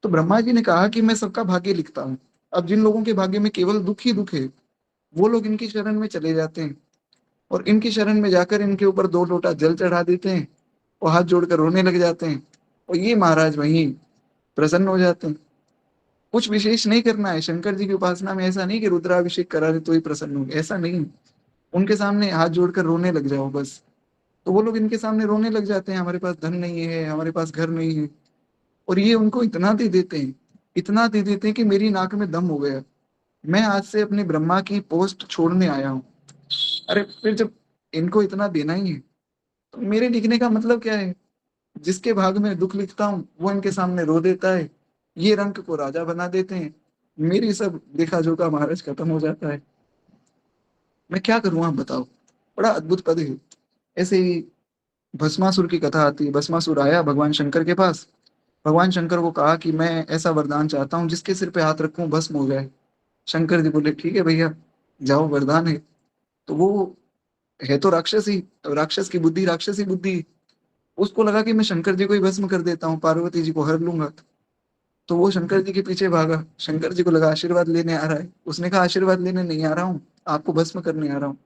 तो ब्रह्मा जी ने कहा कि मैं सबका भाग्य लिखता हूँ। अब जिन लोगों के भाग्य में केवल दुख ही दुख है, वो लोग इनकी शरण में चले जाते हैं, और इनकी शरण में जाकर इनके ऊपर 2 लोटा जल चढ़ा देते हैं, और हाथ जोड़कर रोने लग जाते हैं, और ये महाराज वहीं प्रसन्न हो जाते हैं। कुछ विशेष नहीं करना है शंकर जी की उपासना में। ऐसा नहीं कि रुद्राभिषेक करा दे तो ही प्रसन्न हो, ऐसा नहीं। उनके सामने हाथ जोड़कर रोने लग जाओ बस, तो वो लोग इनके सामने रोने लग जाते हैं, हमारे पास धन नहीं है, हमारे पास घर नहीं है। और ये उनको इतना दे देते हैं, इतना दे देते हैं कि मेरी नाक में दम हो गया। मैं आज से अपने ब्रह्मा की पोस्ट छोड़ने आया हूँ। अरे फिर जब इनको इतना देना ही है, तो मेरे लिखने का मतलब क्या है? जिसके भाग में दुख लिखता हूँ वो इनके सामने रो देता है, ये रंक को राजा बना देते हैं, मेरी सब देखा जोखा महाराज खत्म हो जाता है। मैं क्या करूँ आप बताओ? बड़ा अद्भुत पद है। ऐसे ही भस्मासुर की कथा आती है। भस्मासुर आया भगवान शंकर के पास। भगवान शंकर को कहा कि मैं ऐसा वरदान चाहता हूँ जिसके सिर पे हाथ रखूं भस्म हो जाए। शंकर जी बोले, ठीक है भैया, जाओ वरदान है। तो वो है तो राक्षस ही, राक्षस की बुद्धि राक्षसी बुद्धि। उसको लगा कि मैं शंकर जी को ही भस्म कर देता हूँ, पार्वती जी को हर लूंगा। तो वो शंकर जी के पीछे भागा। शंकर जी को लगा आशीर्वाद लेने आ रहा है, उसने कहा आशीर्वाद लेने नहीं आ रहा हूँ, आपको भस्म करने आ रहा हूँ।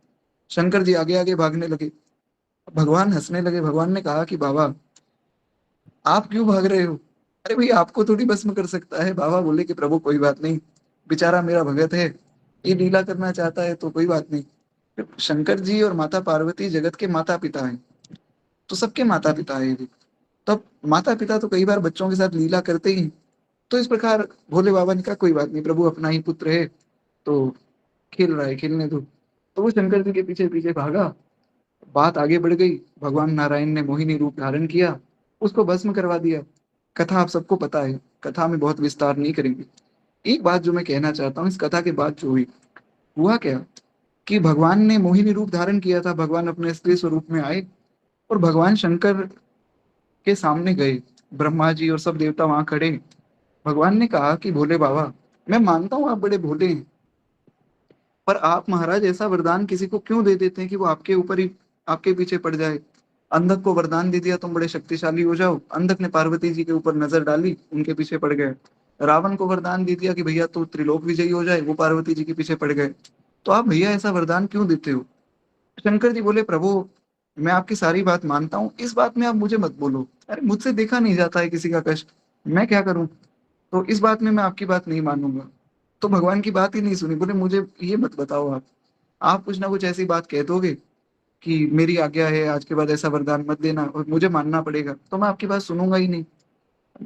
शंकर जी आगे आगे भागने लगे। भगवान हंसने लगे। भगवान ने कहा कि बाबा आप क्यों भाग रहे हो? अरे भाई आपको थोड़ी भस्म कर सकता है। बाबा बोले कि प्रभु कोई बात नहीं, बेचारा मेरा भगत है, ये लीला करना चाहता है तो कोई बात नहीं। शंकर जी और माता पार्वती जगत के माता पिता हैं, तो सबके माता पिता है ये। तब माता पिता तो कई बार बच्चों के साथ लीला करते ही हैं। तो इस प्रकार भोले बाबा ने कहा कोई बात नहीं, प्रभु अपना ही पुत्र है तो खेल रहा है, खेलने दो। तो वो शंकर जी के पीछे पीछे भागा। बात आगे बढ़ गई। भगवान नारायण ने मोहिनी रूप धारण किया, उसको भस्म करवा दिया। कथा आप सबको पता है, कथा में बहुत विस्तार नहीं करेंगे। एक बात जो मैं कहना चाहता हूँ, इस कथा के बाद जो हुई, हुआ क्या कि भगवान ने मोहिनी रूप धारण किया था, भगवान अपने असली स्वरूप में आए और भगवान शंकर के सामने गए। ब्रह्मा जी और सब देवता वहां खड़े। भगवान ने कहा कि भोले बाबा, मैं मानता हूँ आप बड़े भोले हैं, पर आप महाराज ऐसा वरदान किसी को क्यों दे देते हैं कि वो आपके ऊपर ही, आपके पीछे पड़ जाए। अंधक को वरदान दे दिया तुम बड़े शक्तिशाली हो जाओ, अंधक ने पार्वती जी के ऊपर नजर डाली, उनके पीछे पड़ गए। रावण को वरदान दे दिया कि भैया तू त्रिलोक विजयी हो जाए, वो पार्वती जी के पीछे पड़ गए। तो आप भैया ऐसा वरदान क्यों देते हो। शंकर जी बोले, प्रभु मैं आपकी सारी बात मानता हूँ, इस बात में आप मुझे मत बोलो। अरे मुझसे देखा नहीं जाता है किसी का कष्ट, मैं क्या करूं। तो इस बात में मैं आपकी बात नहीं मानूंगा। तो भगवान की बात ही नहीं सुनी, बोले मुझे ये मत बताओ आप कुछ ना कुछ ऐसी बात कह दोगे कि मेरी आज्ञा है आज के बाद ऐसा वरदान मत देना और मुझे मानना पड़ेगा, तो मैं आपकी बात सुनूंगा ही नहीं।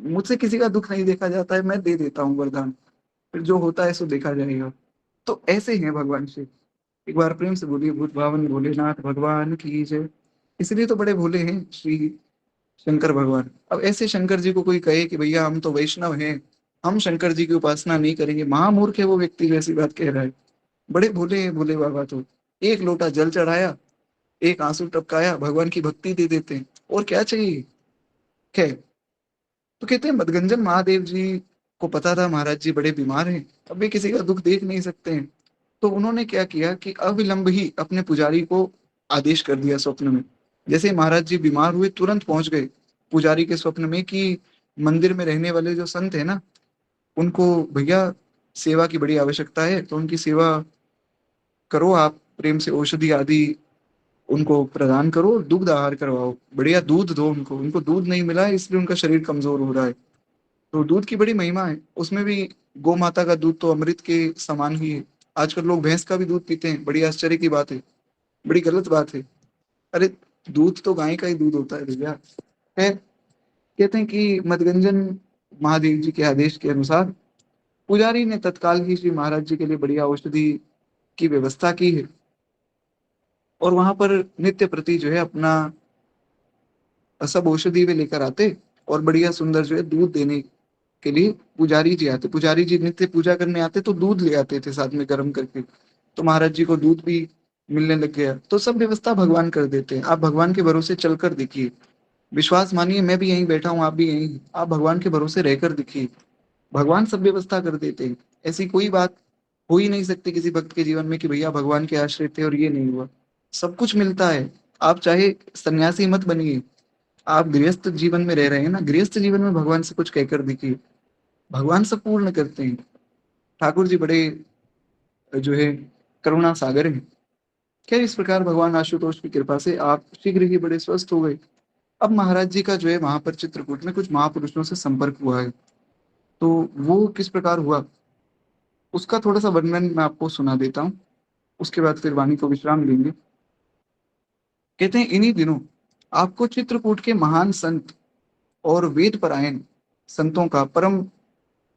मुझसे किसी का दुख नहीं देखा जाता है, मैं दे देता हूँ वरदान, फिर जो होता है सो देखा जाएगा। तो ऐसे हैं भगवान शिव। एक बार प्रेम से बोलिए, भूत भावन भोलेनाथ भगवान की जय। इसलिए तो बड़े भोले हैं श्री शंकर भगवान। अब ऐसे शंकर जी को कोई कहे कि भैया हम तो वैष्णव हैं, हम शंकर जी की उपासना नहीं करेंगे, महामूर्ख है वो व्यक्ति जो ऐसी बात कह रहा है। बड़े भोले हैं भोले बाबा तो। एक लोटा जल चढ़ाया, एक आंसू टपकाया, भगवान की भक्ति दे देते हैं, और क्या चाहिए। खैर, तो कहते हैं मदगंजन महादेव जी को पता था महाराज जी बड़े बीमार हैं, अब वे किसी का दुख देख नहीं सकते हैं। तो उन्होंने क्या किया कि अविलंब ही अपने पुजारी को आदेश कर दिया स्वप्न में। जैसे ही महाराज जी बीमार हुए, तुरंत पहुंच गए पुजारी के स्वप्न में कि मंदिर में रहने वाले जो संत है ना, उनको भैया सेवा की बड़ी आवश्यकता है, तो उनकी सेवा करो आप, प्रेम से औषधि आदि उनको प्रदान करो, दुग्ध आहार करवाओ, बढ़िया दूध दो उनको, उनको दूध नहीं मिला है इसलिए उनका शरीर कमजोर हो रहा है। तो दूध की बड़ी महिमा है, उसमें भी गौ माता का दूध तो अमृत के समान ही है। आजकल लोग भैंस का भी दूध पीते हैं, बड़ी आश्चर्य की बात है, बड़ी गलत बात है। अरे दूध तो गाय का ही दूध होता है भैया। खैर, कहते हैं कि मदगंजन महादेव जी के आदेश के अनुसार पुजारी ने तत्काल ही श्री महाराज जी के लिए बढ़िया औषधि की व्यवस्था की है। और वहां पर नित्य प्रति जो है अपना सब औषधि वे लेकर आते, और बढ़िया सुंदर जो है दूध देने के लिए पुजारी जी आते। पुजारी जी नित्य पूजा करने आते तो दूध ले आते थे साथ में गर्म करके। तो महाराज जी को दूध भी मिलने लग गया। तो सब व्यवस्था भगवान कर देते हैं, आप भगवान के भरोसे चलकर देखिए। विश्वास मानिए, मैं भी यहीं बैठा हूँ, आप भी यहीं, आप भगवान के भरोसे रहकर देखिए, भगवान सब व्यवस्था कर देते हैं। ऐसी कोई बात हो ही नहीं सकती किसी भक्त के जीवन में कि भैया भगवान के आश्रय थे और ये नहीं हुआ। सब कुछ मिलता है। आप चाहे सन्यासी मत बनिए, आप गृहस्थ जीवन में रह रहे हैं ना, गृहस्थ जीवन में भगवान से कुछ कहकर देखिए, भगवान सब पूर्ण करते हैं। ठाकुर जी बड़े जो है करुणा सागर हैं। खैर, इस प्रकार भगवान आशुतोष की कृपा से आप शीघ्र ही बड़े स्वस्थ हो गए। अब महाराज जी का जो है वहां पर चित्रकूट में कुछ महापुरुषों से संपर्क हुआ है। तो वो किस प्रकार हुआ, उसका थोड़ा सा वर्णन मैं आपको सुना देता हूँ, उसके बाद फिर वाणी को विश्राम देंगे। कहते हैं इन्हीं दिनों आपको चित्रकूट के महान संत और वेद परायण संतों का, परम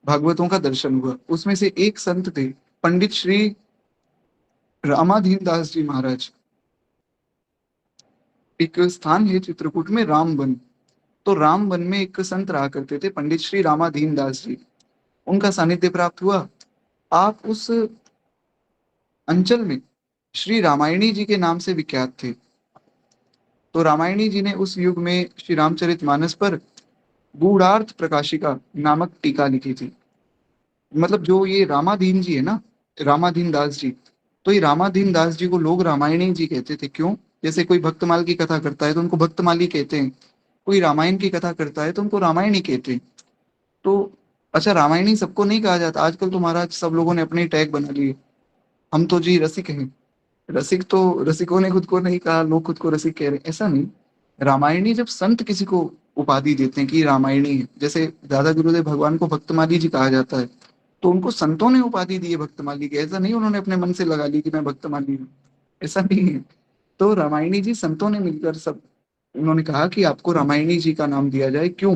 भागवतों का दर्शन हुआ। उसमें से एक संत थे पंडित श्री रामाधीन दास जी महाराज। एक स्थान है चित्रकूट में रामवन, तो रामवन में एक संत रहा करते थे पंडित श्री रामाधीन दास जी, उनका सानिध्य प्राप्त हुआ। आप उस अंचल में श्री रामायणी जी के नाम से विख्यात थे। तो रामायणी जी ने उस युग में श्री रामचरितमानस पर गूढ़ार्थ प्रकाशिका नामक टीका लिखी थी। मतलब जो ये रामाधीन जी है ना, रामाधीन दास जी, तो ये रामाधीन दास जी को लोग रामायणी जी कहते थे। क्यों? जैसे कोई भक्तमाल की कथा करता है तो उनको भक्तमाली कहते हैं, कोई रामायण की कथा करता है तो उनको रामायणी कहते हैं। तो अच्छा, रामायणी सबको नहीं कहा जाता, आजकल तो महाराज सब लोगों ने अपने टैग बना लिए, हम तो जी रसिक हैं। रसिक तो रसिकों ने खुद को नहीं कहा, लोग खुद को रसिक कह रहे हैं, ऐसा नहीं। रामायणी जब संत किसी को उपाधि देते हैं कि रामायणी है, जैसे दादा गुरुदेव भगवान को भक्तमाली जी कहा जाता है, तो उनको संतों ने उपाधि दी है भक्तमाली की, ऐसा नहीं उन्होंने अपने मन से लगा ली कि मैं भक्तमाली हूँ, ऐसा नहीं है। तो रामायणी जी संतों ने मिलकर सब, उन्होंने कहा कि आपको रामायणी जी का नाम दिया जाए। क्यों?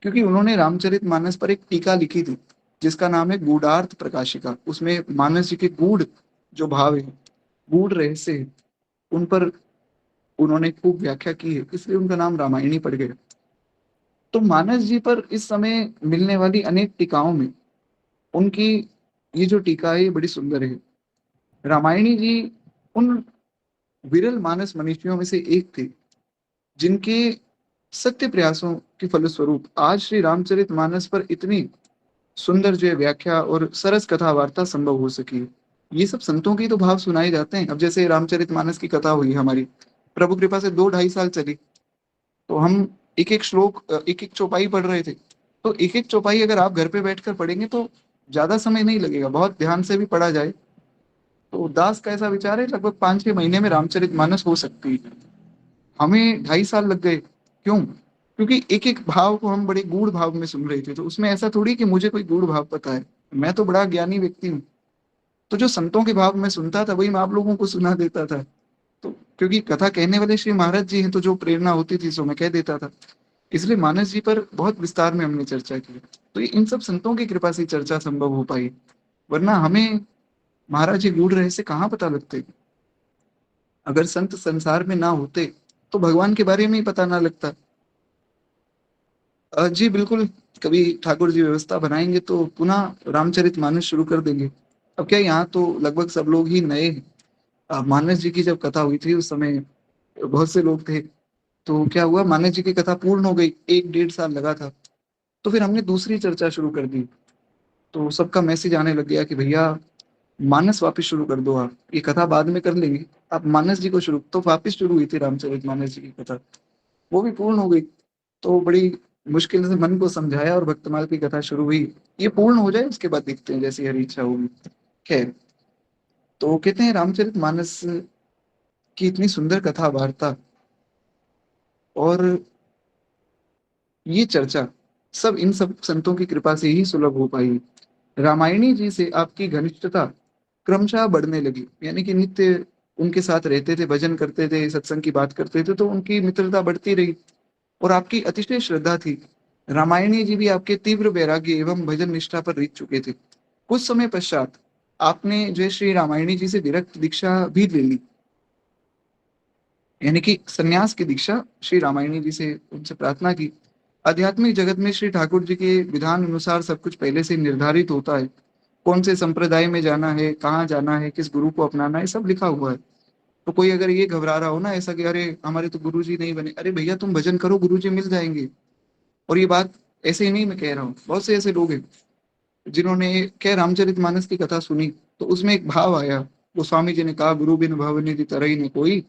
क्योंकि उन्होंने रामचरितमानस पर एक टीका लिखी थी जिसका नाम है गूढ़ार्थ प्रकाशिका। उसमें मानस जी के गूढ़ जो भाव है, गूढ़ रहस्य है, उन पर उन्होंने खूब व्याख्या की है, इसलिए उनका नाम रामायणी पड़ गया। तो मानस जी पर इस समय मिलने वाली अनेक टीकाओं में उनकी ये जो टीका है ये बड़ी सुंदर है। रामायणी जी उन विरल मानस मनीषियों में से एक थे जिनके सत्य प्रयासों के फलस्वरूप आज श्री रामचरितमानस पर इतनी सुंदर जो है व्याख्या और सरस कथा वार्ता संभव हो सकी है। ये सब संतों के ही तो भाव सुनाए जाते हैं। अब जैसे रामचरितमानस की कथा हुई हमारी, प्रभु कृपा से 2 ढाई साल चली, तो हम एक एक श्लोक, एक एक चौपाई पढ़ रहे थे। तो एक एक चौपाई अगर आप घर पे बैठकर पढ़ेंगे तो ज्यादा समय नहीं लगेगा, बहुत ध्यान से भी पढ़ा जाए तो दास का ऐसा विचार है लगभग 5-6 महीने में रामचरितमानस हो सकती है। हमें 2.5 साल लग गए। क्यों? क्योंकि एक एक भाव को हम बड़े गूढ़ भाव में सुन रहे थे। तो उसमें ऐसा थोड़ी कि मुझे कोई गूढ़ भाव पता है, मैं तो बड़ा ज्ञानी व्यक्ति हूँ। तो जो संतों के भाव में सुनता था वही मैं आप लोगों को सुना देता था। तो क्योंकि कथा कहने वाले श्री महाराज जी हैं, तो जो प्रेरणा होती थी सो मैं कह देता था। इसलिए मानस जी पर बहुत विस्तार में हमने चर्चा की। तो ये इन सब संतों की कृपा से चर्चा संभव हो पाई, वरना हमें महाराज जी गूढ़ रहस्य कहाँ पता लगते। अगर संत संसार में ना होते तो भगवान के बारे में ही पता ना लगता। जी बिल्कुल, कभी ठाकुर जी व्यवस्था बनाएंगे तो पुनः रामचरितमानस शुरू कर देंगे। अब क्या, यहाँ तो लगभग सब लोग ही नए हैं। मानस जी की जब कथा हुई थी उस समय बहुत से लोग थे। तो क्या हुआ, मानस जी की कथा पूर्ण हो गई, 1-1.5 साल लगा था। तो फिर हमने दूसरी चर्चा शुरू कर दी। तो सबका मैसेज आने लग गया कि भैया मानस वापस शुरू कर दो, आप ये कथा बाद में कर लेंगे, आप मानस जी को शुरू। तो वापस शुरू हुई थी रामचरित मानस जी की कथा, वो भी पूर्ण हो गई। तो बड़ी मुश्किल से मन को समझाया और भक्तमाल की कथा शुरू हुई। ये पूर्ण हो जाए उसके बाद देखते हैं, जैसी हरी इच्छा होगी। खैर, तो कहते हैं रामचरित मानस की इतनी सुंदर कथा वार्ता और ये चर्चा सब इन सब संतों की कृपा से ही सुलभ हो पाई। रामायणी जी से आपकी घनिष्ठता क्रमशः बढ़ने लगी, यानी कि नित्य उनके साथ रहते थे, भजन करते थे, सत्संग की बात करते थे, तो उनकी मित्रता बढ़ती रही और आपकी अतिशय श्रद्धा थी। रामायणी जी भी आपके तीव्र वैराग्य एवं भजन निष्ठा पर रीत चुके थे। कुछ समय पश्चात आपने जो है श्री रामायणी जी से विरक्त दीक्षा भी ले ली, यानी कि सन्यास की दीक्षा श्री रामायणी जी से उनसे प्रार्थना की। आध्यात्मिक जगत में श्री ठाकुर जी के विधान अनुसार सब कुछ पहले से निर्धारित होता है। कौन से संप्रदाय में जाना है, कहाँ जाना है, किस गुरु को अपनाना है, सब लिखा हुआ है। तो कोई अगर ये घबरा रहा हो ना ऐसा कि अरे हमारे तो गुरु जी नहीं बने, अरे भैया तुम भजन करो, गुरु जी मिल जाएंगे। और ये बात ऐसे ही नहीं मैं कह रहा हूँ, बहुत से ऐसे लोग हैं जिन्होंने क्या रामचरितमानस की कथा सुनी तो उसमें एक भाव आया। गोस्वामी जी ने कहा, गुरु बिन भवनिधि तरई न कोई,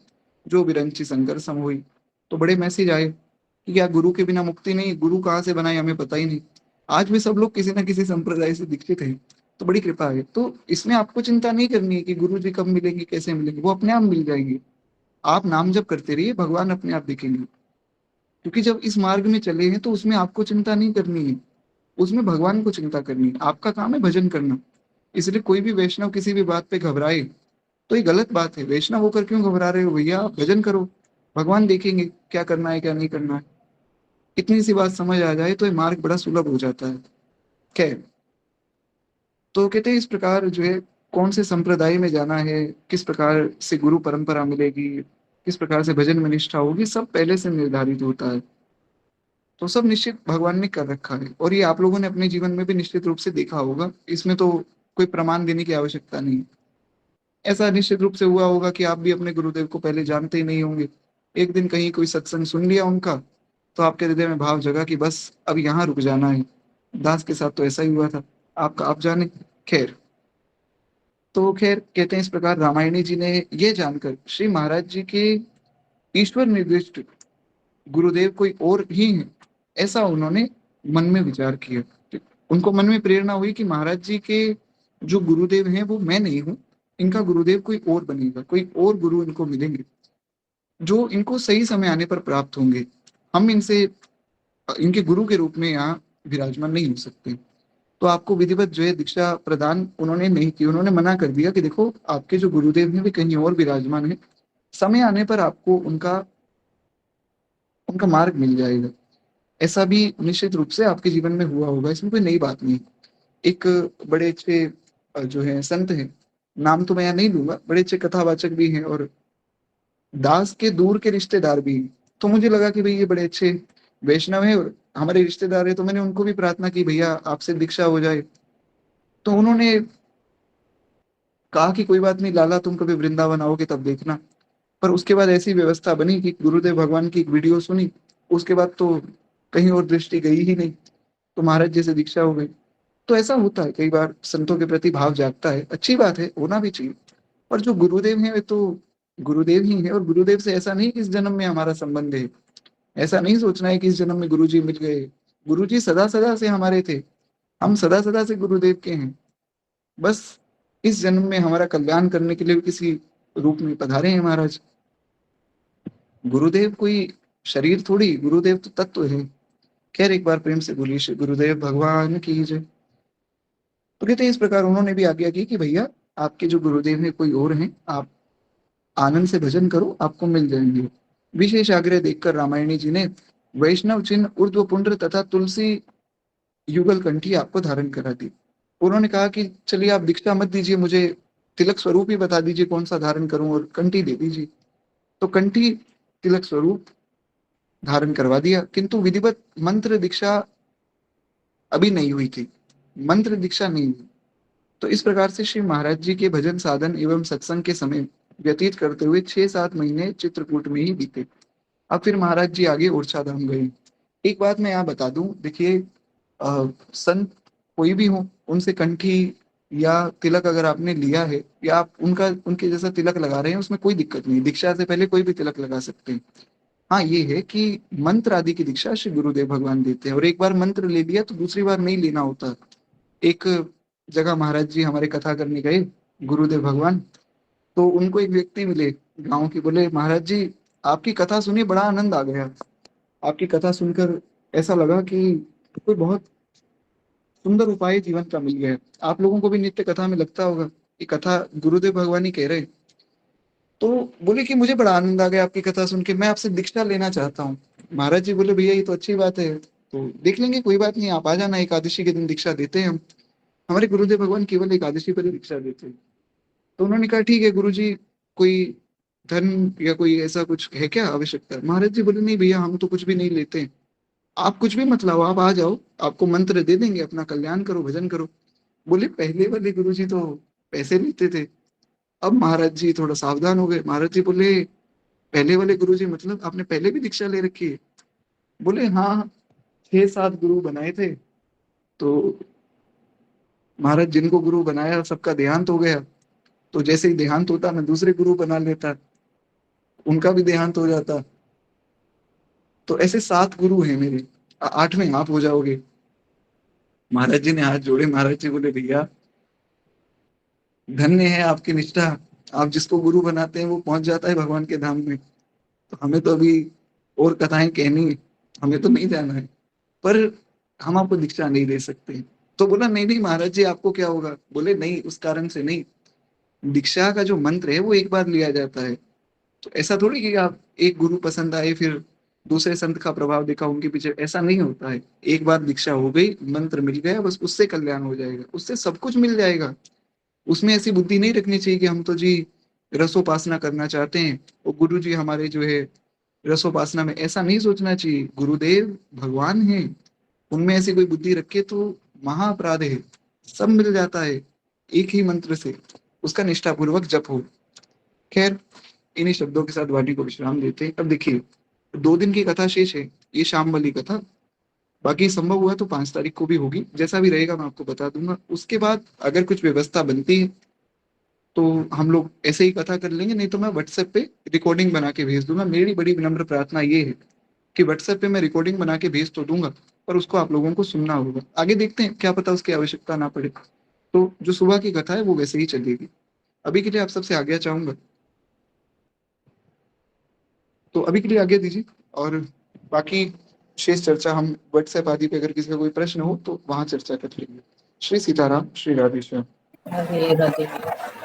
जो बिरंची शंकर सम होई। तो बड़े मैसेज आए कि क्या गुरु के बिना मुक्ति नहीं, गुरु कहाँ से बनाए हमें पता ही नहीं। आज भी सब लोग किसी ना किसी संप्रदाय से दीक्षित हैं, तो बड़ी कृपा है। तो इसमें आपको चिंता नहीं करनी है कि गुरु जी कब मिलेंगे, कैसे मिलेंगे, वो अपने आप मिल जाएंगे। आप नाम जप करते रहिए, भगवान अपने आप दिखेंगे। क्योंकि जब इस मार्ग में चले हैं तो उसमें आपको चिंता नहीं करनी है, उसमें भगवान को चिंता करनी है। आपका काम है भजन करना। इसलिए कोई भी वैष्णव किसी भी बात पे घबराए तो ये गलत बात है। वैष्णव होकर क्यों घबरा रहे हो भैया, आप भजन करो, भगवान देखेंगे क्या करना है क्या नहीं करना है। इतनी सी बात समझ आ जाए तो ये मार्ग बड़ा सुलभ हो जाता है। खैर, तो कहते हैं इस प्रकार जो है कौन से संप्रदाय में जाना है, किस प्रकार से गुरु परंपरा मिलेगी, किस प्रकार से भजन में निष्ठा होगी, सब पहले से निर्धारित होता है। तो सब निश्चित भगवान ने कर रखा है और ये आप लोगों ने अपने जीवन में भी निश्चित रूप से देखा होगा। इसमें तो कोई प्रमाण देने की आवश्यकता नहीं। ऐसा निश्चित रूप से हुआ होगा कि आप भी अपने गुरुदेव को पहले जानते ही नहीं होंगे। एक दिन कहीं कोई सत्संग सुन लिया उनका, तो आपके हृदय में भाव जगा कि बस अब यहाँ रुक जाना है। दास के साथ तो ऐसा ही हुआ था, आपका आप जाने। खैर, तो खैर कहते हैं इस प्रकार रामायणी जी ने ये जानकर श्री महाराज जी के ईश्वर निर्दिष्ट गुरुदेव कोई और ही है, ऐसा उन्होंने मन में विचार किया। उनको मन में प्रेरणा हुई कि महाराज जी के जो गुरुदेव हैं वो मैं नहीं हूँ, इनका गुरुदेव कोई और बनेगा, कोई और गुरु इनको मिलेंगे जो इनको सही समय आने पर प्राप्त होंगे। हम इनसे इनके गुरु के रूप में यहाँ विराजमान नहीं हो सकते। तो आपको विधिवत जो है दीक्षा प्रदान उन्होंने नहीं की, उन्होंने मना कर दिया कि देखो आपके जो गुरुदेव हैं वे कहीं और विराजमान है, समय आने पर आपको उनका उनका मार्ग मिल जाएगा। ऐसा भी निश्चित रूप से आपके जीवन में हुआ होगा, इसमें कोई नई बात नहीं। एक बड़े अच्छे जो है संत हैं, नाम तो मैं यहाँ नहीं लूंगा, बड़े अच्छे कथावाचक भी हैं और दास के दूर के रिश्तेदार भी हैं। तो मुझे लगा कि भाई ये बड़े अच्छे वैष्णव है और हमारे रिश्तेदार है, तो मैंने उनको भी प्रार्थना की भैया आपसे दीक्षा हो जाए। तो उन्होंने कहा कि कोई बात नहीं लाला, तुम कभी वृंदावन आओगे तब देखना। पर उसके बाद ऐसी व्यवस्था बनी कि गुरुदेव भगवान की एक वीडियो सुनी, उसके बाद तो कहीं और दृष्टि गई ही नहीं, तो महाराज जी से दीक्षा हो गई। तो ऐसा होता है, कई बार संतों के प्रति भाव जागता है, अच्छी बात है, होना भी चाहिए। पर जो गुरुदेव हैं वे तो गुरुदेव ही है, और गुरुदेव से ऐसा नहीं कि इस जन्म में हमारा संबंध है, ऐसा नहीं सोचना है कि इस जन्म में गुरुजी मिल गए। गुरुजी सदा सदा से हमारे थे, हम सदा सदा से गुरुदेव के हैं। बस इस जन्म में हमारा कल्याण करने के लिए किसी रूप में पधारे हैं महाराज। गुरुदेव कोई शरीर थोड़ी, गुरुदेव तो तत्व है। खैर, एक बार प्रेम से बोलिए श्री गुरुदेव भगवान की जय। तो कहते हैं इस प्रकार उन्होंने भी आज्ञा की कि भैया आपके जो गुरुदेव हैं कोई और हैं, आप आनंद से भजन करो, आपको मिल जाएंगे। विशेष आग्रह देखकर रामायणी जी ने वैष्णव चिन्ह ऊर्ध्व पुंड्र तथा तुलसी युगल कंठी आपको धारण करा दी। उन्होंने कहा कि चलिए आप दीक्षा मत दीजिए, मुझे तिलक स्वरूप ही बता दीजिए कौन सा धारण करूं, और कंठी दे दीजिए। तो कंठी तिलक स्वरूप धारण करवा दिया, किंतु विधिवत मंत्र दीक्षा अभी नहीं हुई थी, मंत्र दीक्षा नहीं हुई। तो इस प्रकार से श्री महाराज जी के भजन साधन एवं सत्संग के समय व्यतीत करते हुए 6-7 महीने चित्रकूट में ही बीते। अब फिर महाराज जी आगे ओरछा धाम गए। एक बात मैं यहाँ बता दूं, देखिए संत कोई भी हो, उनसे कंठी या तिलक अगर आपने लिया है, या आप उनका उनके जैसा तिलक लगा रहे हैं, उसमें कोई दिक्कत नहीं, दीक्षा से पहले कोई भी तिलक लगा सकते हैं। हाँ ये है कि मंत्र आदि की दीक्षा श्री गुरुदेव भगवान देते हैं, और एक बार मंत्र ले लिया तो दूसरी बार नहीं लेना होता। एक जगह महाराज जी हमारे कथा करने गए, गुरुदेव भगवान, तो उनको एक व्यक्ति मिले गांव के, बोले महाराज जी आपकी कथा सुनी, बड़ा आनंद आ गया, आपकी कथा सुनकर ऐसा लगा कि कोई बहुत सुंदर उपाय जीवन का मिल गया। आप लोगों को भी नित्य कथा में लगता होगा कि कथा गुरुदेव भगवान ही कह रहे। तो बोले कि मुझे बड़ा आनंद आ गया आपकी कथा सुन के, मैं आपसे दीक्षा लेना चाहता हूँ। महाराज जी बोले भैया ये तो अच्छी बात है, तो देख लेंगे, कोई बात नहीं, आप आ जाना, एकादशी के दिन दीक्षा देते हैं हम। हमारे गुरुदेव भगवान केवल एकादशी पर ही दीक्षा देते हैं। तो उन्होंने कहा ठीक है गुरुजी, कोई धन या कोई ऐसा कुछ है क्या आवश्यकता? महाराज जी बोले नहीं भैया, हम तो कुछ भी नहीं लेते हैं, आप कुछ भी मत लाओ, आप आ जाओ, आपको मंत्र दे देंगे, अपना कल्याण करो, भजन करो। बोले पहले वाले गुरुजी तो पैसे लेते थे। अब महाराज जी थोड़ा सावधान हो गए। महाराज जी बोले पहले वाले गुरुजी मतलब आपने पहले भी दीक्षा ले रखी है? बोले हाँ, 6-7 गुरु बनाए थे, तो महाराज जिनको गुरु बनाया सबका देहांत हो गया, तो जैसे ही देहांत होता मैं दूसरे गुरु बना लेता, उनका भी देहांत हो जाता, तो ऐसे 7 गुरु हैं मेरे, 8वें आप हो जाओगे। महाराज जी ने हाथ जोड़े। महाराज जी बोले भैया धन्य है आपकी निष्ठा, आप जिसको गुरु बनाते हैं वो पहुंच जाता है भगवान के धाम में, तो हमें तो अभी और कथाएं कहनी है, हमें तो नहीं जाना है, पर हम आपको दीक्षा नहीं दे सकते। तो बोला नहीं नहीं महाराज जी आपको क्या होगा? बोले नहीं, उस कारण से नहीं, दीक्षा का जो मंत्र है वो एक बार लिया जाता है, तो ऐसा थोड़ी कि आप एक गुरु पसंद आए फिर दूसरे संत का प्रभाव देखा उनके पीछे, ऐसा नहीं होता है। एक बार दीक्षा हो गई, मंत्र मिल गया, बस उससे कल्याण हो जाएगा, उससे सब कुछ मिल जाएगा। उसमें ऐसी बुद्धि नहीं रखनी चाहिए कि हम तो जी रसोपासना करना चाहते हैं और गुरु जी हमारे जो है रसोपासना में, ऐसा नहीं सोचना चाहिए। गुरुदेव भगवान है, उनमें ऐसी कोई बुद्धि रखे तो महा अपराध है। सब मिल जाता है एक ही मंत्र से, उसका निष्ठापूर्वक जप हो। खैर, इन्हीं शब्दों के साथ वाणी को विश्राम देते हैं। अब देखिए 2 दिन की कथा शेष है, ये शाम वाली कथा, बाकी संभव हुआ तो 5 तारीख को भी होगी, जैसा भी रहेगा मैं आपको बता दूंगा। उसके बाद अगर कुछ व्यवस्था बनती है तो हम लोग ऐसे ही कथा कर लेंगे, नहीं तो मैं व्हाट्सएप पे रिकॉर्डिंग बना के भेज दूंगा। मेरी बड़ी विनम्र प्रार्थना ये है कि व्हाट्सएप पे मैं रिकॉर्डिंग बना के भेज तो दूंगा, पर उसको आप लोगों को सुनना होगा। आगे देखते हैं, क्या पता उसकी आवश्यकता ना पड़े, तो जो सुबह की कथा है वो वैसे ही चलेगी। अभी के लिए आप सबसे आज्ञा चाहूंगा, तो अभी के लिए आज्ञा दीजिए, और बाकी शेष चर्चा हम व्हाट्सएप आदि पे, अगर किसी का कोई प्रश्न हो तो वहां चर्चा कर लेंगे। श्री सीताराम, श्री राधेश्याम। राधे राधे।